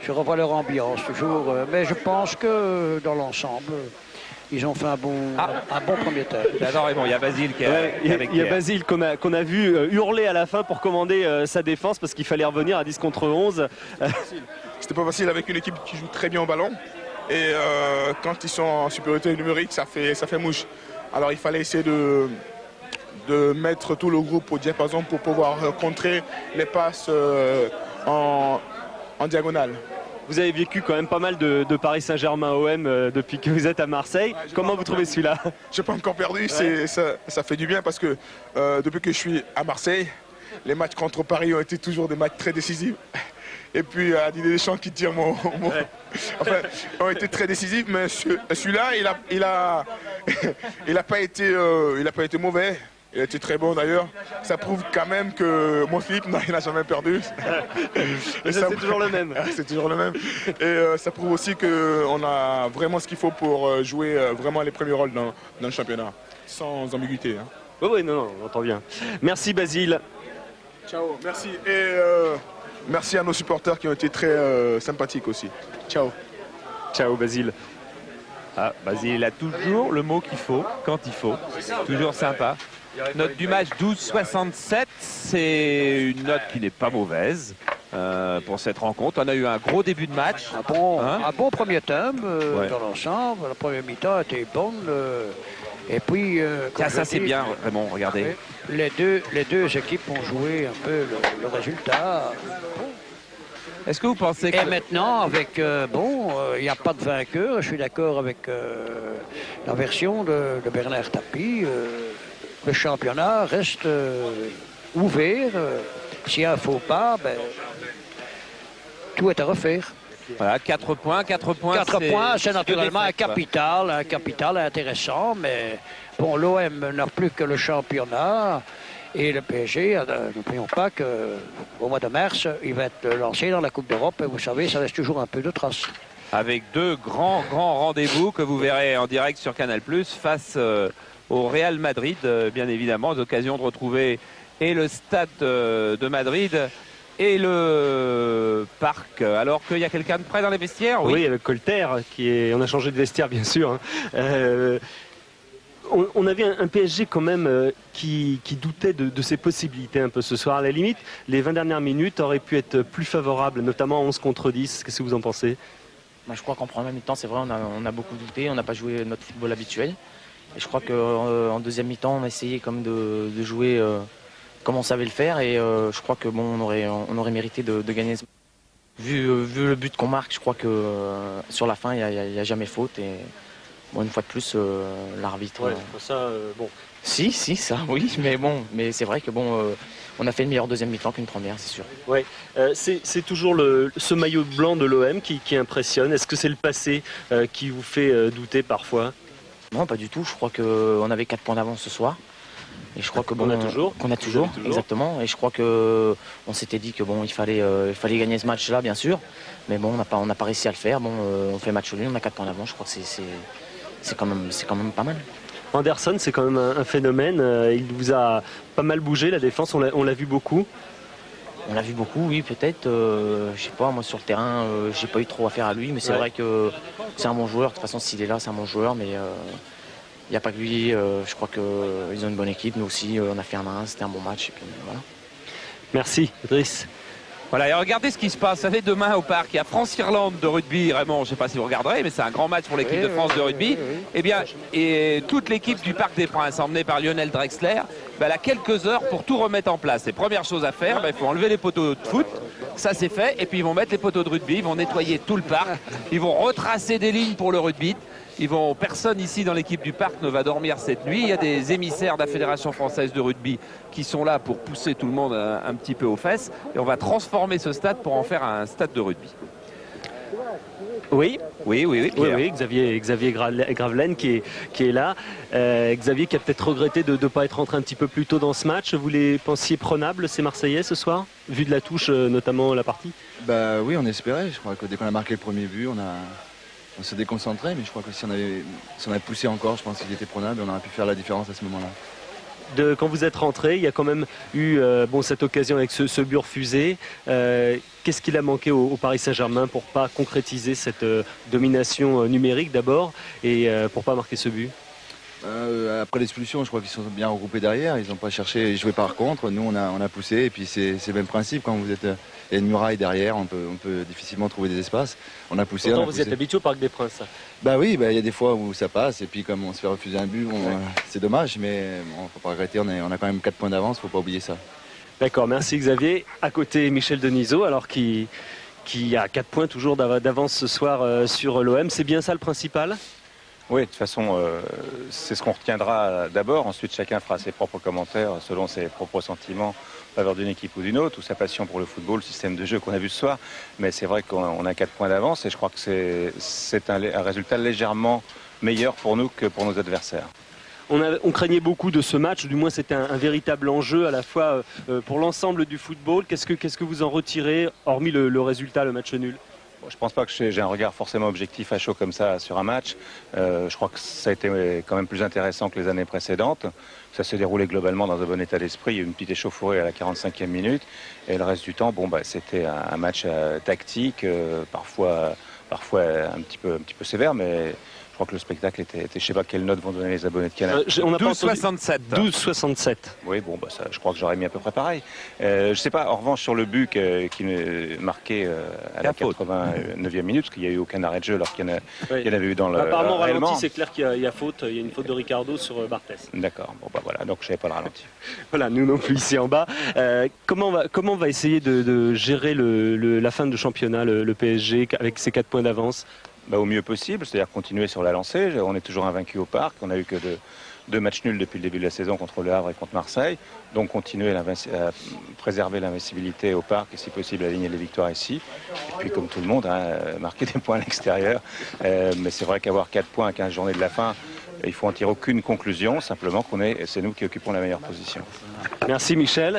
Je revois leur ambiance toujours. Mais je pense que dans l'ensemble, ils ont fait un bon premier temps. J'adore Raymond, il y a Basile qui est avec Il y a Basile qu'on a vu hurler à la fin pour commander sa défense parce qu'il fallait revenir à 10 contre 11. C'était pas facile avec une équipe qui joue très bien au ballon. Et quand ils sont en supériorité numérique, ça fait mouche. Alors il fallait essayer de mettre tout le groupe au diapason pour pouvoir contrer les passes en diagonale. Vous avez vécu quand même pas mal de Paris Saint-Germain OM depuis que vous êtes à Marseille. Comment vous trouvez celui-là? J'ai pas encore perdu, ouais. Ça fait du bien parce que depuis que je suis à Marseille, les matchs contre Paris ont été toujours des matchs très décisifs. Et puis Didier Deschamps qui tire mon... Ouais. Enfin, ont été très décisifs, mais celui-là, il a pas été mauvais. Il a été très bon d'ailleurs. Ça prouve quand même que mon Philippe n'a jamais perdu. C'est toujours le même. C'est toujours le même. Et ça prouve aussi qu'on a vraiment ce qu'il faut pour jouer vraiment les premiers rôles dans le championnat. Sans ambiguïté. Hein. Oui, non, on entend bien. Merci Basile. Ciao, merci. Et merci à nos supporters qui ont été très sympathiques aussi. Ciao. Ciao Basile. Ah, Basile, il a toujours le mot qu'il faut, quand il faut. Toujours sympa. Note du match 12,67, c'est une note qui n'est pas mauvaise pour cette rencontre. On a eu un gros début de match. Un bon premier temps dans l'ensemble. La première mi-temps était bonne. Et puis, ça c'est bien, Raymond, regardez. Les deux équipes ont joué un peu le résultat. Est-ce que vous pensez que... Et maintenant, avec il n'y a pas de vainqueur. Je suis d'accord avec la version de Bernard Tapie. Le championnat reste ouvert. S'il y a un faux pas, tout est à refaire. Voilà, 4 points. 4 points, c'est naturellement un capital intéressant, mais bon, l'OM n'a plus que le championnat et le PSG, n'oublions pas qu'au mois de mars, il va être lancé dans la Coupe d'Europe et vous savez, ça laisse toujours un peu de traces. Avec 2 grands rendez-vous que vous verrez en direct sur Canal+, face au Real Madrid, bien évidemment, l'occasion de retrouver et le stade de Madrid et le parc, alors qu'il y a quelqu'un de près dans les vestiaires. Oui, avec Colter, on a changé de vestiaire bien sûr. On avait un PSG quand même qui doutait de ses possibilités un peu ce soir. À la limite, les 20 dernières minutes auraient pu être plus favorables, notamment 11 contre 10. Qu'est-ce que vous en pensez? Je crois qu'en première mi-temps, c'est vrai, on a beaucoup douté, on n'a pas joué notre football habituel. Et je crois qu'en deuxième mi-temps, on a essayé comme de jouer comme on savait le faire. Et je crois que on aurait mérité de gagner. Vu le but qu'on marque, je crois que sur la fin, il n'y a jamais faute. Et une fois de plus, l'arbitre... Ouais, ça, bon... Si, ça, oui. Mais c'est vrai que on a fait une meilleure deuxième mi-temps qu'une première, c'est sûr. Ouais, c'est toujours ce maillot blanc de l'OM qui impressionne. Est-ce que c'est le passé qui vous fait douter parfois? Non, pas du tout. Je crois qu'on avait 4 points d'avance ce soir. Et je crois que qu'on a toujours, exactement. Et je crois que on s'était dit que il fallait gagner ce match-là, bien sûr. Mais on n'a pas réussi à le faire. On fait match nul, on a 4 points d'avance. Je crois que c'est quand même pas mal. Anderson, c'est quand même un phénomène. Il vous a pas mal bougé la défense. On l'a vu beaucoup. On l'a vu beaucoup, oui, peut-être. Je sais pas, moi sur le terrain, j'ai pas eu trop affaire à lui, mais c'est vrai que c'est un bon joueur. De toute façon, s'il est là, c'est un bon joueur, mais il n'y a pas que lui. Je crois qu'ils ont une bonne équipe. Nous aussi, on a fait 1-1, c'était un bon match. Et puis, voilà. Merci, Idriss. Voilà, et regardez ce qui se passe. Vous savez, demain au parc, il y a France-Irlande de rugby. Raymond, je ne sais pas si vous regarderez, mais c'est un grand match pour l'équipe de France de rugby. Eh bien, et toute l'équipe du Parc des Princes, emmenée par Lionel Drexler, elle a quelques heures pour tout remettre en place. Les premières choses à faire, il faut enlever les poteaux de foot. Ça, c'est fait. Et puis, ils vont mettre les poteaux de rugby. Ils vont nettoyer tout le parc. Ils vont retracer des lignes pour le rugby. Personne ici dans l'équipe du parc ne va dormir cette nuit. Il y a des émissaires de la Fédération française de rugby qui sont là pour pousser tout le monde un petit peu aux fesses. Et on va transformer ce stade pour en faire un stade de rugby. Oui, Xavier Gravelaine qui est là. Xavier qui a peut-être regretté de ne pas être rentré un petit peu plus tôt dans ce match. Vous les pensiez prenables, ces Marseillais, ce soir, vu de la touche, notamment la partie? Oui, on espérait. Je crois que dès qu'on a marqué le premier but, on s'est déconcentré, mais je crois que si on avait poussé encore, je pense qu'il était prenable et on aurait pu faire la différence à ce moment-là. Quand vous êtes rentré, il y a quand même eu cette occasion avec ce but refusé. Qu'est-ce qu'il a manqué au Paris Saint-Germain pour pas concrétiser cette domination numérique d'abord et pour pas marquer ce but? Après l'expulsion, je crois qu'ils sont bien regroupés derrière. Ils n'ont pas cherché à jouer par contre. Nous, on a poussé et puis c'est le même principe. Quand il y a une muraille derrière, on peut difficilement trouver des espaces. On a poussé. Pourtant, vous êtes habitué au Parc des Princes. Oui, il y a des fois où ça passe et puis comme on se fait refuser un but, c'est dommage, mais faut pas regretter. On a quand même 4 points d'avance, faut pas oublier ça. D'accord, merci Xavier. À côté, Michel Denisot, alors qui a 4 points toujours d'avance ce soir sur l'OM. C'est bien ça le principal? Oui, de toute façon, c'est ce qu'on retiendra d'abord. Ensuite, chacun fera ses propres commentaires selon ses propres sentiments en faveur d'une équipe ou d'une autre, ou sa passion pour le football, le système de jeu qu'on a vu ce soir. Mais c'est vrai qu'on a 4 points d'avance et je crois que c'est un résultat légèrement meilleur pour nous que pour nos adversaires. On craignait beaucoup de ce match, du moins c'était un véritable enjeu à la fois pour l'ensemble du football. Qu'est-ce que vous en retirez, hormis le résultat, le match nul? Je ne pense pas que j'ai un regard forcément objectif à chaud comme ça sur un match. Je crois que ça a été quand même plus intéressant que les années précédentes. Ça s'est déroulé globalement dans un bon état d'esprit. Il y a eu une petite échauffourée à la 45e minute. Et le reste du temps, c'était un match tactique, parfois un petit peu sévère, mais je crois que le spectacle était je sais pas quelle note vont donner les abonnés de Canal. 12,67. 12,67. Oui, bon, bah ça, je crois que j'aurais mis à peu près pareil. Je sais pas, en revanche, sur le but qui est marqué à la 89e minute, parce qu'il n'y a eu aucun arrêt de jeu alors qu'il y en avait eu dans le. Apparemment, réellement. ralenti, c'est clair qu'il y a faute. Il y a une faute de Ricardo sur Barthez. D'accord, bon, bah voilà, donc je savais pas le ralenti. Voilà, nous non plus ici en bas. Comment on va essayer de gérer la fin de championnat, le PSG, avec ses 4 points d'avance? Au mieux possible, c'est-à-dire continuer sur la lancée. On est toujours invaincu au Parc. On n'a eu que deux matchs nuls depuis le début de la saison contre le Havre et contre Marseille. Donc continuer à préserver l'invincibilité au Parc et si possible aligner les victoires ici. Et puis comme tout le monde, marquer des points à l'extérieur. Mais c'est vrai qu'avoir 4 points à 15 journées de la fin, il faut en tirer aucune conclusion. Simplement c'est nous qui occupons la meilleure position. Merci Michel.